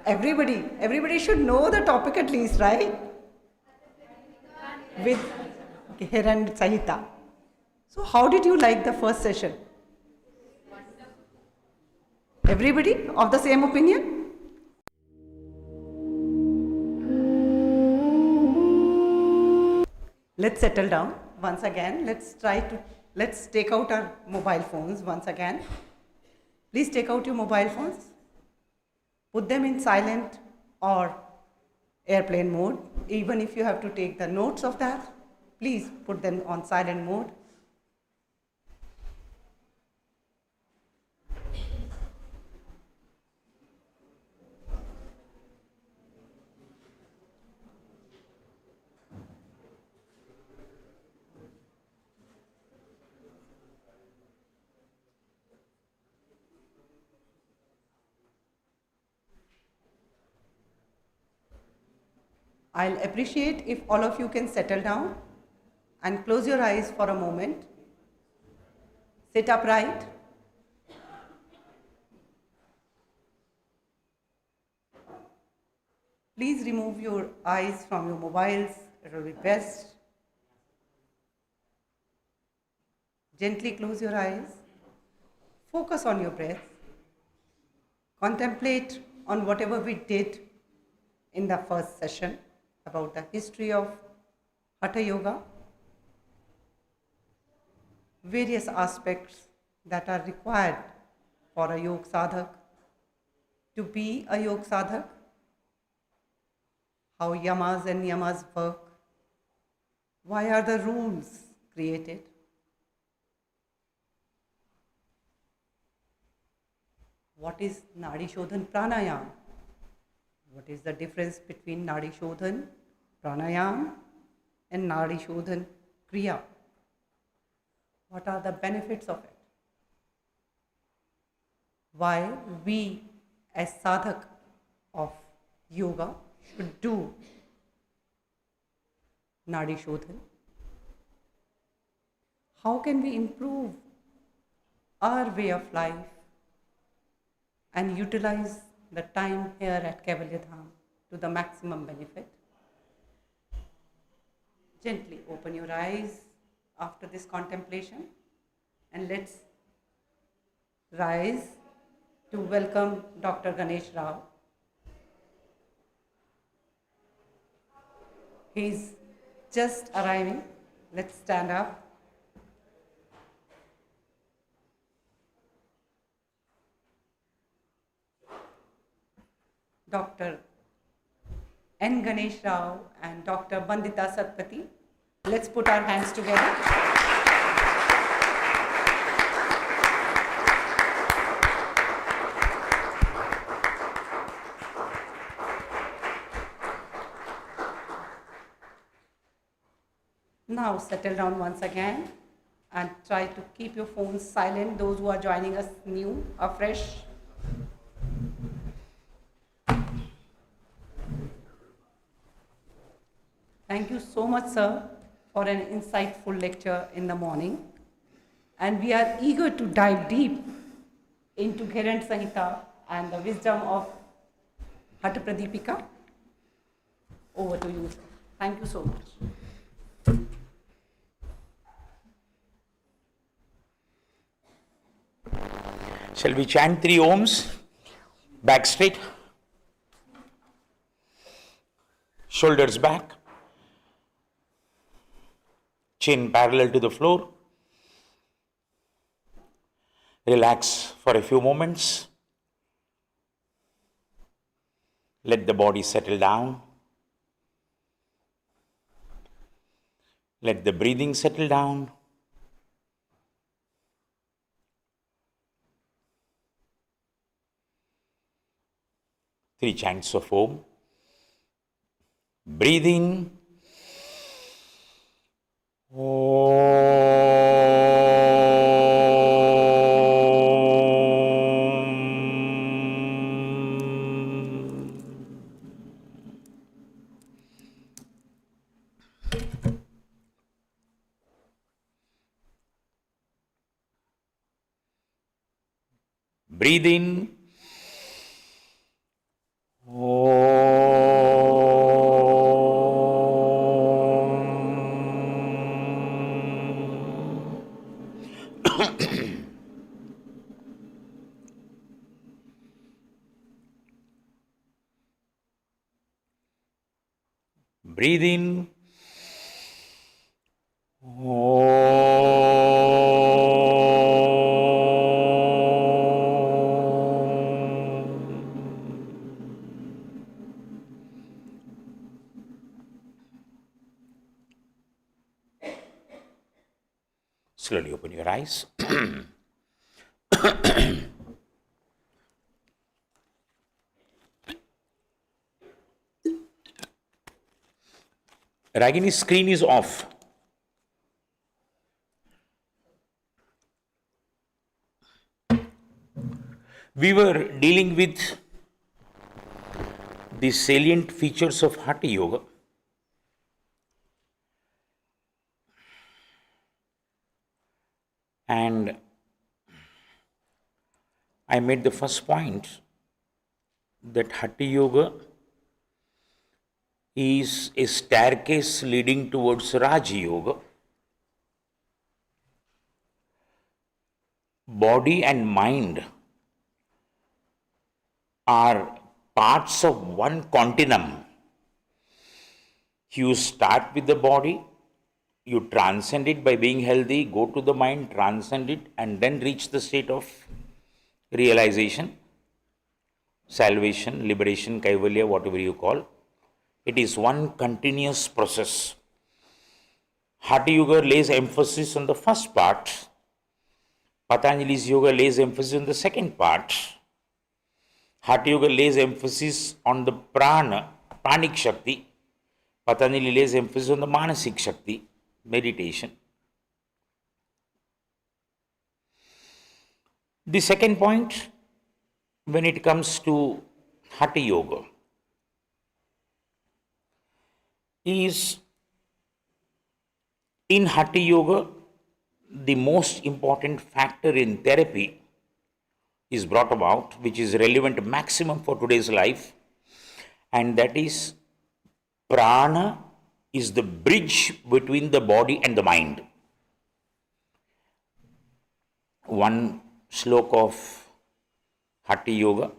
everybody should know the topic at least, right? With Hiran Sahita. So how did you like the first session? Everybody of the same opinion? Let's settle down once again. Let's take out our mobile phones once again. Please take out your mobile phones. Put them in silent or airplane mode. Even if you have to take the notes of that, please put them on silent mode. I'll appreciate if all of you can settle down and close your eyes for a moment. Sit upright. Please remove your eyes from your mobiles, it will be best. Gently close your eyes. Focus on your breath. Contemplate on whatever we did in the first session about the history of Hatha Yoga, various aspects that are required for a yoga sadhak to be a yoga sadhak, how yamas and niyamas work, why are the rules created, what is Nadi Shodhan Pranayam, what is the difference between Nadi Shodhan Pranayam and Nadi Shodhan Kriya, what are the benefits of it, why we as sadhak of yoga should do Nadi Shodhan, how can we improve our way of life and utilize the time here at Kaivalya Dham to the maximum benefit. Gently open your eyes after this contemplation and let's rise to welcome Dr. Ganesh Rao. He's just arriving. Let's stand up. Dr. N. Ganesh Rao and Dr. Bandita Satpathy. Let's put our hands together. Now settle down once again and try to keep your phones silent, those who are joining us new, afresh. Thank you so much, sir, for an insightful lecture in the morning. And we are eager to dive deep into Gherand Samhita and the wisdom of Hatha Pradipika. Over to you, sir. Thank you so much. Shall we chant 3 ohms? Back straight. Shoulders back. Chin parallel to the floor. Relax for a few moments. Let the body settle down. Let the breathing settle down. Three chants of Om. Breathe in. Breathe in. Breathe in. Slowly open your eyes. Ragini's screen is off. We were dealing with the salient features of Hatha Yoga. And I made the first point that Hatha Yoga is a staircase leading towards Raja Yoga. Body and mind are parts of one continuum. You start with the body, you transcend it by being healthy, go to the mind, transcend it, and then reach the state of realization, salvation, liberation, kaivalya, whatever you call. It is one continuous process. Hatha Yoga lays emphasis on the first part. Patanjali's yoga lays emphasis on the second part. Hatha Yoga lays emphasis on the prana, pranic shakti. Patanjali lays emphasis on the manasik shakti, meditation. The second point, when it comes to Hatha Yoga, is in Hatha Yoga, the most important factor in therapy is brought about, which is relevant maximum for today's life, and that is prana is the bridge between the body and the mind. One slok of Hatha Yoga,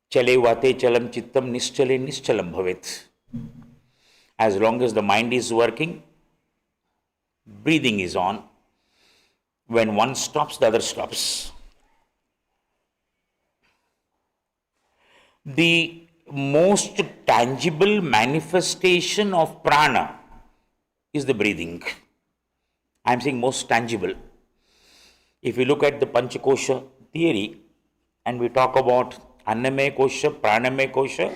chale vate chalam chittam nischale nischalam bhavet. As long as the mind is working, breathing is on. When one stops, the other stops. The most tangible manifestation of prana is the breathing. I am saying most tangible. If you look at the Panchakosha theory and we talk about Annamaya Kosha, Pranamaya Kosha,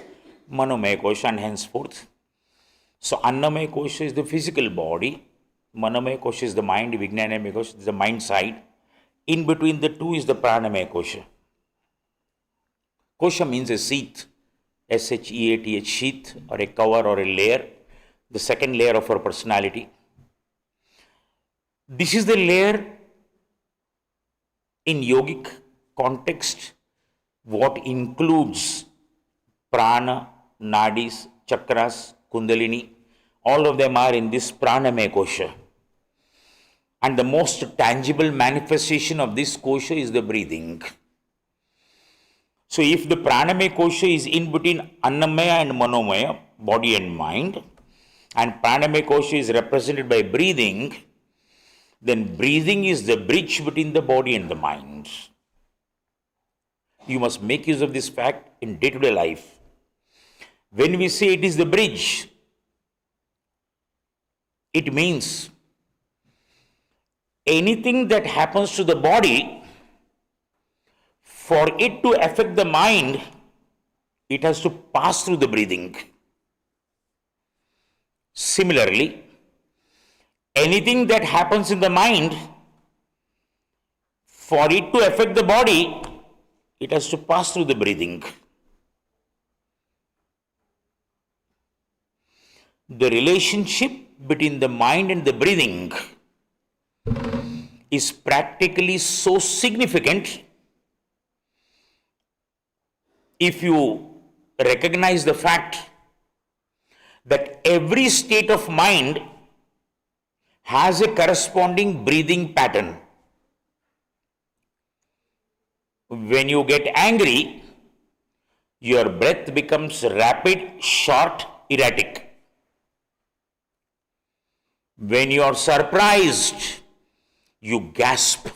Manomaya Kosha, and henceforth. So Annamaya Kosha is the physical body, Manomaya Kosha is the mind, Vijnanamaya Kosha is the mind side. In between the two is the Pranamaya Kosha. Kosha means a sheath, S-H-E-A-T-H, sheath, or a cover or a layer, the second layer of our personality. This is the layer in yogic context what includes prana, nadis, chakras, kundalini. All of them are in this pranamaya kosha. And the most tangible manifestation of this kosha is the breathing. So if the pranamaya kosha is in between annamaya and manomaya, body and mind, and pranamaya kosha is represented by breathing, then breathing is the bridge between the body and the mind. You must make use of this fact in day-to-day life. When we say it is the bridge, it means anything that happens to the body, for it to affect the mind, it has to pass through the breathing. Similarly, anything that happens in the mind, for it to affect the body, it has to pass through the breathing. The relationship between the mind and the breathing is practically so significant if you recognize the fact that every state of mind has a corresponding breathing pattern. When you get angry, your breath becomes rapid, short, erratic. When you are surprised, you gasp.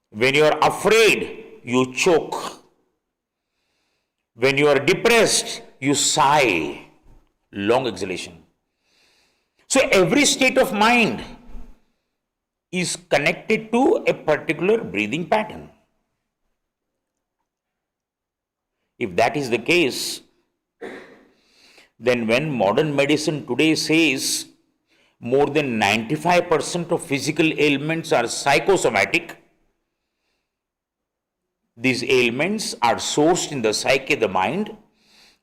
When you are afraid, you choke. When you are depressed, you sigh. Long exhalation. So every state of mind is connected to a particular breathing pattern. If that is the case, then when modern medicine today says more than 95% of physical ailments are psychosomatic, these ailments are sourced in the psyche, the mind,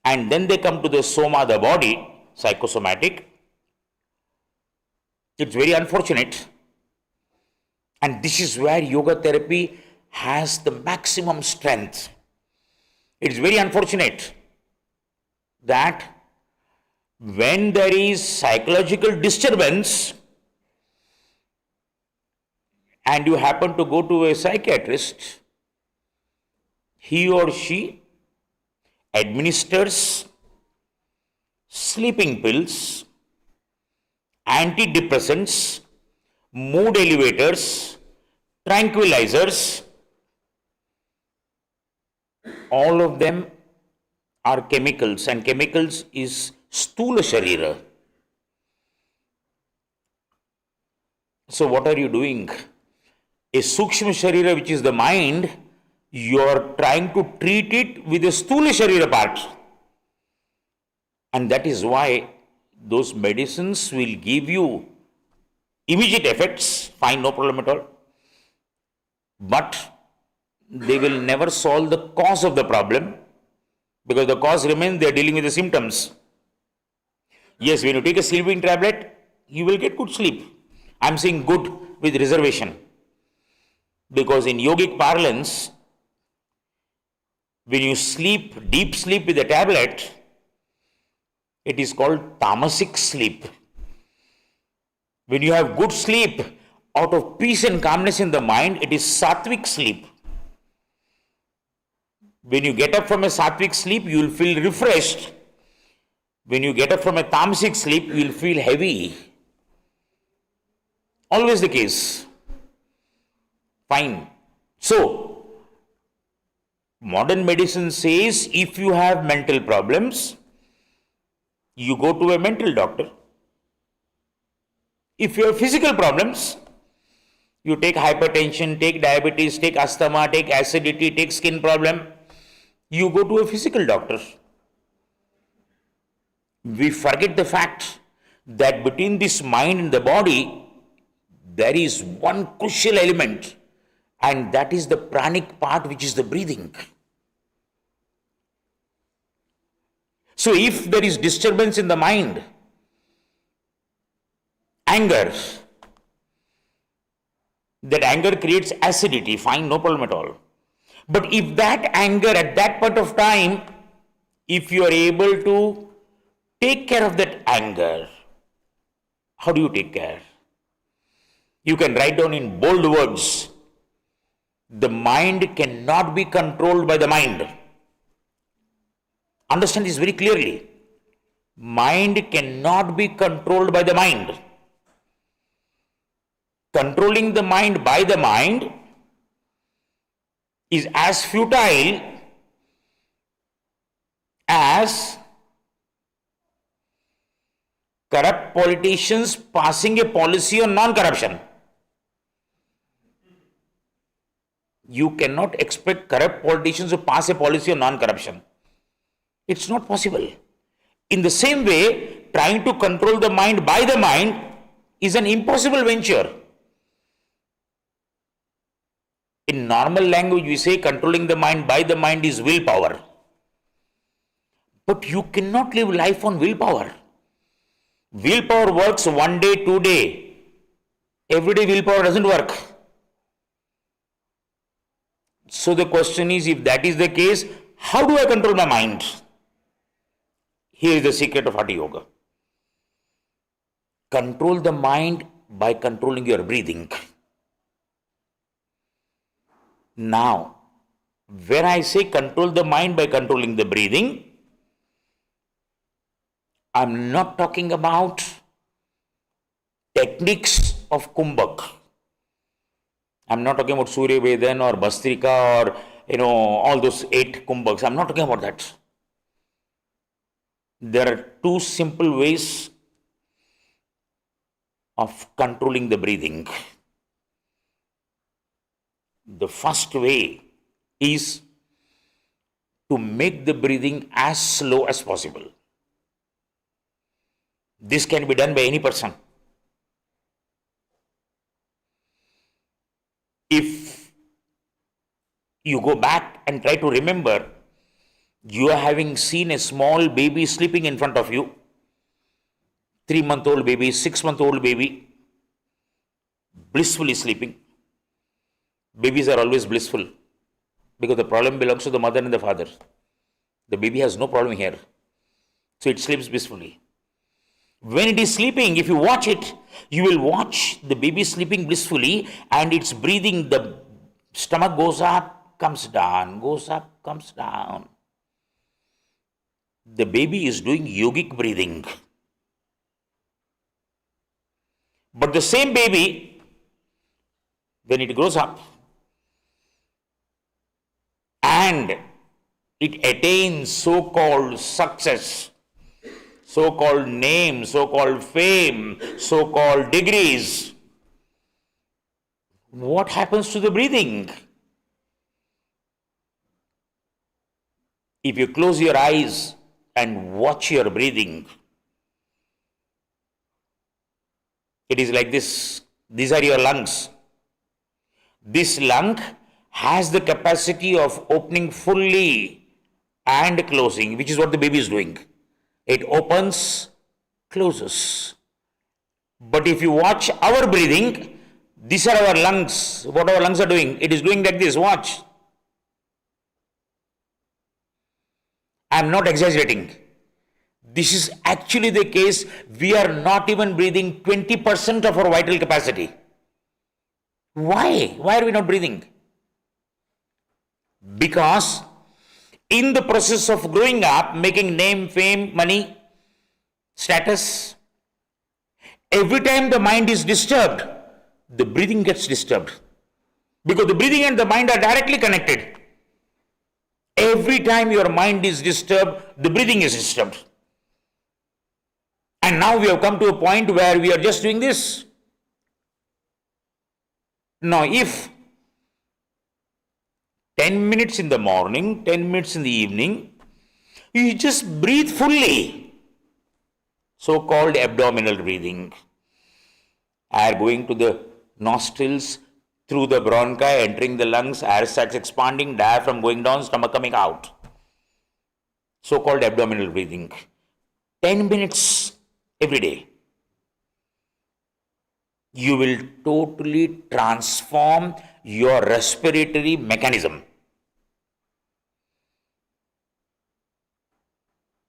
and then they come to the soma, the body, psychosomatic. It's very unfortunate. And this is where yoga therapy has the maximum strength. It's very unfortunate that when there is psychological disturbance and you happen to go to a psychiatrist, he or she administers sleeping pills, antidepressants, mood elevators, tranquilizers. All of them are chemicals, and chemicals is sthula sharira. So what are you doing? A sukshma sharira, which is the mind, you are trying to treat it with a sthula sharira part. And that is why those medicines will give you immediate effects, fine, no problem at all. But they will never solve the cause of the problem, because the cause remains, they are dealing with the symptoms. Yes, when you take a sleeping tablet, you will get good sleep. I am saying good with reservation. Because in yogic parlance, when you sleep, deep sleep with a tablet, it is called tamasic sleep. When you have good sleep out of peace and calmness in the mind, it is sattvic sleep. When you get up from a sattvic sleep, you will feel refreshed. When you get up from a tamasic sleep, you will feel heavy. Always the case. Fine. So, modern medicine says if you have mental problems, you go to a mental doctor. If you have physical problems, you take hypertension, take diabetes, take asthma, take acidity, take skin problem, you go to a physical doctor. We forget the fact that between this mind and the body, there is one crucial element, and that is the pranic part, which is the breathing. So if there is disturbance in the mind, anger, that anger creates acidity, fine, no problem at all. But if that anger at that point of time, if you are able to take care of that anger, how do you take care? You can write down in bold words, the mind cannot be controlled by the mind. Understand this very clearly. Mind cannot be controlled by the mind. Controlling the mind by the mind is as futile as corrupt politicians passing a policy on non-corruption. You cannot expect corrupt politicians to pass a policy on non-corruption. It's not possible. In the same way, trying to control the mind by the mind is an impossible venture. In normal language, we say controlling the mind by the mind is willpower. But you cannot live life on willpower. Willpower works one day, 2 days. Every day willpower doesn't work. So the question is, if that is the case, How do I control my mind? Here is the secret of Haṭha Yoga. Control the mind by controlling your breathing. Now, when I say control the mind by controlling the breathing, I'm not talking about techniques of Kumbhak. I'm not talking about Surya Vedan or Bastrika or all those 8 Kumbhaks. I'm not talking about that. There are 2 simple ways of controlling the breathing. The first way is to make the breathing as slow as possible. This can be done by any person. If you go back and try to remember, you are having seen a small baby sleeping in front of you, 3-month-old baby, 6-month-old baby, blissfully sleeping. Babies are always blissful because the problem belongs to the mother and the father. The baby has no problem here. So it sleeps blissfully. When it is sleeping, if you watch it, you will watch the baby sleeping blissfully and it's breathing. The stomach goes up, comes down, goes up, comes down. The baby is doing yogic breathing. But the same baby, when it grows up and it attains so-called success, so-called name, so-called fame, so-called degrees, what happens to the breathing? If you close your eyes and watch your breathing, it is like this. These are your lungs. This lung has the capacity of opening fully and closing, which is what the baby is doing. It opens, closes. But if you watch our breathing, these are our lungs. What our lungs are doing, it is doing like this. Watch. I am not exaggerating. This is actually the case. We are not even breathing 20% of our vital capacity. Why? Why are we not breathing? Because in the process of growing up, making name, fame, money, status, every time the mind is disturbed, the breathing gets disturbed. Because the breathing and the mind are directly connected. Every time your mind is disturbed, the breathing is disturbed. And now we have come to a point where we are just doing this. Now, if 10 minutes in the morning, 10 minutes in the evening, you just breathe fully, so-called abdominal breathing, air going to the nostrils, through the bronchi, entering the lungs, air sacs expanding, diaphragm going down, stomach coming out, so-called abdominal breathing, 10 minutes every day, you will totally transform your respiratory mechanism.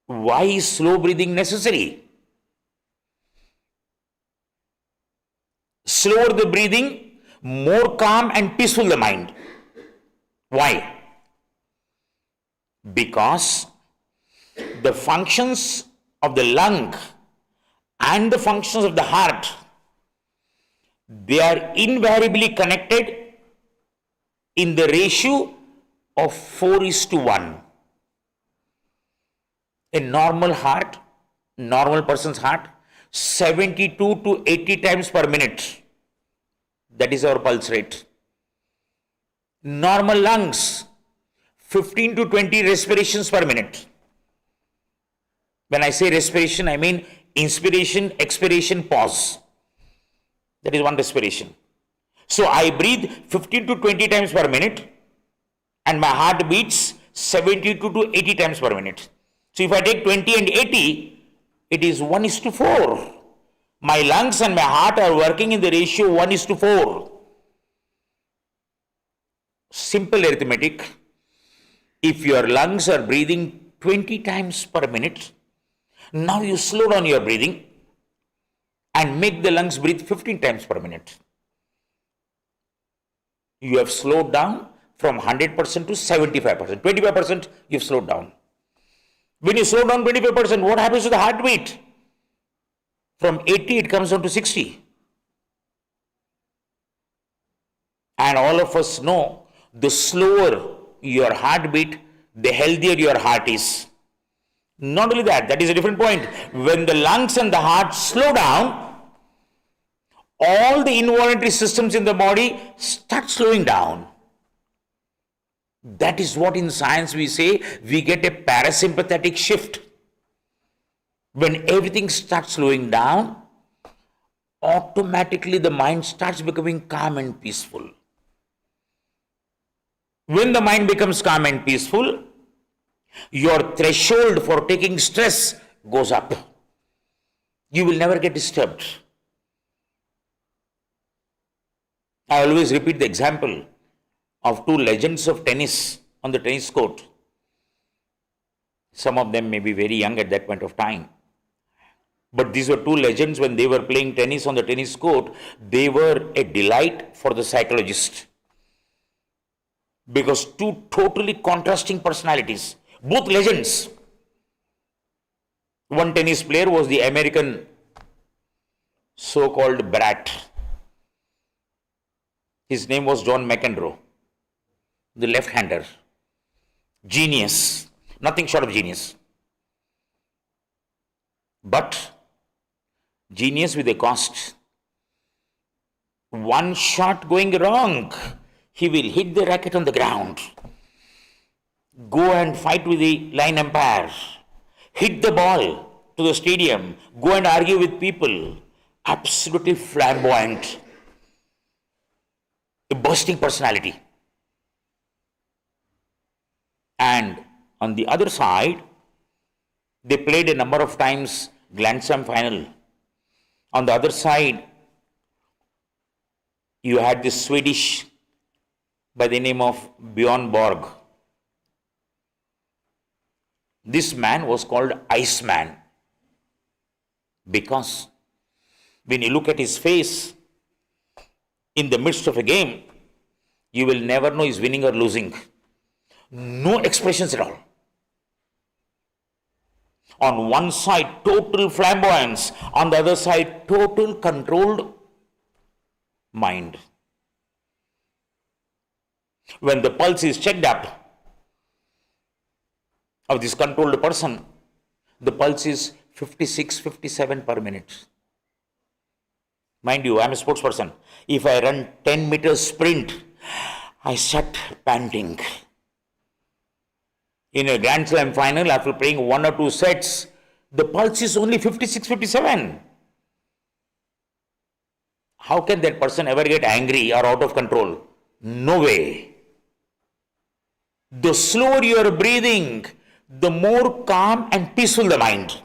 Why is slow breathing necessary? Slower the breathing, more calm and peaceful the mind. Why? Because the functions of the lung and the functions of the heart, they are invariably connected in the ratio of 4:1. A normal heart, normal person's heart, 72 to 80 times per minute. That is our pulse rate. Normal lungs, 15 to 20 respirations per minute. When I say respiration, I mean inspiration, expiration, pause. That is one respiration. So I breathe 15 to 20 times per minute and my heart beats 72 to 80 times per minute. So if I take 20 and 80, it is 1:4. My lungs and my heart are working in the ratio 1:4. Simple arithmetic. If your lungs are breathing 20 times per minute, now you slow down your breathing and make the lungs breathe 15 times per minute. You have slowed down from 100% to 75%. 25% you've slowed down. When you slow down 25%, what happens to the heartbeat? From 80, it comes down to 60. And all of us know the slower your heartbeat, the healthier your heart is. Not only that, that is a different point. When the lungs and the heart slow down, all the involuntary systems in the body start slowing down. That is what in science we say we get a parasympathetic shift. When everything starts slowing down, automatically the mind starts becoming calm and peaceful. When the mind becomes calm and peaceful, your threshold for taking stress goes up. You will never get disturbed. I always repeat the example of two legends of tennis on the tennis court. Some of them may be very young at that point of time. But these were two legends. When they were playing tennis on the tennis court, they were a delight for the psychologist. Because two totally contrasting personalities, both legends. One tennis player was the American so-called brat. His name was John McEnroe, the left-hander. Genius, nothing short of genius. But genius with a cost. One shot going wrong, he will hit the racket on the ground, go and fight with the line umpire, hit the ball to the stadium, go and argue with people. Absolutely flamboyant. A bursting personality. And on the other side, they played a number of times Grand Slam final. On the other side, you had this Swedish by the name of Bjorn Borg. This man was called Iceman because when you look at his face in the midst of a game, you will never know he's winning or losing. No expressions at all. On one side, total flamboyance. On the other side, total controlled mind. When the pulse is checked up of this controlled person, the pulse is 56, 57 per minute. Mind you, I'm a sports person. If I run 10 meters sprint, I start panting. In a Grand Slam final, after playing 1 or 2 sets, the pulse is only 56, 57. How can that person ever get angry or out of control? No way. The slower you are breathing, the more calm and peaceful the mind.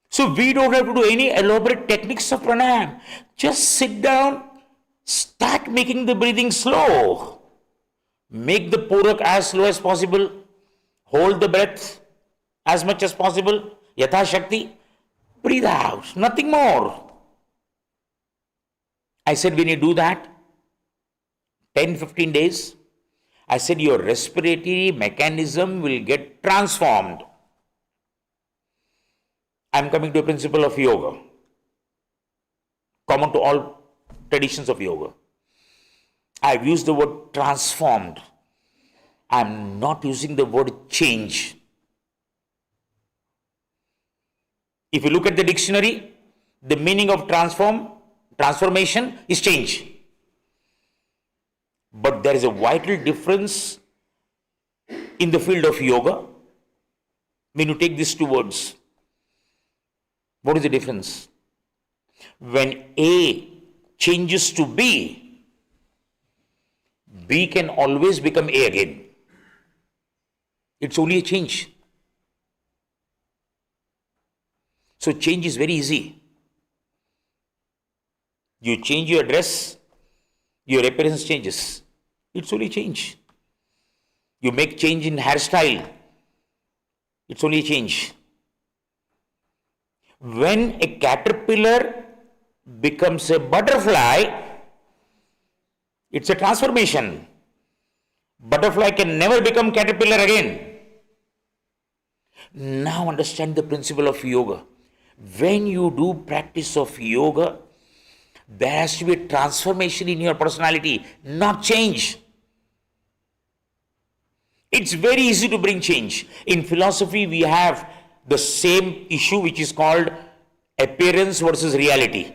So we don't have to do any elaborate techniques of pranayam. Just sit down, start making the breathing slow. Make the purak as slow as possible. Hold the breath as much as possible. Yatha Shakti. Breathe out. Nothing more. I said when you do that, 10-15 days, I said your respiratory mechanism will get transformed. I am coming to a principle of yoga, common to all traditions of yoga. I have used the word transformed. I am not using the word change. If you look at the dictionary, the meaning of transformation is change. But there is a vital difference in the field of yoga when you take these two words. What is the difference? When A changes to B, B can always become A again. It's only a change. So change is very easy. You change your dress, your appearance changes. It's only change. You make change in hairstyle. It's only a change. When a caterpillar becomes a butterfly, it's a transformation. Butterfly can never become caterpillar again. Now understand the principle of yoga. When you do practice of yoga, there has to be a transformation in your personality, not change. It's very easy to bring change. In philosophy, we have the same issue which is called appearance versus reality.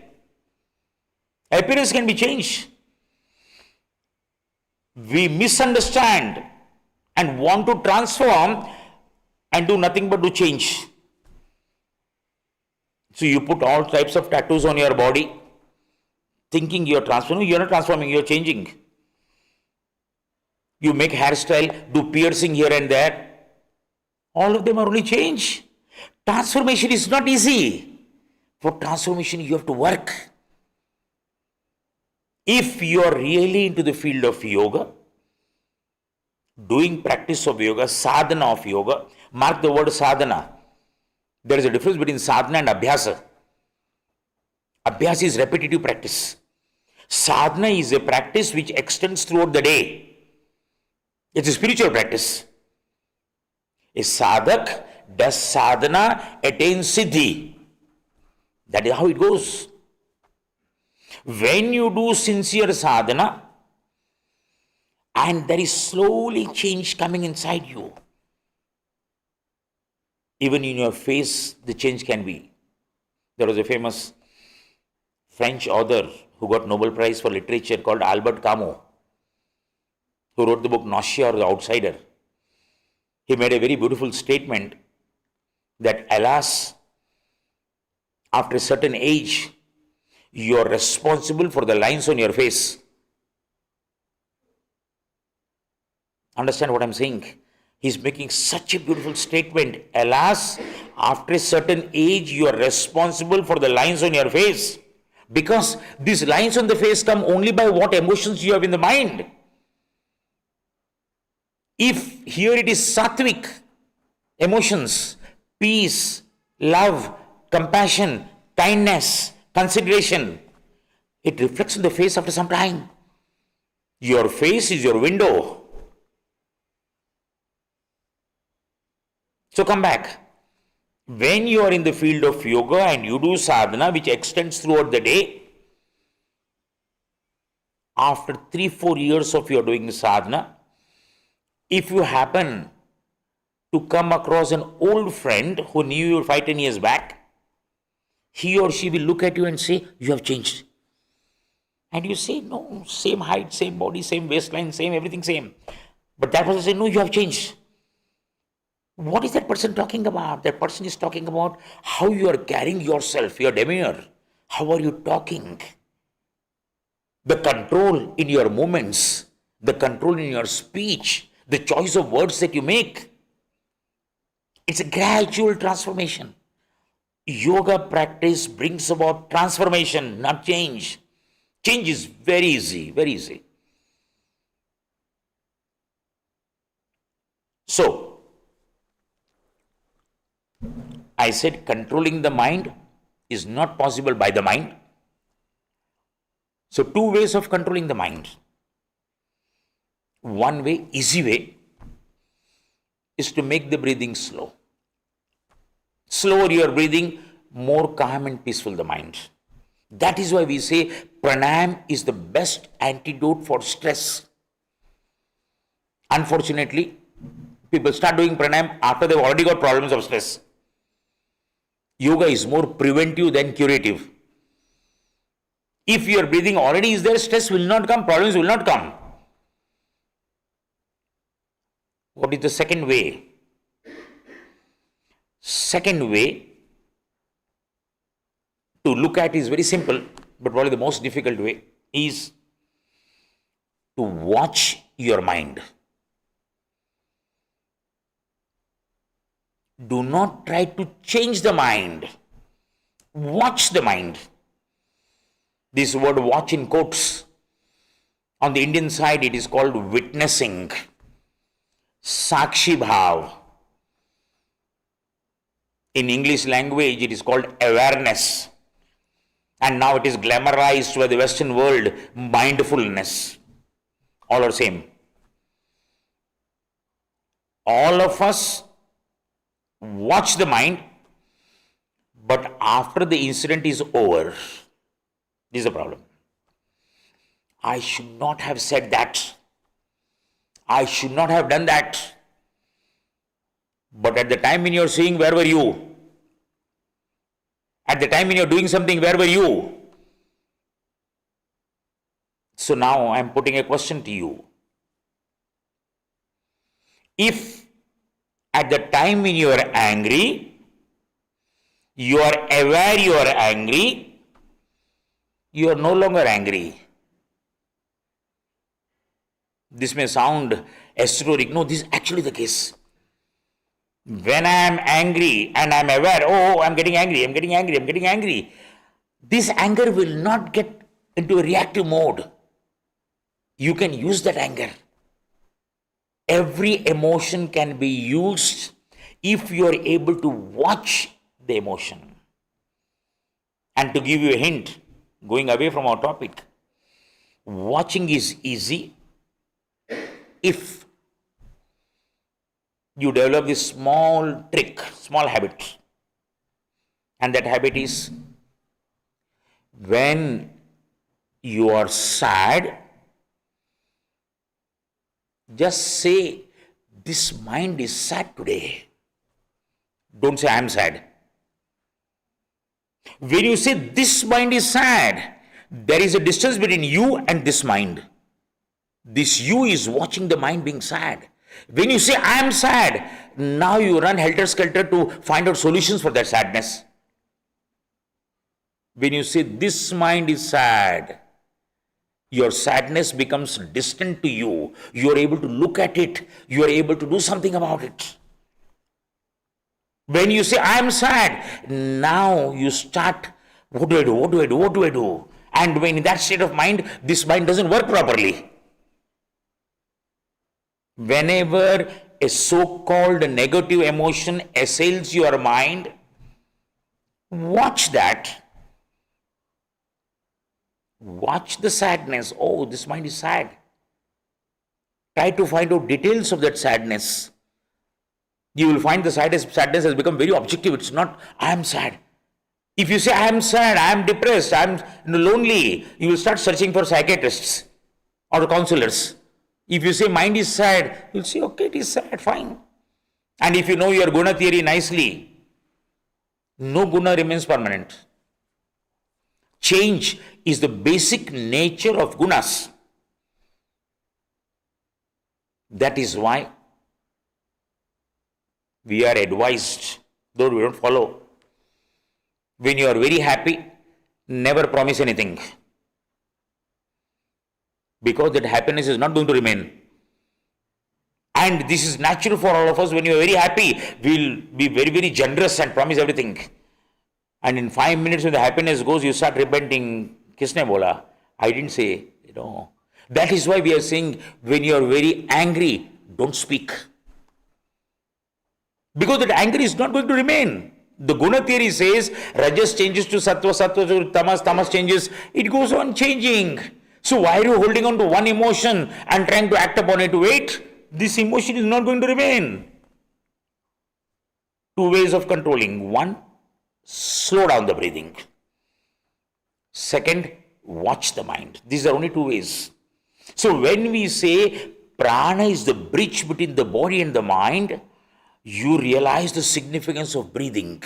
Appearance can be changed. We misunderstand and want to transform and do nothing but to change. So you put all types of tattoos on your body, thinking you're transforming. You're not transforming, you're changing. You make hairstyle, do piercing here and there. All of them are only change. Transformation is not easy. For transformation, you have to work. If you are really into the field of yoga, doing practice of yoga, sadhana of yoga, mark the word sadhana. There is a difference between sadhana and abhyasa. Abhyasa is repetitive practice. Sadhana is a practice which extends throughout the day. It's a spiritual practice. A sadhak does sadhana, attains siddhi. That is how it goes. When you do sincere sadhana, and there is slowly change coming inside you, even in your face, the change can be. There was a famous French author who got Nobel Prize for Literature called Albert Camus, who wrote the book Nausea or the Outsider. He made a very beautiful statement that, alas, after a certain age, you are responsible for the lines on your face. Understand what I'm saying? He's making such a beautiful statement. Alas, after a certain age, you are responsible for the lines on your face. Because these lines on the face come only by what emotions you have in the mind. If here it is sattvic emotions, peace, love, compassion, kindness, consideration, it reflects on the face after some time. Your face is your window. So come back. When you are in the field of yoga and you do sadhana which extends throughout the day, after 3-4 years of your doing sadhana, if you happen to come across an old friend who knew you 5-10 years back, he or she will look at you and say, you have changed. And you say, no, same height, same body, same waistline, same everything same. But that person say, no, you have changed. What is that person talking about? That person is talking about how you are carrying yourself, your demeanor. How are you talking? The control in your movements, the control in your speech, the choice of words that you make. It's a gradual transformation. Yoga practice brings about transformation, not change. Change is very easy, very easy. So, I said controlling the mind is not possible by the mind. So, 2 ways of controlling the mind. One way, easy way, is to make the breathing slow. Slower your breathing, more calm and peaceful the mind. That is why we say pranayam is the best antidote for stress. Unfortunately, people start doing pranayam after they've already got problems of stress. Yoga is more preventive than curative. If your breathing already is there, stress will not come, problems will not come. What is the second way? Second way to look at is very simple, but probably the most difficult way is to watch your mind. Do not try to change the mind. Watch the mind. This word watch in quotes. On the Indian side, it is called witnessing. Sakshi Bhav. In English language, it is called awareness. And now it is glamorized by the Western world, mindfulness. All are same. All of us watch the mind, but after the incident is over, this is the problem. I should not have said that. I should not have done that. But at the time when you're seeing, where were you? At the time when you're doing something, where were you? So now I'm putting a question to you. If at the time when you are angry, you are aware you are angry, you are no longer angry. This may sound esoteric. No, this is actually the case. When I am angry and I am aware, oh, I'm getting angry, this anger will not get into a reactive mode. You can use that anger. Every emotion can be used if you are able to watch the emotion. And to give you a hint, going away from our topic, watching is easy if you develop this small trick, small habit. And that habit is, when you are sad, just say, this mind is sad today. Don't say, I am sad. When you say, this mind is sad, there is a distance between you and this mind. This you is watching the mind being sad. When you say, I am sad, now you run helter-skelter to find out solutions for that sadness. When you say, this mind is sad, your sadness becomes distant to you. You are able to look at it. You are able to do something about it. When you say, I am sad, now you start, what do I do? And when in that state of mind, this mind doesn't work properly. Whenever a so-called negative emotion assails your mind, watch that. Watch the sadness. Oh, this mind is sad. Try to find out details of that sadness. You will find the sadness has become very objective. It's not, I am sad. If you say, I am sad, I am depressed, I am lonely, you will start searching for psychiatrists or counselors. If you say, mind is sad, you'll say, okay, it is sad, fine. And if you know your guna theory nicely, no guna remains permanent. Change is the basic nature of gunas. That is why we are advised, though we don't follow, when you are very happy, never promise anything. Because that happiness is not going to remain. And this is natural for all of us. When you are very happy, we'll be very, very generous and promise everything. And in 5 minutes when the happiness goes, you start repenting. Kisne bola? I didn't say, That is why we are saying, when you are very angry, don't speak. Because that anger is not going to remain. The guna theory says, rajas changes to sattva, sattva to tamas, tamas changes. It goes on changing. So why are you holding on to one emotion and trying to act upon it? Wait, this emotion is not going to remain. Two ways of controlling. One, slow down the breathing. Second, watch the mind. These are only two ways. So when we say prana is the bridge between the body and the mind, you realize the significance of breathing.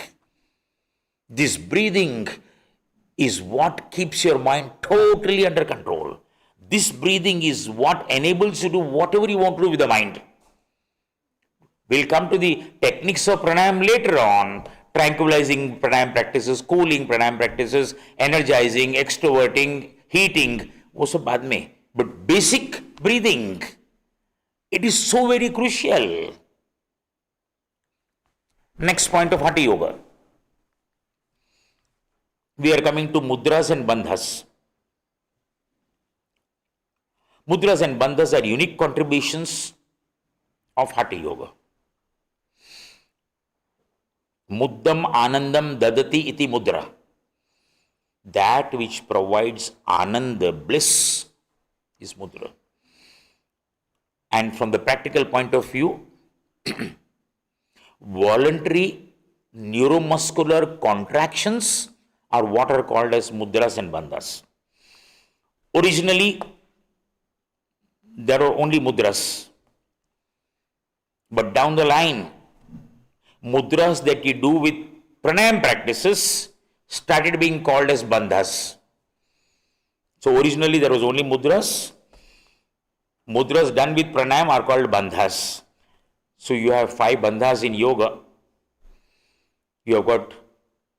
This breathing is what keeps your mind totally under control. This breathing is what enables you to do whatever you want to do with the mind. We'll come to the techniques of pranayam later on. Tranquilizing pranayam practices, cooling pranayam practices, energizing, extroverting, heating, wo sab baad mein. But basic breathing, it is so very crucial. Next point of Haṭha Yoga. We are coming to mudras and bandhas. Mudras and bandhas are unique contributions of Hatha Yoga. Muddam anandam dadati iti mudra. That which provides ananda, bliss, is mudra. And from the practical point of view, voluntary neuromuscular contractions are what are called as mudras and bandhas. Originally, there were only mudras. But down the line, mudras that you do with pranayam practices started being called as bandhas. So originally there was only mudras. Mudras done with pranayam are called bandhas. So you have 5 bandhas in yoga. You have got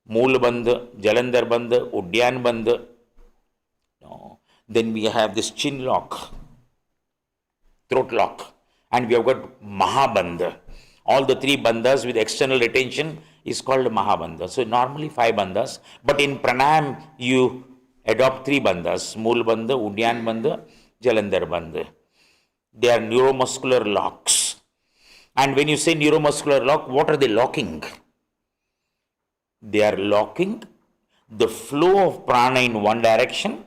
Mool Bandha, Jalandhar Bandha, Udyan Bandha. No. Then we have this chin lock, throat lock, and we have got Mahabandha. All the 3 bandhas with external retention is called Mahabandha. So normally 5 bandhas, but in pranayam you adopt 3 bandhas: Mool Bandha, Udyan Bandha, Jalandhar Bandha. They are neuromuscular locks. And when you say neuromuscular lock, what are they locking? They are locking the flow of prana in one direction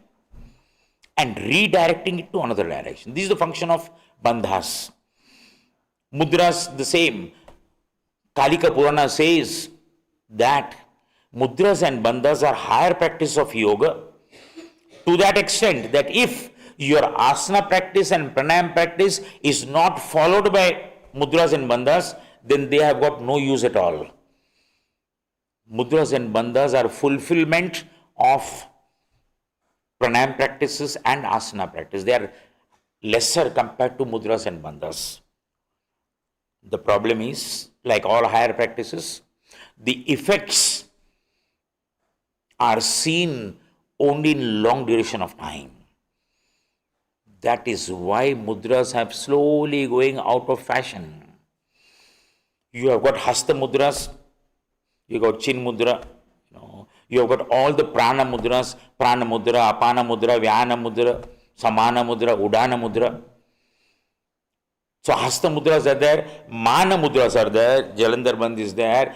and redirecting it to another direction. This is the function of bandhas. Mudras, the same. Kalika Purana says that mudras and bandhas are higher practice of yoga, to that extent that if your asana practice and pranayam practice is not followed by mudras and bandhas, then they have got no use at all. Mudras and bandhas are fulfillment of pranayam practices and asana practice. They are lesser compared to mudras and bandhas. The problem is, like all higher practices, the effects are seen only in long duration of time. That is why mudras have slowly going out of fashion. You have got hasta mudras, you got chin mudra, you have got all the prana mudras, prana mudra, apana mudra, vyana mudra, samana mudra, udana mudra. So hasta mudras are there, mana mudras are there, Jalandhar Bandh is there,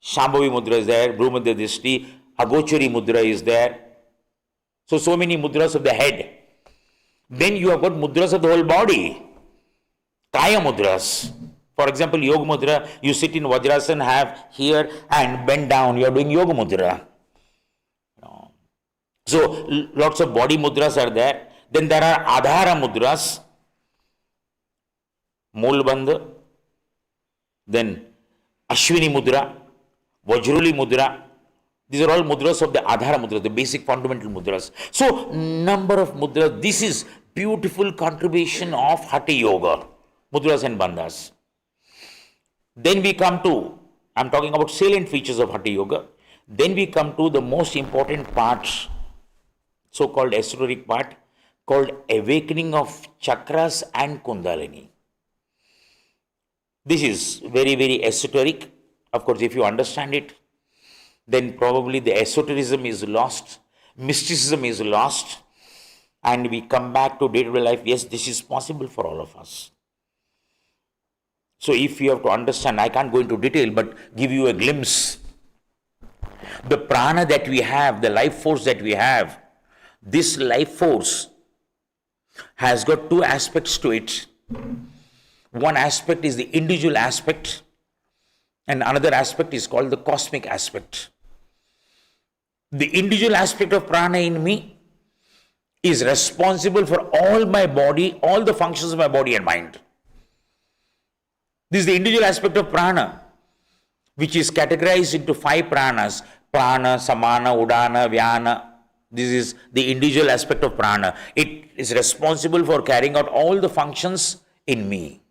Shambhavi mudra is there, Bhrumadya Dishti, Agochari mudra is there. So many mudras of the head. Then you have got mudras of the whole body, kaya mudras. For example, yoga mudra, you sit in Vajrasana, have here and bend down, you are doing yoga mudra. So lots of body mudras are there. Then there are adhara mudras, Mool Bandha, then Ashwini mudra, Vajruli mudra. These are all mudras of the adhara mudra, the basic fundamental mudras. So number of mudras. This is beautiful contribution of Hatha Yoga, mudras and bandhas. Then we come to, I'm talking about salient features of Hatha Yoga. Then we come to the most important part, so-called esoteric part, called awakening of chakras and kundalini. This is very, very esoteric. Of course, if you understand it, then probably the esotericism is lost, mysticism is lost, and we come back to day-to-day life. Yes, this is possible for all of us. So if you have to understand, I can't go into detail, but give you a glimpse. The prana that we have, the life force that we have, this life force has got 2 aspects to it. One aspect is the individual aspect, and another aspect is called the cosmic aspect. The individual aspect of prana in me is responsible for all my body, all the functions of my body and mind. This is the individual aspect of prana, which is categorized into 5 pranas: prana, samana, udana, vyana. This is the individual aspect of prana. It is responsible for carrying out all the functions in me.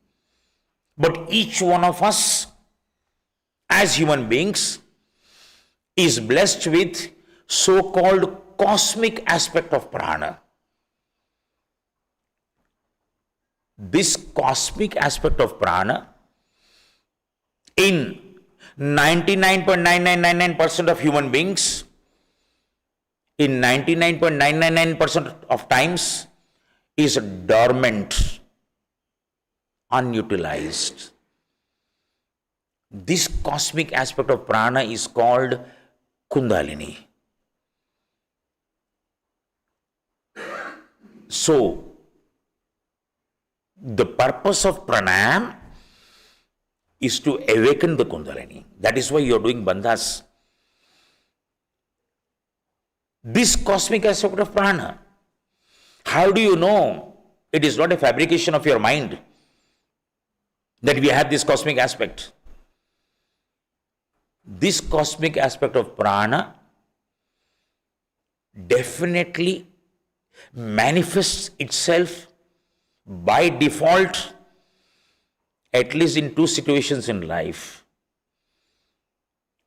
But each one of us, as human beings, is blessed with so-called cosmic aspect of prana. This cosmic aspect of prana, in 99.9999% of human beings, in 99.999% of times, is dormant. unutilized. This cosmic aspect of prana is called Kundalini. So, the purpose of pranayam is to awaken the Kundalini. That is why you are doing bandhas. This cosmic aspect of prana, how do you know it is not a fabrication of your mind that we have this cosmic aspect? This cosmic aspect of prana definitely manifests itself by default at least in two situations in life.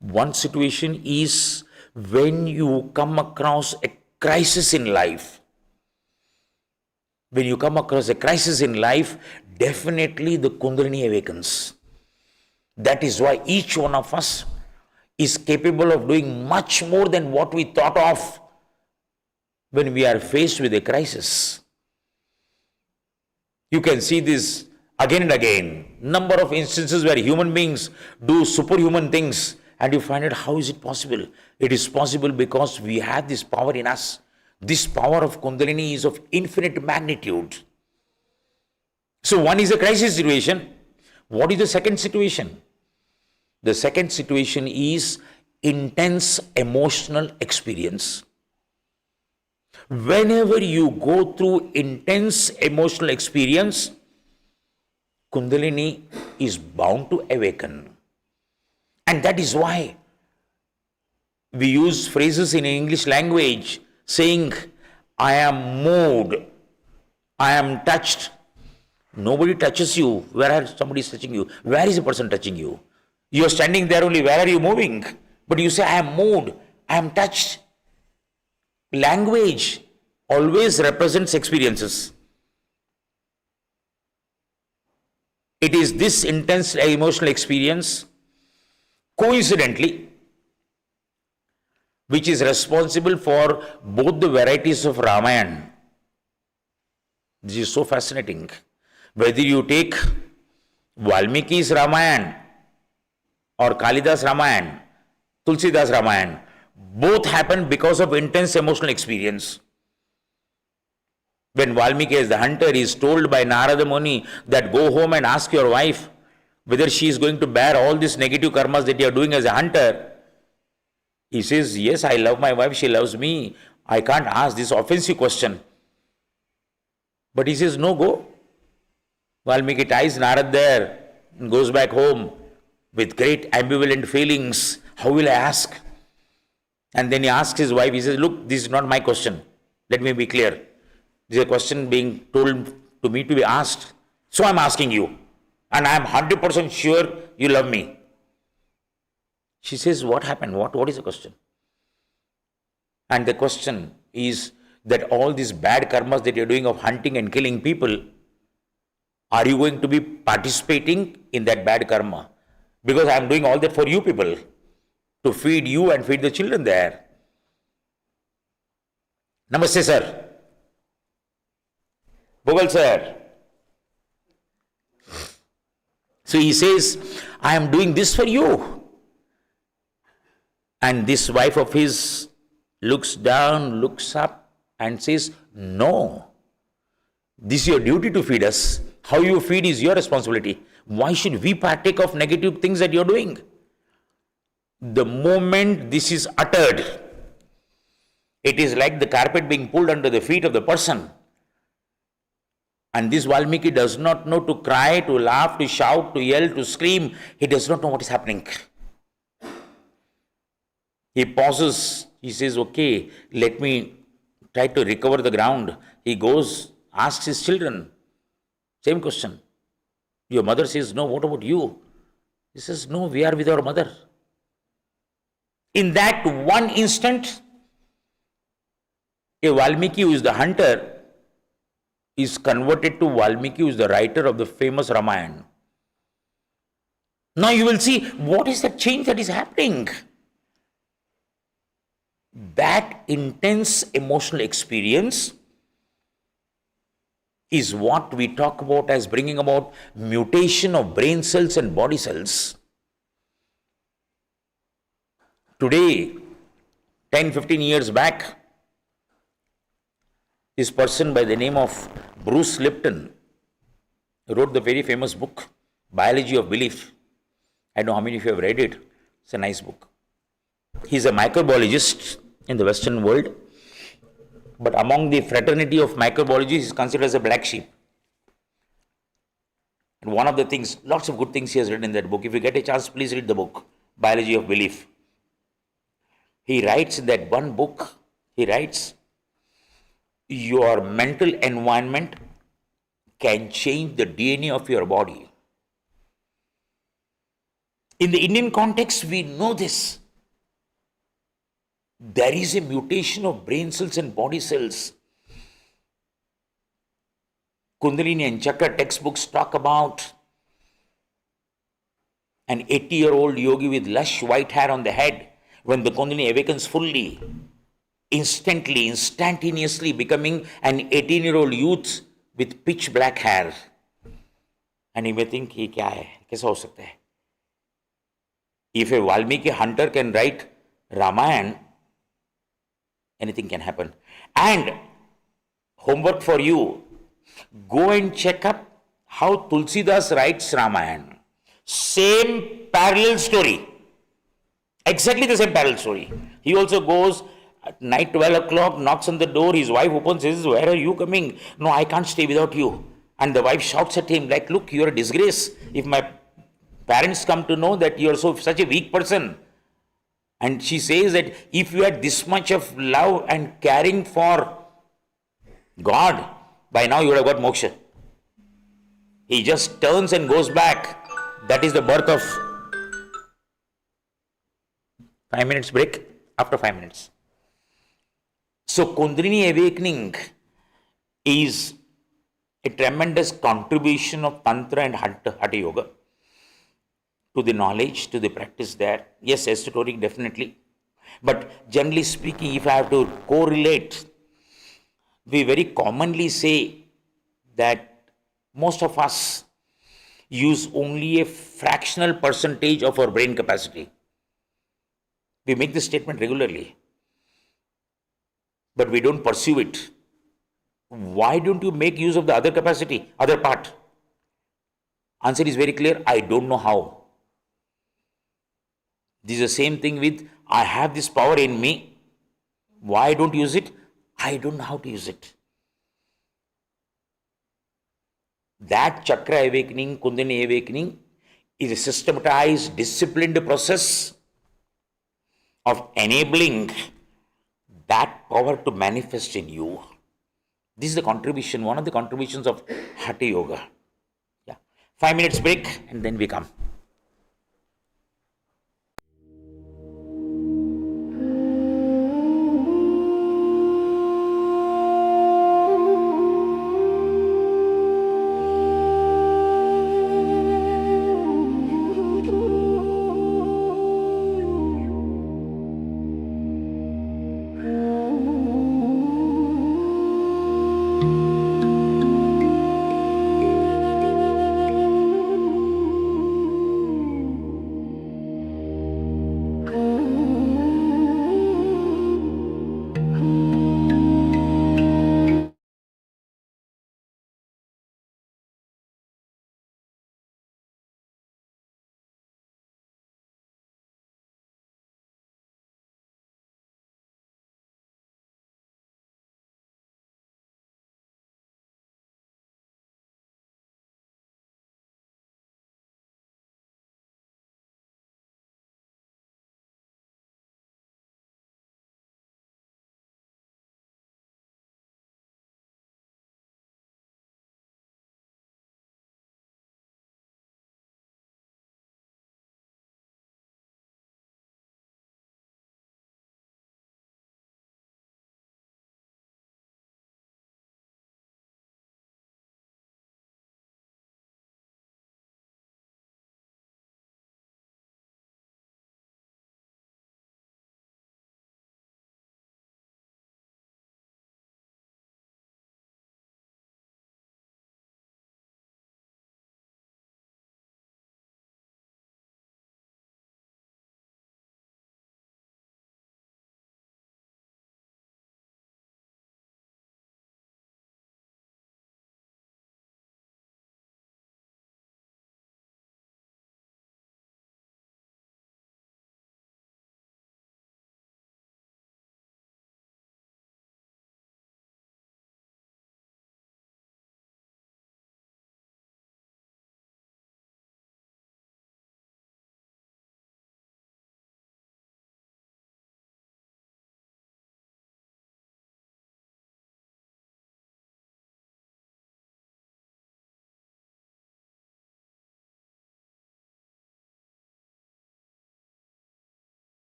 One situation is when you come across a crisis in life. When you come across a crisis in life, definitely the Kundalini awakens. That is why each one of us is capable of doing much more than what we thought of when we are faced with a crisis. You can see this again and again. Number of instances where human beings do superhuman things and you find out how is it possible? It is possible because we have this power in us. This power of Kundalini is of infinite magnitude. So one is a crisis situation. What is the second situation? The second situation is intense emotional experience. Whenever you go through intense emotional experience, Kundalini is bound to awaken. And that is why we use phrases in English language saying, I am moved, I am touched. Nobody touches you. Where are somebody touching you? Where is a person touching you? You are standing there only. Where are you moving? But you say, I am moved, I am touched. Language always represents experiences. It is this intense emotional experience, coincidentally, which is responsible for both the varieties of Ramayana. This is so fascinating. Whether you take Valmiki's Ramayana or Kalidas Ramayana, Tulsidas Ramayana, both happen because of intense emotional experience. When Valmiki as the hunter is told by Narada Muni that go home and ask your wife whether she is going to bear all these negative karmas that you are doing as a hunter, he says, yes, I love my wife, she loves me. I can't ask this offensive question. But he says, no, go. Valmiki ties Narad there and goes back home with great ambivalent feelings. How will I ask? And then he asks his wife, he says, look, this is not my question. Let me be clear. This is a question being told to me to be asked. So I'm asking you. And I'm 100% sure you love me. She says, what happened? What is the question? And the question is that all these bad karmas that you're doing of hunting and killing people, are you going to be participating in that bad karma? Because I'm doing all that for you people, to feed you and feed the children there. Namaste, sir. Bogal, sir. So he says, I am doing this for you. And this wife of his looks down, looks up and says, no, this is your duty to feed us. How you feed is your responsibility. Why should we partake of negative things that you're doing? The moment this is uttered, it is like the carpet being pulled under the feet of the person. And this Valmiki does not know to cry, to laugh, to shout, to yell, to scream. He does not know what is happening. He pauses. He says, okay, let me try to recover the ground. He goes, asks his children. Same question. Your mother says, no, what about you? He says, no, we are with our mother. In that one instant, a Valmiki who is the hunter is converted to Valmiki who is the writer of the famous Ramayana. Now you will see what is the change that is happening. That intense emotional experience is what we talk about as bringing about mutation of brain cells and body cells. Today, 10, 15 years back, this person by the name of Bruce Lipton wrote the very famous book, Biology of Belief. I don't know how many of you have read it. It's a nice book. He's a microbiologist in the Western world, but among the fraternity of microbiologists, he's considered as a black sheep. And one of the things, lots of good things he has written in that book. If you get a chance, please read the book, Biology of Belief. He writes in that one book, he writes, your mental environment can change the DNA of your body. In the Indian context, we know this. There is a mutation of brain cells and body cells. Kundalini and Chakra textbooks talk about an 80-year-old yogi with lush white hair on the head. When the Kundalini awakens fully, instantly, instantaneously becoming an 18-year-old youth with pitch black hair. And you may think, ये क्या है? कैसा हो सकता है? If a Valmiki hunter can write Ramayana, anything can happen. And homework for you, go and check up how Tulsidas writes Ramayana. Same parallel story. Exactly the same parallel story. He also goes at night 12 o'clock, knocks on the door, his wife opens, says, where are you coming? No, I can't stay without you. And the wife shouts at him like, look, you're a disgrace. If my parents come to know that you're such a weak person. And she says that if you had this much of love and caring for God, by now you would have got moksha. He just turns and goes back. That is the birth of 5 minutes break, after 5 minutes. So Kundalini awakening is a tremendous contribution of Tantra and Haṭha Yoga to the knowledge, to the practice there. Yes, esoteric definitely. But generally speaking, if I have to correlate, we very commonly say that most of us use only a fractional percentage of our brain capacity. We make this statement regularly, but we don't pursue it. Why don't you make use of the other capacity, other part? Answer is very clear, I don't know how. This is the same thing with, I have this power in me. Why I don't use it? I don't know how to use it. That chakra awakening, Kundalini awakening, is a systematized, disciplined process of enabling that power to manifest in you. This is the contribution, one of the contributions of Haṭha Yoga. Yeah. 5 minutes break and then we come.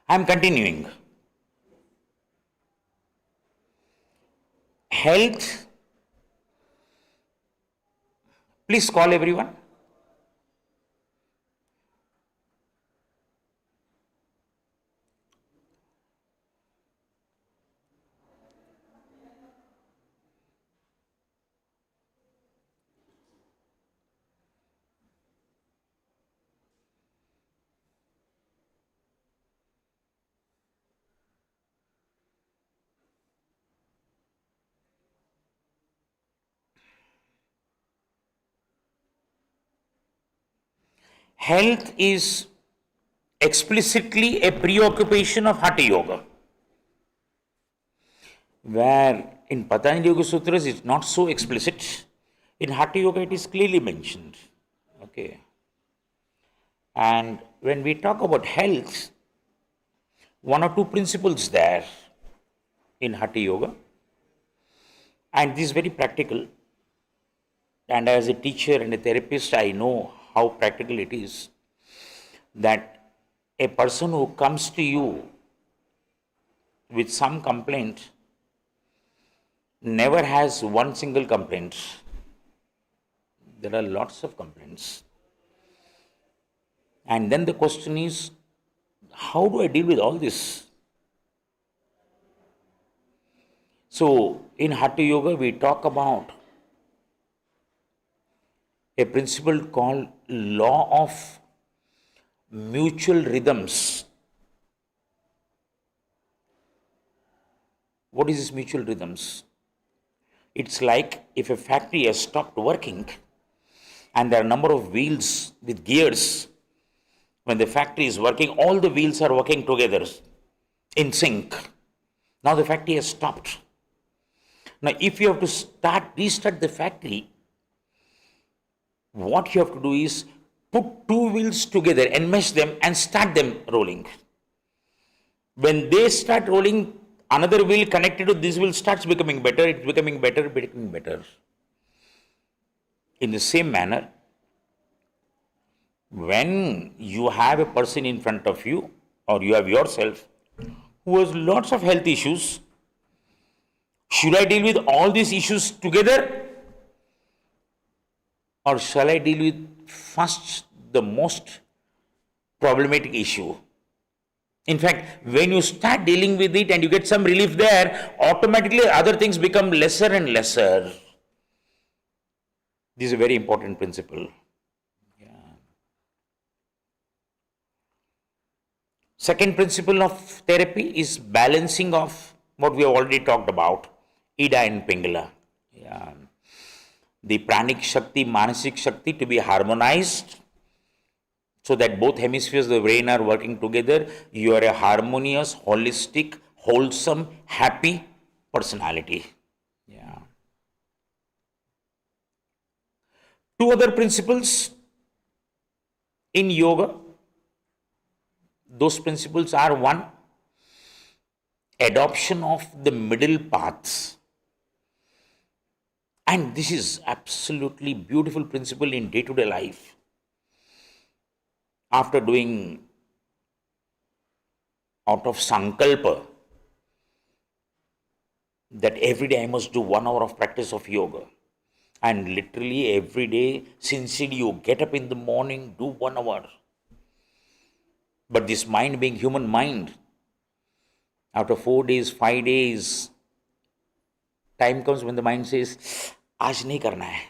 I am continuing. Health, please call everyone. Health is explicitly a preoccupation of Hatha Yoga, where in Patanjali Yoga Sutras it's not so explicit. In Hatha Yoga it is clearly mentioned. Okay. And when we talk about health, one or two principles there in Hatha Yoga, and this is very practical. And as a teacher and a therapist, I know how practical it is that a person who comes to you with some complaint never has one single complaint. There are lots of complaints. And then the question is, how do I deal with all this? So, in Hatha Yoga, we talk about a principle called law of mutual rhythms. What is this mutual rhythms? It's like if a factory has stopped working and there are a number of wheels with gears. When the factory is working, all the wheels are working together in sync. Now the factory has stopped. Now if you have to restart the factory, what you have to do is put two wheels together, enmesh them and start them rolling. When they start rolling, another wheel connected to this wheel starts becoming better, it's becoming better, becoming better. In the same manner, when you have a person in front of you, or you have yourself, who has lots of health issues, should I deal with all these issues together? Or shall I deal with first the most problematic issue? In fact, when you start dealing with it and you get some relief there, automatically other things become lesser and lesser. This is a very important principle. Yeah. Second principle of therapy is balancing of what we have already talked about, Ida and Pingala. Yeah. The pranic Shakti, Manasik Shakti to be harmonized so that both hemispheres of the brain are working together. You are a harmonious, holistic, wholesome, happy personality. Yeah. Two other principles in yoga. Those principles are: one, adoption of the middle paths. And this is absolutely beautiful principle in day-to-day life. After doing out of sankalpa that every day I must do 1 hour of practice of yoga, and literally every day, sincerely you get up in the morning, do 1 hour. But this mind being human mind, after 4 days, 5 days, time comes when the mind says, "Aaj nahi karna hai."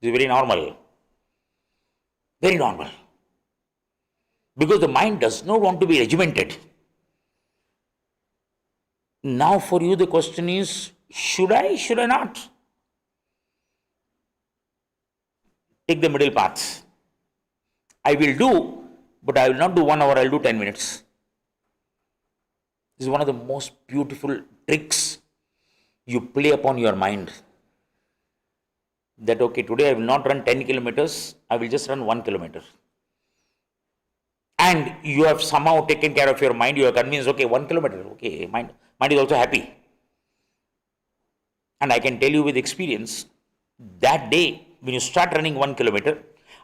This is very normal. Very normal. Because the mind does not want to be regimented. Now for you the question is, should I not? Take the middle path. I will do, but I will not do 1 hour, I will do 10 minutes. This is one of the most beautiful tricks you play upon your mind. That okay, today I will not run 10 kilometers, I will just run 1 kilometer. And you have somehow taken care of your mind, you are convinced, okay, 1 kilometer, okay, mind is also happy. And I can tell you with experience, that day when you start running 1 kilometer,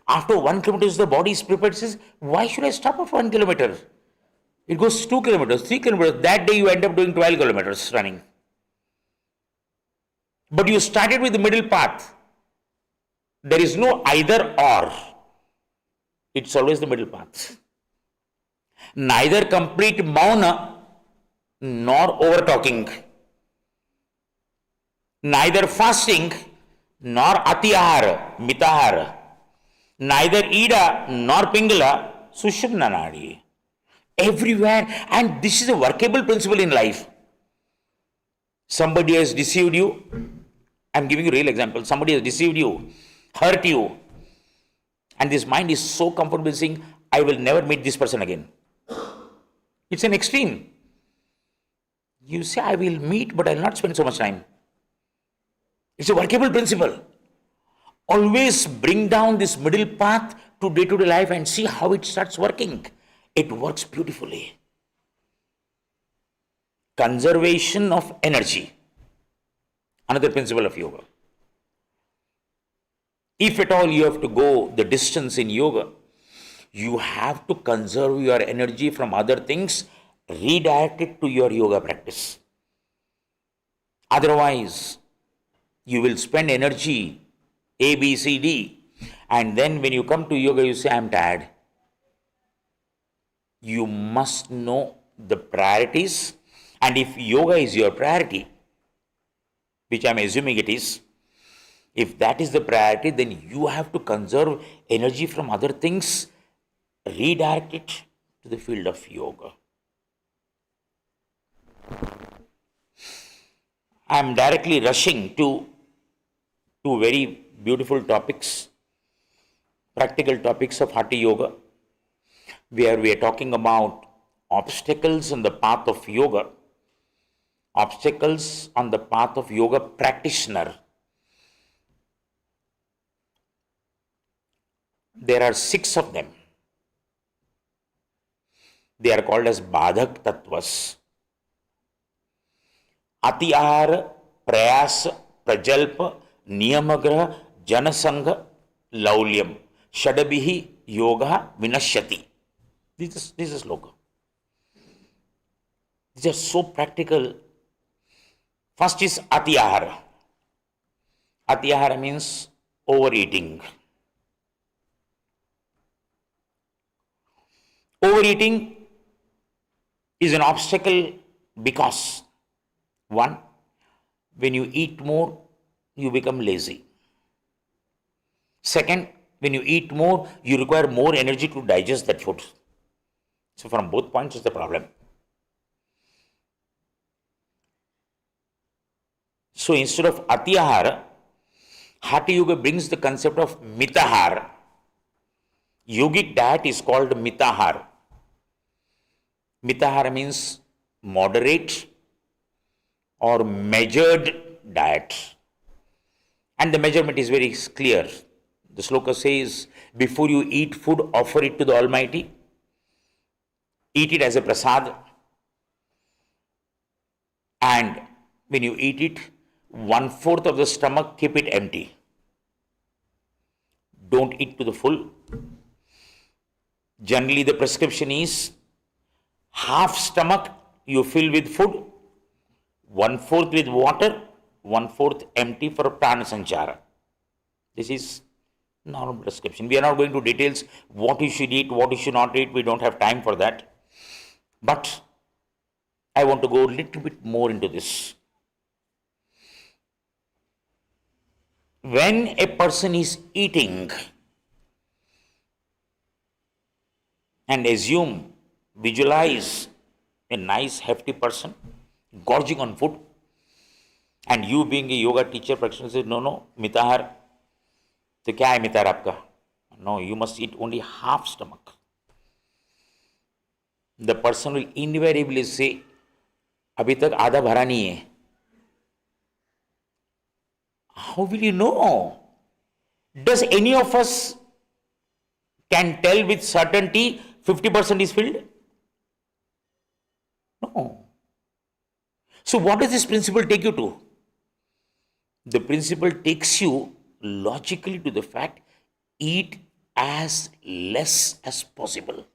after 1 kilometer the body is prepared, says, why should I stop after 1 kilometer? It goes 2 kilometers, 3 kilometers. That day you end up doing 12 kilometers running. But you started with the middle path. There is no either or. It's always the middle path. Neither complete mauna nor over talking. Neither fasting nor atihara, mitahara. Neither ida nor pingala, sushumna nadi. Everywhere, and this is a workable principle in life. Somebody has deceived you. I'm giving you a real example. Somebody has deceived you, hurt you, and this mind is so comfortable saying, I will never meet this person again. It's an extreme. You say, I will meet, but I will not spend so much time. It's a workable principle. Always bring down this middle path to day-to-day life and see how it starts working. It works beautifully. Conservation of energy. Another principle of yoga. If at all you have to go the distance in yoga, you have to conserve your energy from other things, redirect it to your yoga practice. Otherwise, you will spend energy A, B, C, D, and then when you come to yoga, you say, I am tired. You must know the priorities, and if yoga is your priority, which I am assuming it is, if that is the priority, then you have to conserve energy from other things, redirect it to the field of yoga. I am directly rushing to two very beautiful topics, practical topics of Hatha Yoga, where we are talking about obstacles on the path of yoga, obstacles on the path of yoga practitioner. There are 6 of them. They are called as Badhak Tattvas. Atihara, Prayasa, Prajalpa, Niyamagraha, Janasangha, Laulyam. Shadabihi Yoga Vinashyati. This is sloka. These are so practical. First is Atihara. Atihara means overeating. Overeating is an obstacle because, one, when you eat more, you become lazy. Second, when you eat more, you require more energy to digest that food. So from both points is the problem. So instead of Atihara, Hatha Yoga brings the concept of Mitahara. Yogic diet is called Mitahara. Mitahara means moderate or measured diet. And the measurement is very clear. The sloka says, before you eat food, offer it to the Almighty. Eat it as a prasad. And when you eat it, 1/4 of the stomach, keep it empty. Don't eat to the full. Generally, the prescription is half stomach you fill with food, 1/4 with water, 1/4 empty for prana sanchara. This is normal prescription. We are not going to details what you should eat, what you should not eat. We don't have time for that. But I want to go a little bit more into this. When a person is eating, and visualize a nice hefty person gorging on food, and you being a yoga teacher practitioner say, no, mitahar. तो क्या है meter आपका? No, you must eat only half stomach. The person will invariably say, अभी तक आधा भरा नहीं है. How will you know? Does any of us can tell with certainty 50% is filled? No. So what does this principle take you to? The principle takes you logically to the fact, eat as less as possible.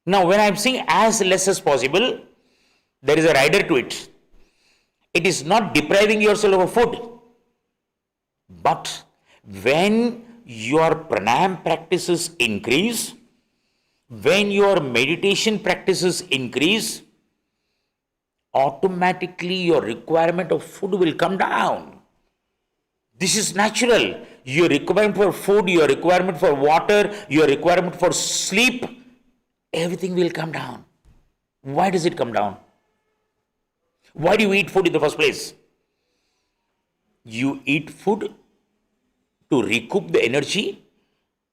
Now, when I'm saying as less as possible, there is a rider to it. It is not depriving yourself of food. But when your pranayam practices increase, when your meditation practices increase, automatically your requirement of food will come down. This is natural. Your requirement for food, your requirement for water, your requirement for sleep, everything will come down. Why does it come down? Why do you eat food in the first place? You eat food to recoup the energy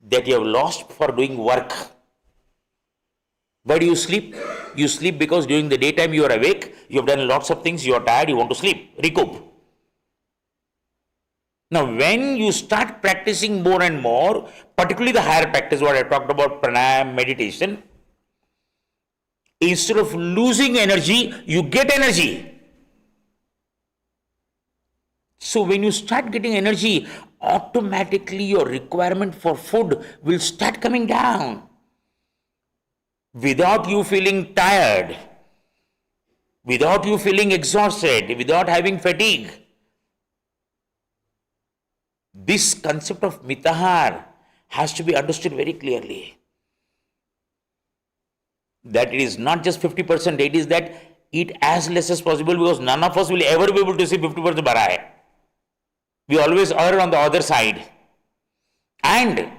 that you have lost for doing work. Why do you sleep? You sleep because during the daytime you are awake, you have done lots of things, you are tired, you want to sleep, recoup. Now, when you start practicing more and more, particularly the higher practice, what I talked about, pranayam, meditation, instead of losing energy, you get energy. So, when you start getting energy, automatically your requirement for food will start coming down. Without you feeling tired, without you feeling exhausted, without having fatigue. This concept of mitahar has to be understood very clearly. That it is not just 50%, it is that eat as less as possible, because none of us will ever be able to see 50% bhara hai. We always err on the other side. And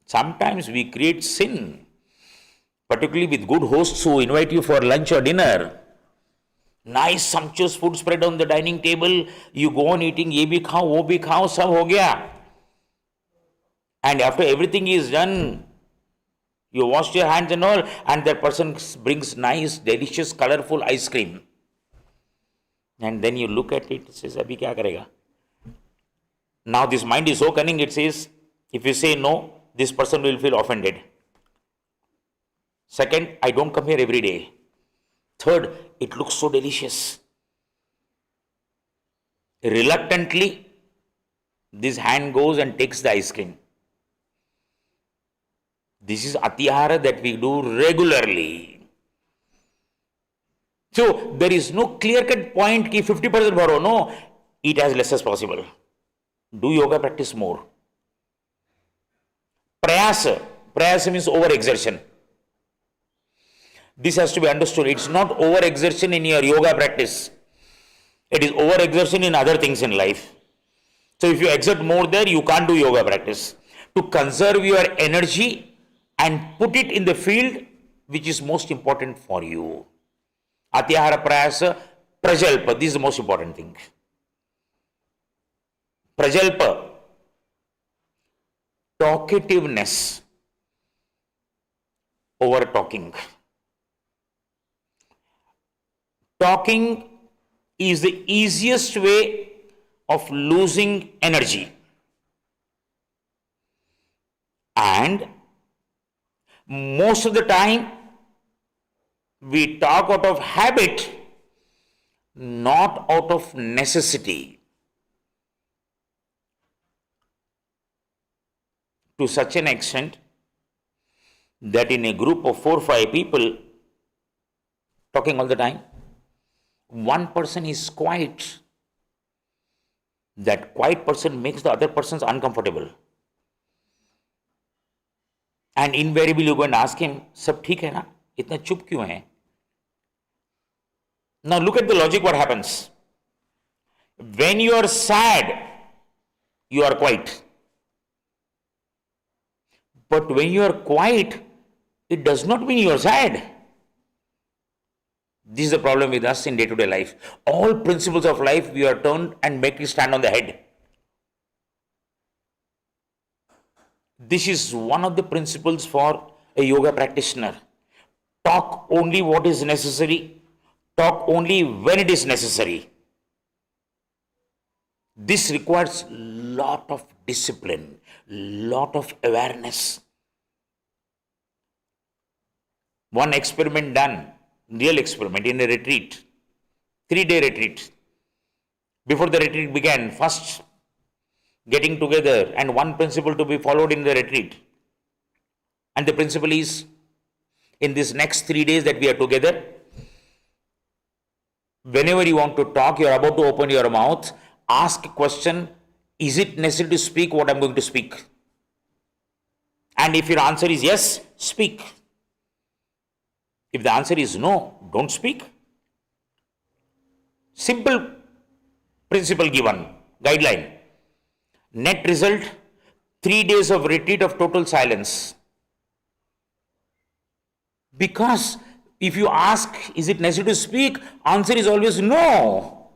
sometimes we create sin, particularly with good hosts who invite you for lunch or dinner. Nice sumptuous food spread on the dining table, you go on eating, ye bhi khao, wo bhi khao, sab ho gaya. And after everything is done, you washed your hands and all, and that person brings nice, delicious, colorful ice cream. And then you look at it, it says, abhi kya karega? Now this mind is so cunning, it says, if you say no, this person will feel offended. Second, I don't come here every day. Third, it looks so delicious. Reluctantly, this hand goes and takes the ice cream. This is atihara that we do regularly. So, there is no clear-cut point ki 50% bharo. No, eat as less as possible. Do yoga practice more. Prayasa means over-exertion. This has to be understood. It's not over-exertion in your yoga practice. It is over-exertion in other things in life. So if you exert more there, you can't do yoga practice. To conserve your energy and put it in the field which is most important for you. Atihara, prayasa, prajalpa. This is the most important thing. Prajalpa. Talkativeness over talking. Talking is the easiest way of losing energy. And most of the time, we talk out of habit, not out of necessity. To such an extent that in a group of 4 or 5 people talking all the time, one person is quiet. That quiet person makes the other persons uncomfortable. And invariably you go and ask him, "Sab theek hai na? Itna chup kyun hai?" Now look at the logic, what happens. When you are sad, you are quiet. But when you are quiet, it does not mean you are sad. This is the problem with us in day-to-day life. All principles of life we are turned and make it stand on the head. This is one of the principles for a yoga practitioner. Talk only what is necessary. Talk only when it is necessary. This requires lot of discipline, lot of awareness. One experiment done, real experiment in a retreat, 3-day retreat. Before the retreat began, first getting together and one principle to be followed in the retreat. And the principle is In this next 3 days that we are together, whenever you want to talk, you are about to open your mouth, ask a question, is it necessary to speak what I am going to speak? And if your answer is yes, speak. If the answer is no, don't speak. Simple principle given, guideline. Net result, 3 days of retreat of total silence. Because if you ask, is it necessary to speak? Answer is always no.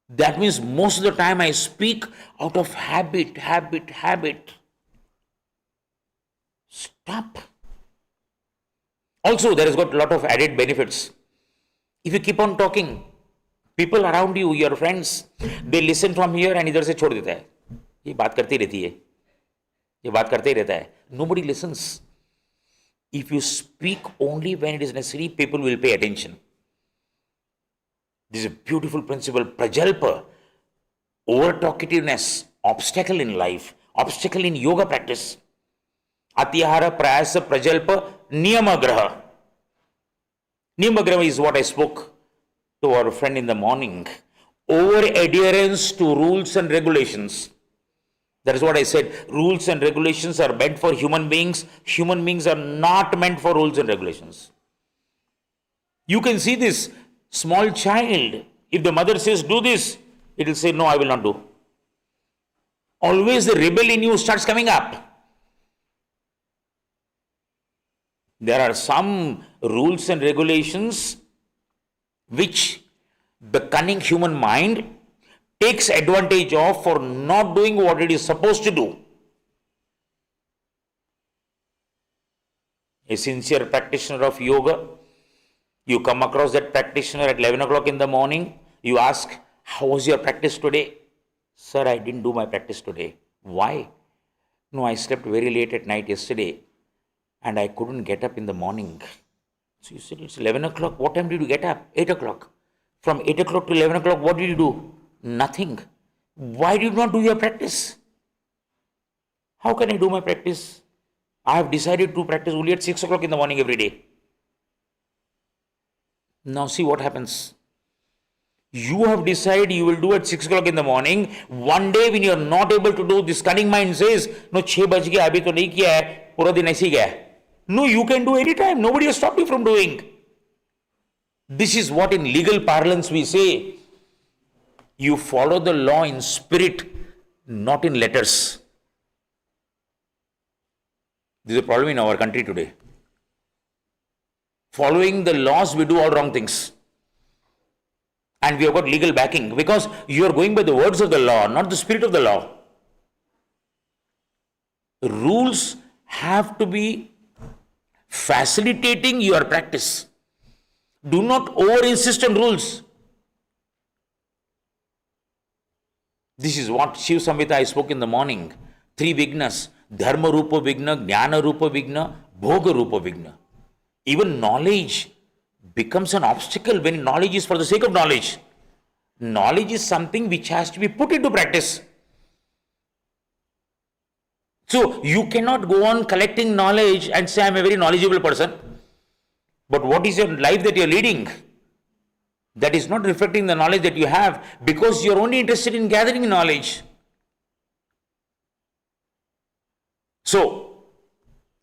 That means most of the time I speak out of habit. Stop. Also, there has got a lot of added benefits. If you keep on talking, people around you, your friends, they listen from here and इधर से छोड़ देता है. ये बात करती रहती है. ये बात करते ही रहता है. Nobody listens. If you speak only when it is necessary, people will pay attention. This is a beautiful principle. Prajalpa, over-talkativeness, obstacle in life, obstacle in yoga practice. Atyahara, prayasa, prajalpa, niyamagraha. Niyamagraha is what I spoke to our friend in the morning. Over-adherence to rules and regulations. That is what I said. Rules and regulations are meant for human beings. Human beings are not meant for rules and regulations. You can see this small child. If the mother says, do this, it will say, no, I will not do. Always the rebel in you starts coming up. There are some rules and regulations which the cunning human mind takes advantage of for not doing what it is supposed to do. A sincere practitioner of yoga, you come across that practitioner at 11 o'clock in the morning, you ask, how was your practice today? Sir, I didn't do my practice today. Why? No, I slept very late at night yesterday and I couldn't get up in the morning. So you said, it's 11 o'clock. What time did you get up? 8 o'clock. From 8 o'clock to 11 o'clock, what did you do? Nothing. Why did you not do your practice? How can I do my practice? I have decided to practice only at 6 o'clock in the morning every day. Now see what happens. You have decided you will do at 6 o'clock in the morning. One day when you are not able to do, this cunning mind says, no, 6 बज गया, अभी तो नहीं किया है, पूरा दिन ऐसे ही गया. No, you can do any time. Nobody has stopped you from doing. This is what in legal parlance we say. You follow the law in spirit, not in letters. This is a problem in our country today. Following the laws, we do all wrong things. And we have got legal backing because you are going by the words of the law, not the spirit of the law. Rules have to be facilitating your practice. Do not over-insist on rules. This is what Shiv Samhita I spoke in the morning. 3 vignas. Dharma Rupa Vigna, Jnana Rupa Vigna, Bhoga Rupa Vigna. Even knowledge becomes an obstacle when knowledge is for the sake of knowledge. Knowledge is something which has to be put into practice. So you cannot go on collecting knowledge and say, I am a very knowledgeable person. But what is your life that you are leading? That is not reflecting the knowledge that you have because you are only interested in gathering knowledge. So,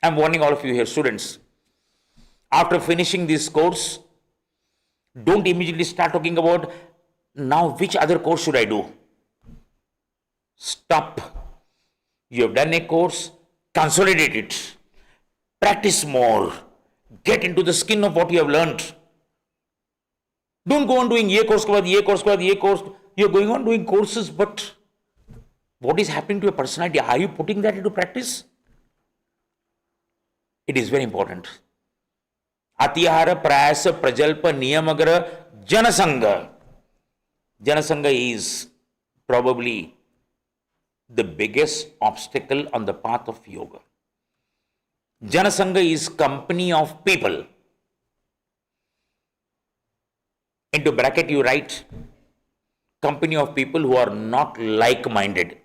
I am warning all of you here, students. After finishing this course, don't immediately start talking about now which other course should I do. Stop. You have done a course, consolidate it. Practice more. Get into the skin of what you have learned. Don't go on doing ye course ke baad, ye course ke baad, ye course. You are going on doing courses, but what is happening to your personality? Are you putting that into practice? It is very important. Atihara, Prayasa, Prajalpa, Niyamagra, Janasanga. Janasanga is probably the biggest obstacle on the path of yoga. Janasanga is company of people. Into bracket you write company of people who are not like-minded.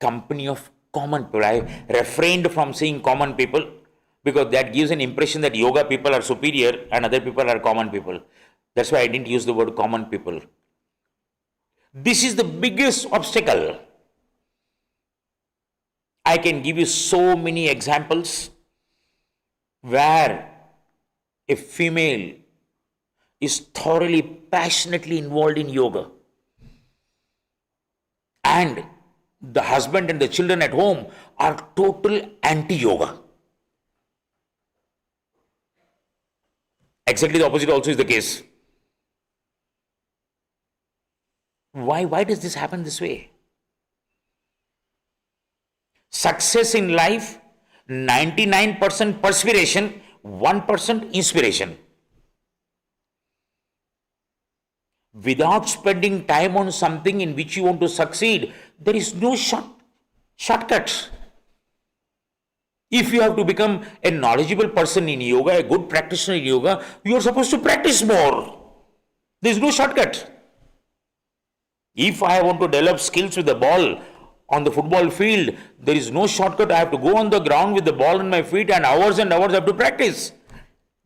Company of common people. I refrained from saying common people because that gives an impression that yoga people are superior and other people are common people. That's why I didn't use the word common people. This is the biggest obstacle. I can give you so many examples where a female is thoroughly, passionately involved in yoga, and the husband and the children at home are total anti-yoga. Exactly the opposite also is the case. Why does this happen this way? Success in life, 99% perspiration, 1% inspiration. Without spending time on something in which you want to succeed, there is no shortcut. If you have to become a knowledgeable person in yoga, a good practitioner in yoga, you are supposed to practice more. There is no shortcut. If I want to develop skills with the ball on the football field, there is no shortcut. I have to go on the ground with the ball in my feet and hours I have to practice.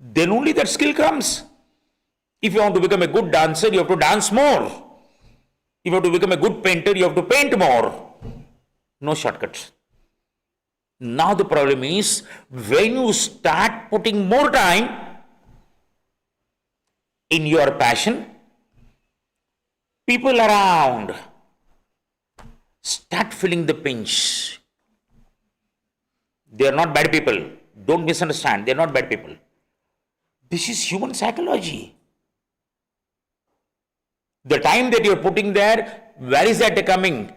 Then only that skill comes. If you want to become a good dancer, you have to dance more. If you have to become a good painter, you have to paint more. No shortcuts. Now the problem is, when you start putting more time in your passion, people around start feeling the pinch. They are not bad people. Don't misunderstand. They are not bad people. This is human psychology. The time that you are putting there, where is that coming?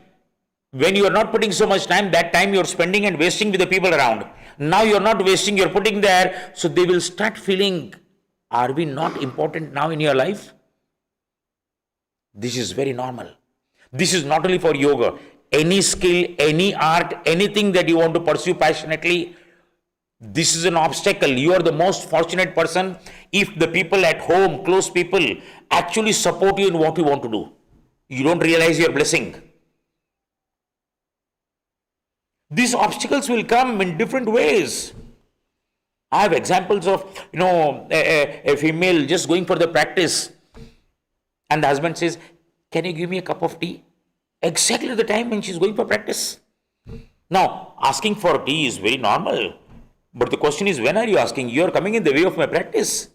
When you are not putting so much time, that time you are spending and wasting with the people around. Now you are not wasting, you are putting there, so they will start feeling, are we not important now in your life? This is very normal. This is not only for yoga. Any skill, any art, anything that you want to pursue passionately, this is an obstacle. You are the most fortunate person if the people at home, close people, actually support you in what you want to do. You don't realize your blessing. These obstacles will come in different ways. I have examples of, a female just going for the practice, and the husband says, can you give me a cup of tea? Exactly at the time when she's going for practice. Now, asking for tea is very normal. But the question is, when are you asking? You are coming in the way of my practice.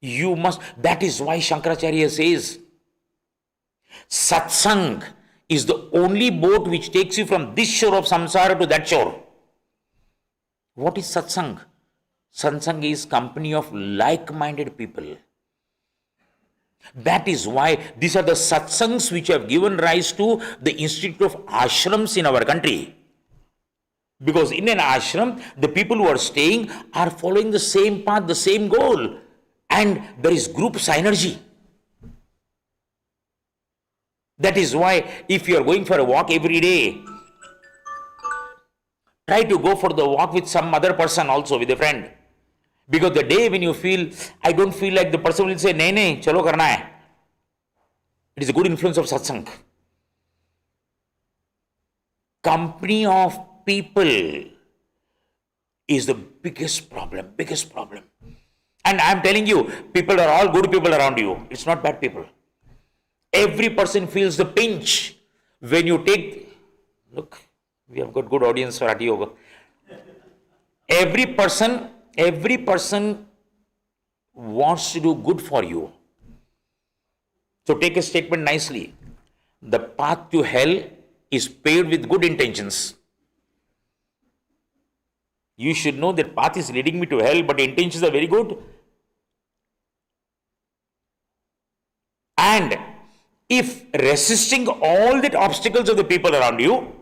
You must, that is why Shankaracharya says, Satsang is the only boat which takes you from this shore of samsara to that shore. What is Satsang? Satsang is company of like-minded people. That is why these are the satsangs which have given rise to the institute of ashrams in our country. Because in an ashram, the people who are staying are following the same path, the same goal. And there is group synergy. That is why if you are going for a walk every day, try to go for the walk with some other person also, with a friend. Because the day when you feel, I don't feel like, the person will say, nahi, chalo karna hai. It is a good influence of satsang. Company of people is the biggest problem. And I am telling you, people are all good people around you. It's not bad people. Every person feels the pinch when you take, look, we have got good audience for Haṭha Yoga. Every person wants to do good for you. So take a statement nicely. The path to hell is paved with good intentions. You should know that path is leading me to hell, but intentions are very good. And if resisting all the obstacles of the people around you,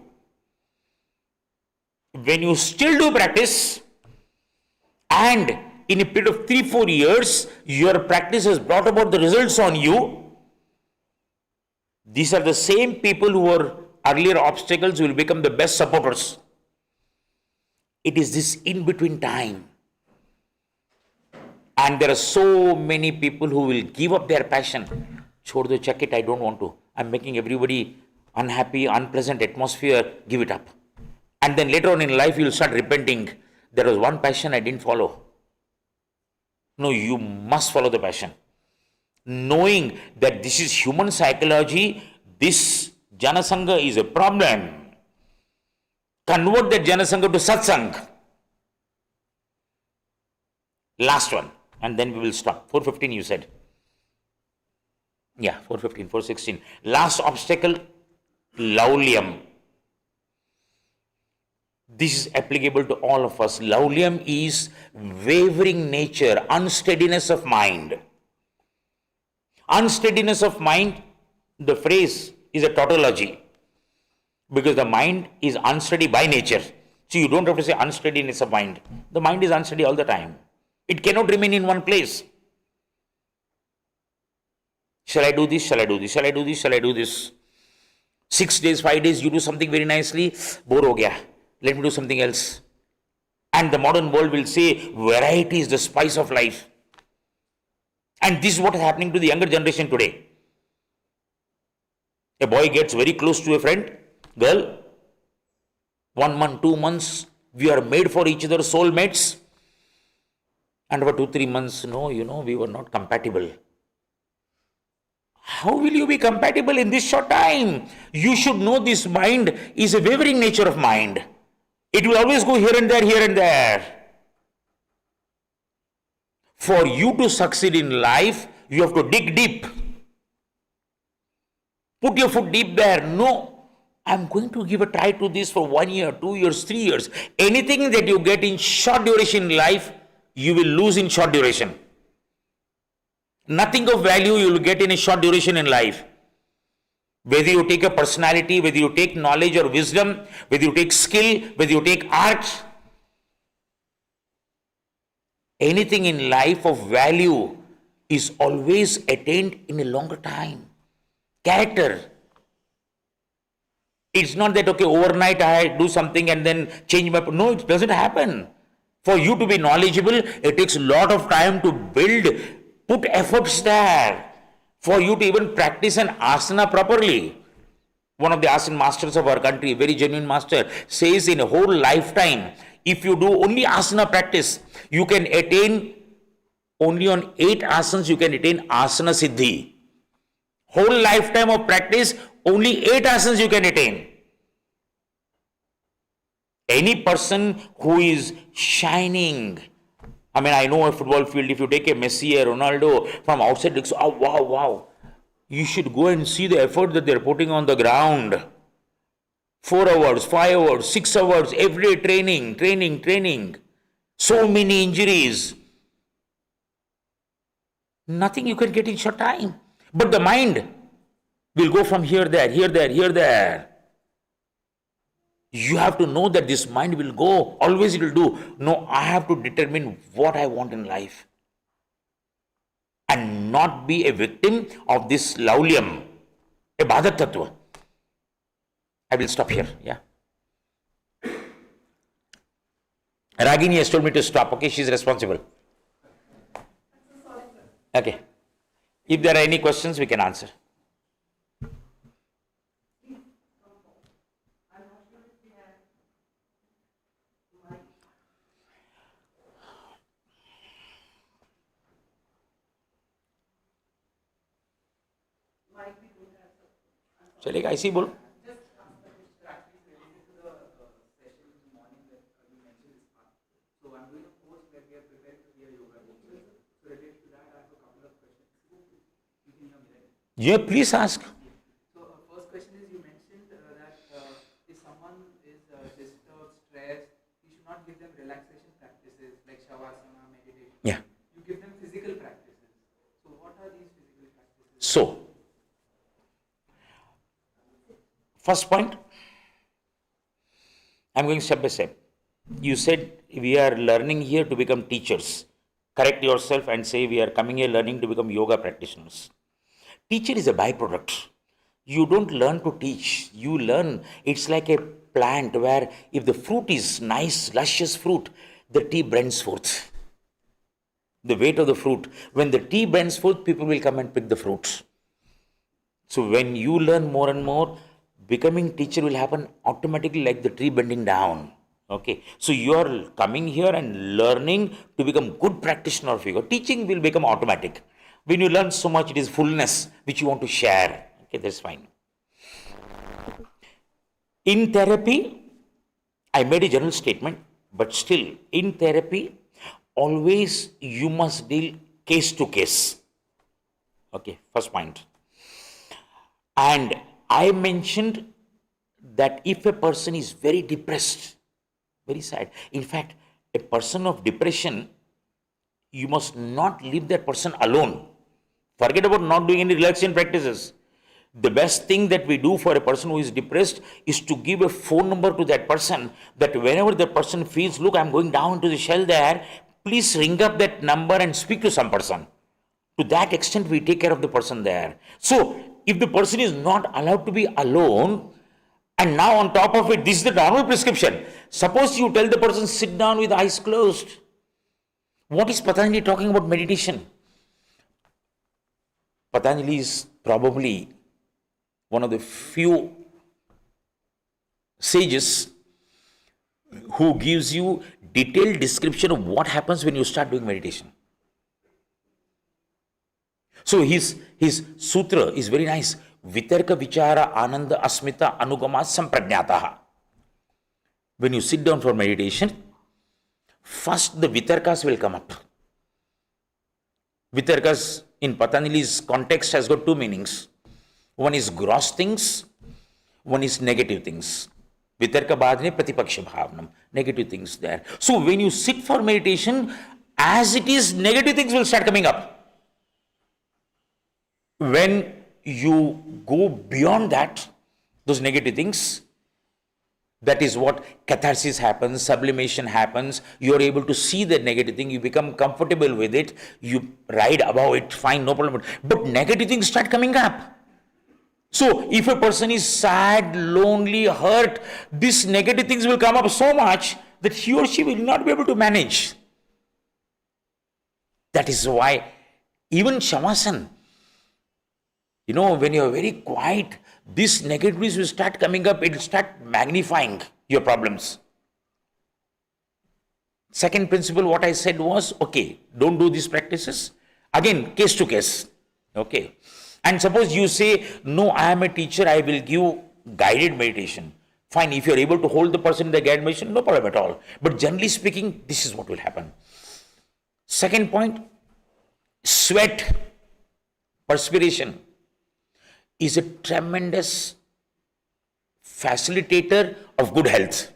when you still do practice, and in a period of 3-4 years, your practice has brought about the results on you, these are the same people who were earlier obstacles who will become the best supporters. It is this in-between time. And there are so many people who will give up their passion. Chhod do, check it, I don't want to. I'm making everybody unhappy, unpleasant atmosphere, give it up. And then later on in life, you'll start repenting. There was one passion I didn't follow. No, you must follow the passion. Knowing that this is human psychology, this Janasangha is a problem. Convert that Janasangha to Satsang. Last one, and then we will stop. 4:15 you said. Yeah, 4:15, 4:16. Last obstacle, Laulyam. This is applicable to all of us. Laulyam is wavering nature, unsteadiness of mind. Unsteadiness of mind, the phrase is a tautology, because the mind is unsteady by nature. So you don't have to say unsteadiness of mind. The mind is unsteady all the time. It cannot remain in one place. Shall I do this? Shall I do this? Shall I do this? Shall I do this? 6 days, 5 days, you do something very nicely, bore ho gaya. Let me do something else. And the modern world will say variety is the spice of life. And this is what is happening to the younger generation today. A boy gets very close to a friend, girl. 1 month, 2 months, we are made for each other, soulmates. And for 2-3 months, no, we were not compatible. How will you be compatible in this short time? You should know this mind is a wavering nature of mind. It will always go here and there, here and there. For you to succeed in life, you have to dig deep. Put your foot deep there. No, I'm going to give a try to this for 1 year, 2 years, 3 years. Anything that you get in short duration in life, you will lose in short duration. Nothing of value you will get in a short duration in life. Whether you take a personality, whether you take knowledge or wisdom, whether you take skill, whether you take art, anything in life of value is always attained in a longer time. Character. It's not that, okay, overnight I do something and then change my... No, it doesn't happen. For you to be knowledgeable, it takes a lot of time to build, put efforts there. For you to even practice an asana properly. One of the asana masters of our country, very genuine master, says in a whole lifetime, if you do only asana practice, you can attain, only on 8 asanas you can attain asana siddhi. Whole lifetime of practice, only 8 asanas you can attain. Any person who is shining, I know a football field, if you take a Messi or Ronaldo from outside, it looks, oh, wow, wow. You should go and see the effort that they're putting on the ground. 4 hours, 5 hours, 6 hours, every day training. So many injuries. Nothing you can get in short time. But the mind will go from here, there. You have to know that this mind will go, always it will do. No, I have to determine what I want in life. And not be a victim of this laulyam, a bhadak tattva. I will stop here, yeah. Ragini has told me to stop, okay, she is responsible. Okay. If there are any questions, we can answer. चलेगा ऐसे ही बोलो. Yeah, please ask. So, first question is, you mentioned that if someone is disturbed, stressed, you should not give them relaxation practices like shavasana, meditation. Yeah. You give them physical practices. So, what are these physical practices? So, first point, I'm going step by step. You said we are learning here to become teachers. Correct yourself and say we are coming here learning to become yoga practitioners. Teacher is a byproduct. You don't learn to teach. You learn. It's like a plant where if the fruit is nice, luscious fruit, the tea bends forth. The weight of the fruit. When the tea bends forth, people will come and pick the fruits. So when you learn more and more, becoming teacher will happen automatically like the tree bending down. Okay, so you are coming here and learning to become good practitioner of yoga. Teaching will become automatic. When you learn so much, it is fullness which you want to share. Okay, that's fine. In therapy, I made a general statement, but still, in therapy, always you must deal case to case. Okay, first point. And I mentioned that if a person is very depressed, very sad, in fact, a person of depression, you must not leave that person alone. Forget about not doing any relaxation practices. The best thing that we do for a person who is depressed is to give a phone number to that person, that whenever the person feels, look, I'm going down to the shell there, please ring up that number and speak to some person. To that extent, we take care of the person there. So, if the person is not allowed to be alone, and now on top of it, this is the normal prescription. Suppose you tell the person, sit down with eyes closed. What is Patanjali talking about meditation? Patanjali is probably one of the few sages who gives you detailed description of what happens when you start doing meditation. So his sutra is very nice. Vitarka vichara ananda asmita anugama sampragnataha. When you sit down for meditation, first the vitarkas will come up. Vitarkas in Patanjali's context has got two meanings. One is gross things, one is negative things. Vitarka badne pratipaksha bhavnam, negative things there. So when you sit for meditation, as it is, negative things will start coming up. When you go beyond that, those negative things, that is what catharsis happens, sublimation happens. You are able to see the negative thing, you become comfortable with it, you ride above it, fine, no problem. But negative things start coming up. So, if a person is sad, lonely, hurt, these negative things will come up so much that he or she will not be able to manage. That is why even Shavasana, when you are very quiet, these negativities will start coming up, it will start magnifying your problems. Second principle, what I said was, okay, don't do these practices. Again, case to case. Okay. And suppose you say, no, I am a teacher, I will give guided meditation. Fine, if you are able to hold the person in the guided meditation, no problem at all. But generally speaking, this is what will happen. Second point, sweat, perspiration is a tremendous facilitator of good health,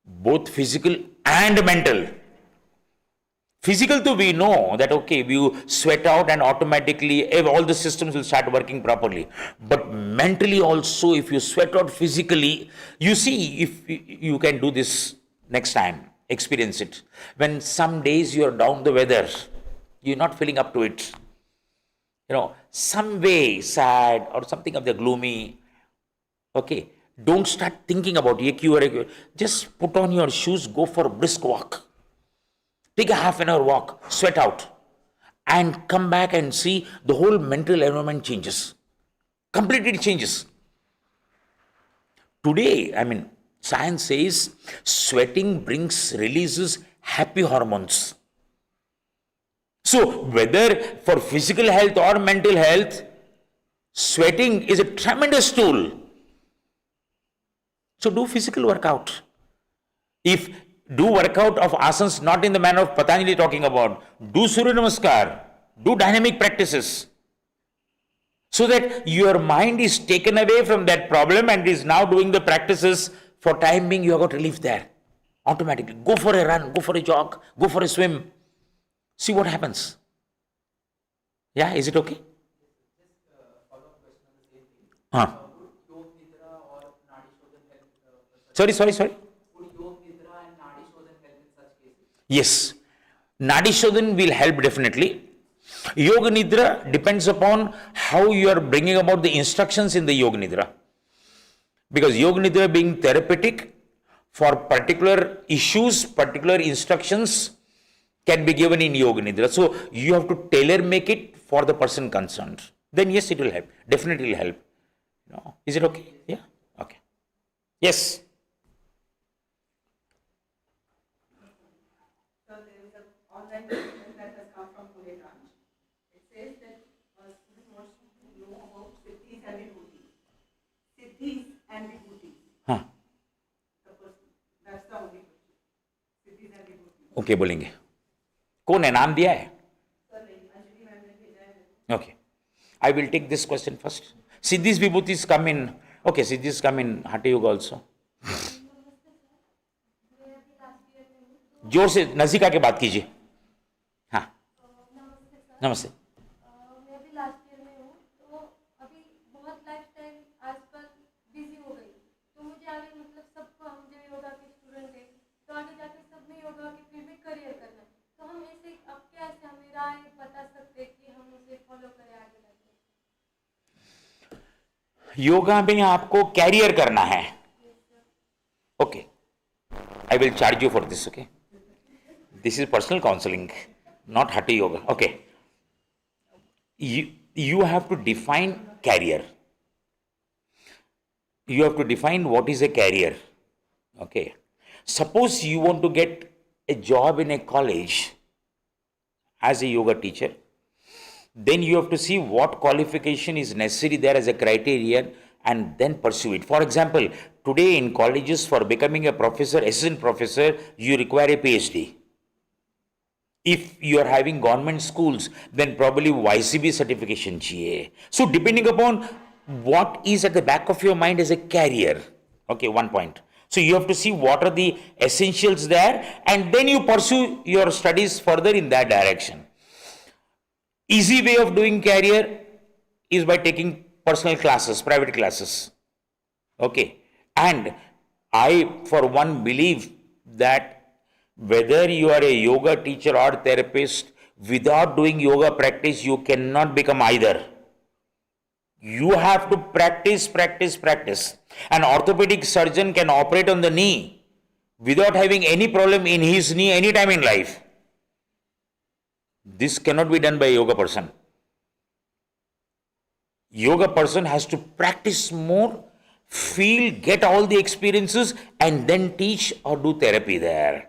both physical and mental. Physical too, we know that, okay, you sweat out and automatically all the systems will start working properly. But mentally also, if you sweat out physically, you see, if you can do this next time, experience it. When some days you are down the weather, you're not feeling up to it. Some way sad or something of the gloomy, okay, don't start thinking about it. Just put on your shoes, go for a brisk walk. Take a half an hour walk, sweat out, and come back and see the whole mental environment changes. Completely changes. Today, science says sweating releases happy hormones. So, whether for physical health or mental health, sweating is a tremendous tool. So, do physical workout. If do workout of asanas not in the manner of Patanjali talking about, do Surya Namaskar, do dynamic practices, so that your mind is taken away from that problem and is now doing the practices. For time being, you have got relief there. Automatically. Go for a run, go for a jog, go for a swim. See what happens. Yeah, is it okay? Follow-up question on the same thing. Would Yog Nidra or Nadi Shodhan help? Sorry. Would Yog Nidra and Nadi Shodhan help in such cases? Yes. Nadi Shodhan will help definitely. Yoga Nidra depends upon how you are bringing about the instructions in the Yoga Nidra. Because Yoga Nidra being therapeutic, for particular issues, particular instructions can be given in Yoga Nidra. So you have to tailor make it for the person concerned. Then yes, it will help. Definitely will help. No. Is it okay? Yeah? Okay. Yes. So there is an online document that has come from Pune branch. It says that a student wants to know about siddhis and vibhutis. Siddhis and vibhutis. हाँ. That's the only question. Siddhis and vibhutis. Okay बोलेंगे. कौन है, नाम दिया है? Sir, नहीं, Anjali ma'am ने भेजा है. Okay. I will take this question first. Siddhis Vibhutis come in. Okay, Siddhis come in Haṭha Yoga also. जोर से नजीका के बात कीजिए. हाँ. नमस्ते. मैं भी लास्ट ईयर में हूँ, तो अभी बहुत लाइफस्टाइल आजकल बिजी हो गई, तो मुझे आगे मतलब सबको, हम जो योगा के स्टूडेंट हैं, तो आगे जाके सब में योगा के फील्ड में करियर करना है, तो हम ऐसे अब कैसे हमें राय बता सकते हैं कि हम उसे फॉलो करें आगे जाके? योगा में आपको कैरियर करना है. Okay. I will charge you for this. Okay. This is personal counseling, not Haṭha Yoga. Okay. You have to define career. You have to define what is a career. Okay. Suppose you want to get a job in a college as a yoga teacher, then you have to see what qualification is necessary there as a criterion and then pursue it. For example, today in colleges for becoming a professor, assistant professor, you require a PhD. If you are having government schools, then probably YCB certification चाहिए. So depending upon what is at the back of your mind as a career. Okay, one point. So you have to see what are the essentials there and then you pursue your studies further in that direction. Easy way of doing career is by taking personal classes, private classes. Okay. And I for one believe that whether you are a yoga teacher or therapist, without doing yoga practice, you cannot become either. You have to practice, practice, practice. An orthopedic surgeon can operate on the knee without having any problem in his knee anytime in life. This cannot be done by a yoga person. Yoga person has to practice more, feel, get all the experiences, and then teach or do therapy there.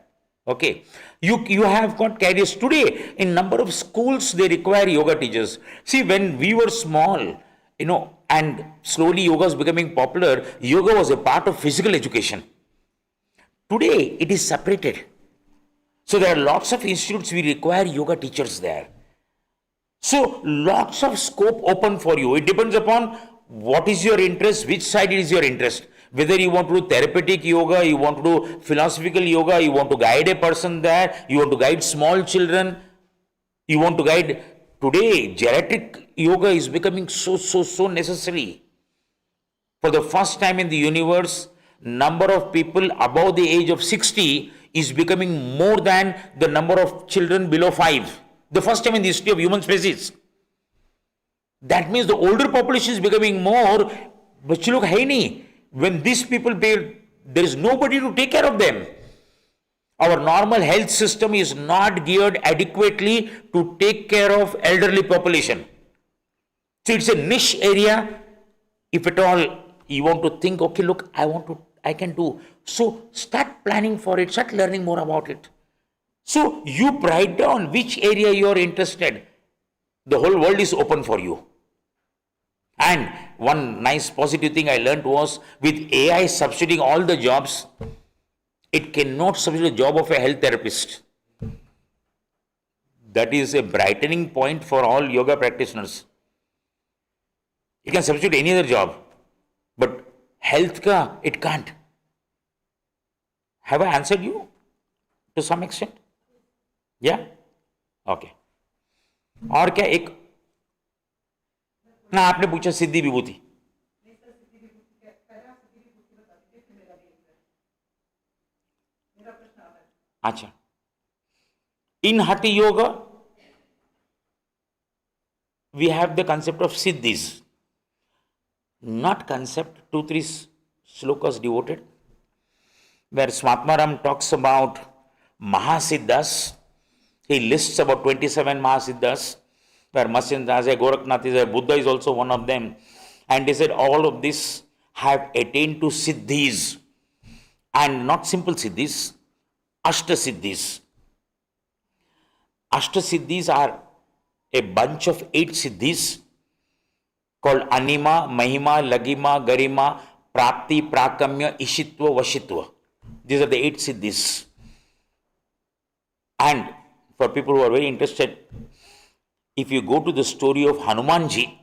Okay, you have got careers today. In number of schools, they require yoga teachers. See, when we were small, and slowly yoga is becoming popular, yoga was a part of physical education. Today, it is separated. So there are lots of institutes we require yoga teachers there. So lots of scope open for you. It depends upon what is your interest, which side is your interest. Whether you want to do therapeutic yoga, you want to do philosophical yoga, you want to guide a person there, you want to guide small children, you want to guide. Today, geriatric yoga is becoming so necessary. For the first time in the universe, number of people above the age of 60 is becoming more than the number of children below 5. The first time in the history of human species. That means the older population is becoming more, बच्चे लोग है ही नहीं. When these people pay, there is nobody to take care of them. Our normal health system is not geared adequately to take care of elderly population. So it's a niche area. If at all you want to think, okay, look, I can do. So start planning for it, start learning more about it. So you write down which area you are interested. The whole world is open for you. And one nice positive thing I learned was with AI substituting all the jobs, it cannot substitute the job of a health therapist. That is a brightening point for all yoga practitioners. It can substitute any other job, but health ka, it can't. Have I answered you to some extent? Yeah? Okay. और क्या एक ना आपने पूछा सिद्धि विभूति. अच्छा. In Haṭha Yoga, we have the concept of siddhis. Not concept, 2-3 slokas devoted, where Smatmaram talks about Mahasiddhas. He lists about 27 Mahasiddhas, where Matsyendraja, Gorakhnath is there, Buddha is also one of them. And they said all of this have attained to siddhis, and not simple siddhis, ashta siddhis. Ashta siddhis are a bunch of 8 siddhis called anima, mahima, lagima, garima, prapti, prakamya, ishitva, vashitva. These are the 8 siddhis. And for people who are very interested, if you go to the story of Hanumanji,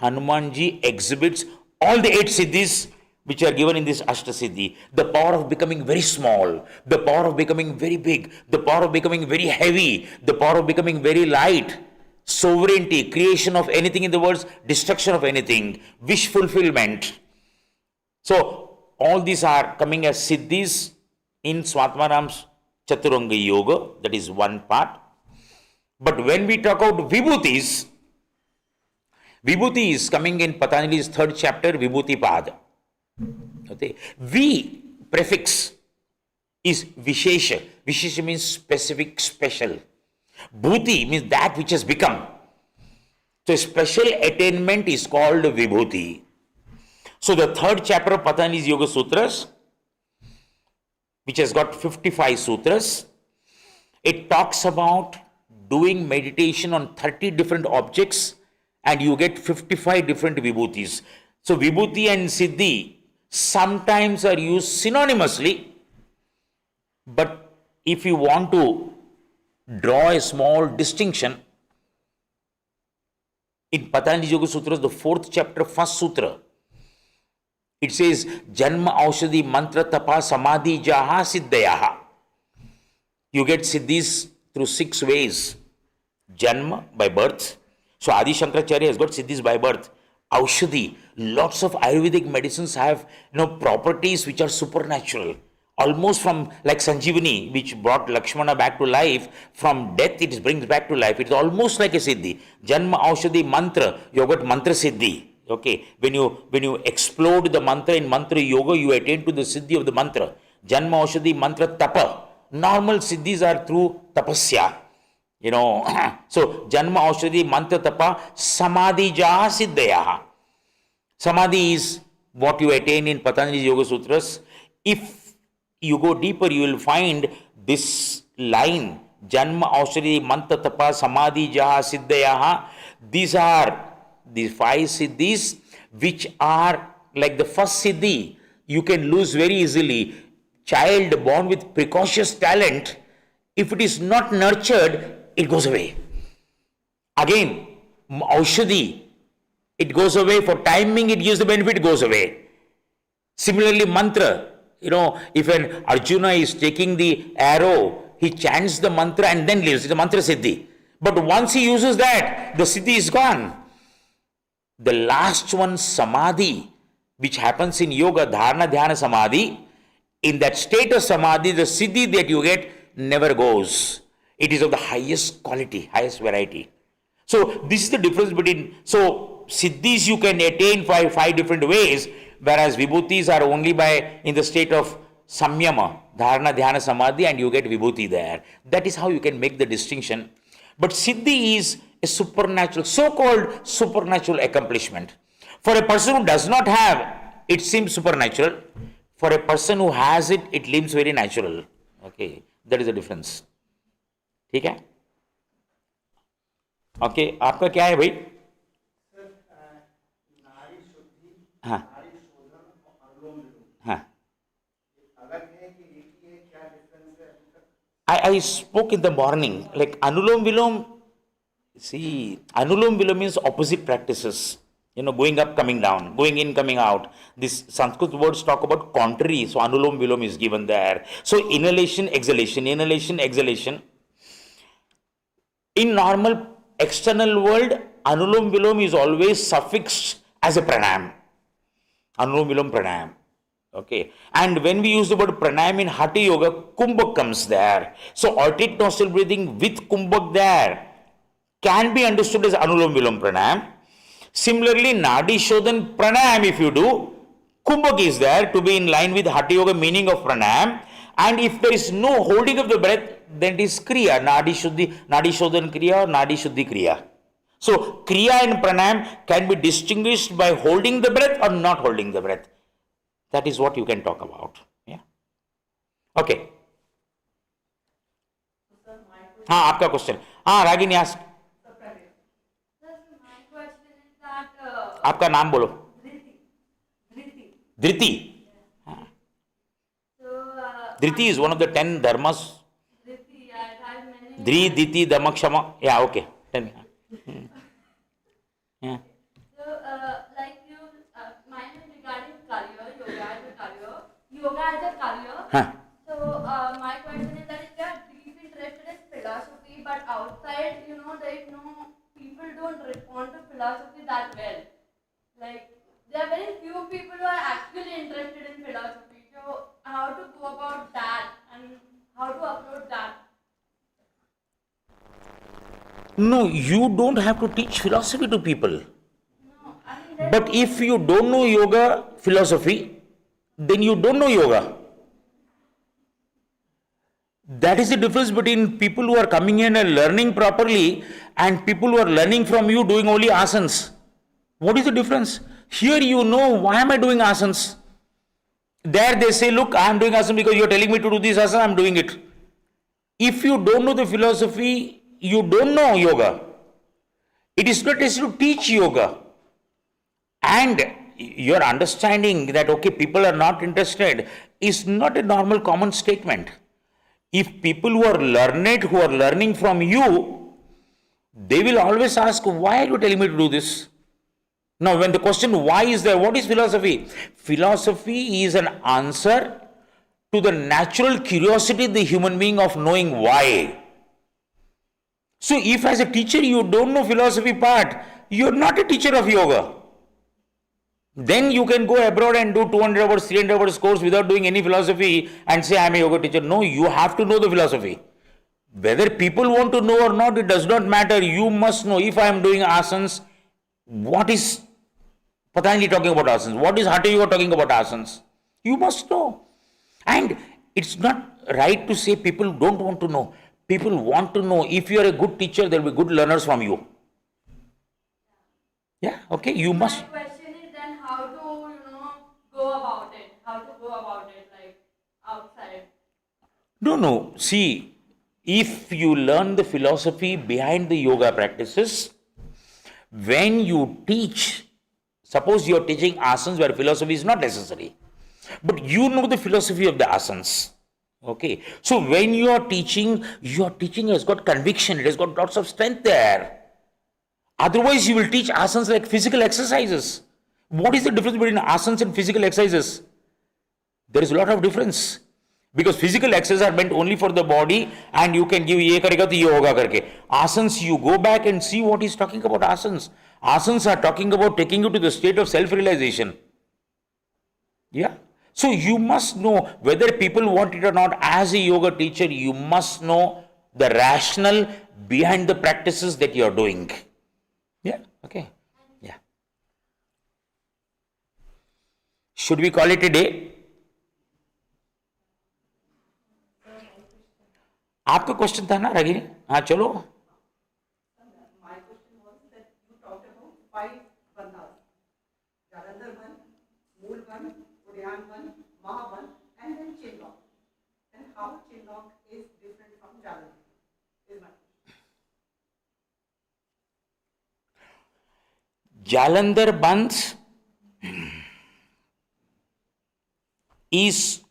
Hanumanji exhibits all the 8 siddhis which are given in this Ashtasiddhi. The power of becoming very small, the power of becoming very big, the power of becoming very heavy, the power of becoming very light, sovereignty, creation of anything in the world, destruction of anything, wish fulfillment. So, all these are coming as siddhis in Swatmaram's Chaturanga Yoga, that is one part. But when we talk about vibhutis, vibhuti is coming in Patanjali's 3rd chapter, Vibhuti Pada. Okay. V prefix is Vishesha. Vishesha means specific, special. Bhuti means that which has become. So special attainment is called Vibhuti. So the 3rd chapter of Patanjali's Yoga Sutras, which has got 55 sutras, it talks about doing meditation on 30 different objects and you get 55 different vibhutis. So vibhuti and siddhi sometimes are used synonymously, but if you want to draw a small distinction, in Patanjali Yoga Sutras, the 4th chapter, 1st sutra, it says, Janma Aushadhi Mantra Tapa Samadhi Jaha Siddhayaha. You get siddhis through 6 ways. Janma, by birth. So Adi Shankaracharya has got siddhis by birth. Aushadhi, lots of Ayurvedic medicines have properties which are supernatural. Almost from like Sanjeevani, which brought Lakshmana back to life, from death it brings back to life. It's almost like a siddhi. Janma Aushadhi Mantra, you have got mantra siddhi. Okay, when you explode the mantra in mantra yoga, you attain to the siddhi of the mantra. Janma Aushadhi Mantra Tapa. Normal siddhis are through tapasya. So Janma Aushadhi Mantra Tapa Samadhi Jaha Siddhayaha. Samadhi is what you attain in Patanjali Yoga Sutras. If you go deeper, you will find this line, Janma Aushadhi Mantra Tapa Samadhi Jaha Siddhayaha. These are the 5 siddhis which are like the first siddhi you can lose very easily. Child born with precocious talent, if it is not nurtured, it goes away. Again, Aushadhi, it goes away. For timing, it gives the benefit, it goes away. Similarly, mantra, if an Arjuna is taking the arrow, he chants the mantra and then leaves. It's a mantra siddhi. But once he uses that, the siddhi is gone. The last one, samadhi, which happens in yoga, dharana, dhyana, samadhi, in that state of samadhi, the siddhi that you get never goes. It is of the highest quality, highest variety. So this is the difference between, so siddhis you can attain by 5 different ways, whereas vibhutis are only in the state of samyama, dharana, dhyana, samadhi, and you get vibhuti there. That is how you can make the distinction. But siddhi is a supernatural, so-called supernatural accomplishment. For a person who does not have, it seems supernatural. For a person who has it, it seems very natural. Okay, that is the difference. ठीक है? Okay, आपका क्या है भाई? हाँ हाँ, I spoke in the morning, like Anulom Vilom. See, Anulom Vilom means opposite practices. Going up, coming down, going in, coming out. These Sanskrit words talk about contrary. So Anulom Vilom is given there. So inhalation, exhalation, inhalation, exhalation. In normal external world, Anulom Vilom is always suffixed as a pranayam. Anulom Vilom pranayam. Okay. And when we use the word pranayam in Haṭha Yoga, kumbhak comes there. So alternate nostril breathing with kumbhak there can be understood as Anulom Vilom pranayam. Similarly, Nadi Shodhan pranayam if you do, kumbhak is there to be in line with Haṭha Yoga meaning of pranayam. And if there is no holding of the breath, then it is kriya, Nadi Shodhan kriya or Nadi Shuddhi kriya. So, Kriya and Pranayam can be distinguished by holding the breath or not holding the breath. That is what you can talk about. Yeah. Okay. हाँ आपका question हाँ Ragini ask. Sir, my question is that आपका नाम बोलो. Dhriti. Dhriti. So Dhriti is one of the 10 dharmas. Dhriti, it has many. Dri, Diti, Dhamma, Kshama. Yeah, okay. Tell me. Yeah. So like you, mine is regarding career, yoga as a career, yoga as a career. Huh. So my question is that if you are deep interested in philosophy, but outside, there is no people don't respond to philosophy that well. Like there are very few people who are actually interested in philosophy. So how to go about that and how to approach that? No, you don't have to teach philosophy to people. No, I mean But if you don't know yoga philosophy, then you don't know yoga. That is the difference between people who are coming in and learning properly and people who are learning from you doing only asanas. What is the difference? Here you know why am I doing asanas. There they say, look, I am doing asana because you are telling me to do this asana, I am doing it. If you don't know the philosophy, you don't know yoga. It is not necessary to teach yoga. And your understanding that, okay, people are not interested is not a normal common statement. If people who are learned, who are learning from you, they will always ask, why are you telling me to do this? Now, when the question why is there, what is philosophy? Philosophy is an answer to the natural curiosity of the human being of knowing why. So, if as a teacher you don't know philosophy part, you are not a teacher of yoga. Then you can go abroad and do 200 hours, 300 hours course without doing any philosophy and say, I am a yoga teacher. No, you have to know the philosophy. Whether people want to know or not, it does not matter. You must know. If I am doing asanas, what is Patanjali talking about asanas? What is Haṭha Yoga talking about asanas? You must know. And it's not right to say people don't want to know. People want to know. If you are a good teacher, there will be good learners from you. Yeah, okay, you must. My question is then how to, go about it? How to go about it, like outside? No. See, if you learn the philosophy behind the yoga practices, when you teach, suppose you are teaching asanas where philosophy is not necessary, but you know the philosophy of the asanas. Okay, so when you are teaching has got conviction, it has got lots of strength there. Otherwise, you will teach asanas like physical exercises. What is the difference between asanas and physical exercises? There is a lot of difference. Because physical exercises are meant only for the body and you can give ye karega to ye hoga karke. Asanas, you go back and see what he's talking about asanas. Asanas are talking about taking you to the state of self-realization. Yeah. So you must know whether people want it or not. As a yoga teacher, you must know the rationale behind the practices that you are doing. Yeah. Okay. Yeah. Should we call it a day? आपका question था ना रागिनी हाँ चलो My question was that you talked about 5 bandhas: Jalandhar Bandh, Mool Bandh, Udyan Bandh, Maha Bandh, and then Chinlock. And how Chinlock is different from Jalandhar is my question. Jalandhar Bandh is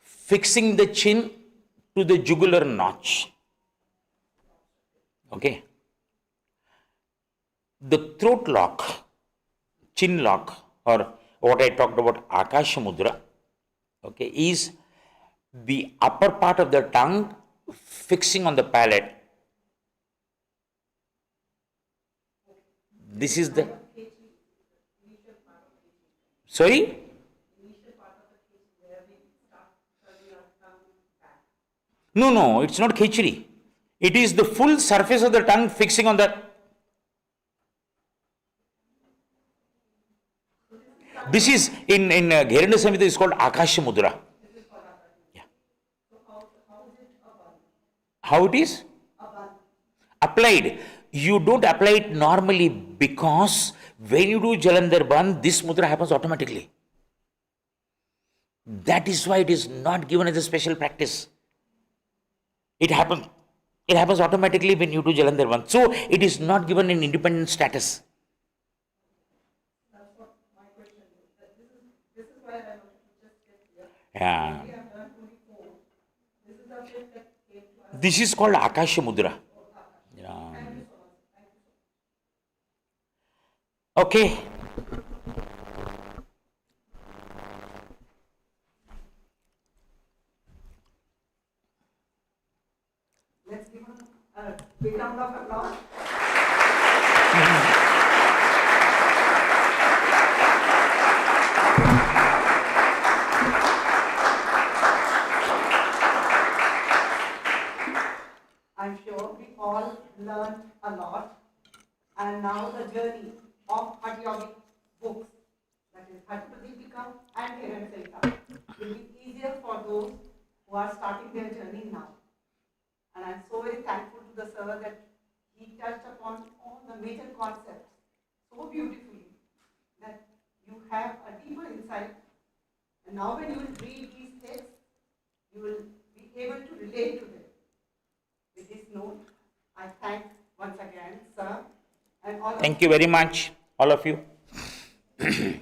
fixing the chin to the jugular notch. Okay. The throat lock, chin lock, or what I talked about, Akasha Mudra, okay, is the upper part of the tongue fixing on the palate. This is the. Sorry? No, it's not khichdi. It is the full surface of the tongue fixing on that. This is in Gheranda Samhita is called Akasha Mudra. Yeah. How it is? Applied. You don't apply it normally because when you do Jalandhar Bandh, this mudra happens automatically. That is why it is not given as a special practice. It happens. It happens automatically when you do Jalandhar Bandh. So it is not given an independent status. That's what my question is. This is why I wanted to just get here. Yeah. We have done 24. This is the fifth that came to us. This is called Akasha Mudra. Yeah. Thank you so much. Thank you so much. Okay. Let's give him a big round of applause. I'm sure we all learned a lot, and now the journey of Haṭha Yoga books, that is Haṭha Yoga and Hiranyaksha, will be easier for those who are starting their journey now. And I'm so very thankful to the sir that he touched upon all the major concepts so beautifully that you have a deeper insight. And now when you will read these texts, you will be able to relate to them. With this note, I thank once again, sir, and all Thank you very much, all of you. and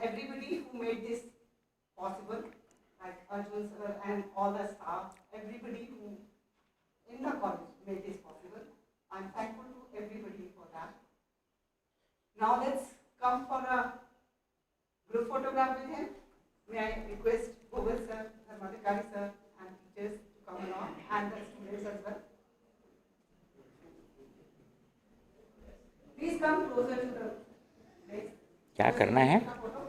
everybody who made this possible, like Arjun sir and all the staff, everybody who in the college made this possible. I'm thankful to everybody for that. Now let's come for a group photograph with him. May I request Bhuvan sir, Dharmadhikari sir, and teachers to come along, and the students as well. Please come closer to the place. क्या करना है?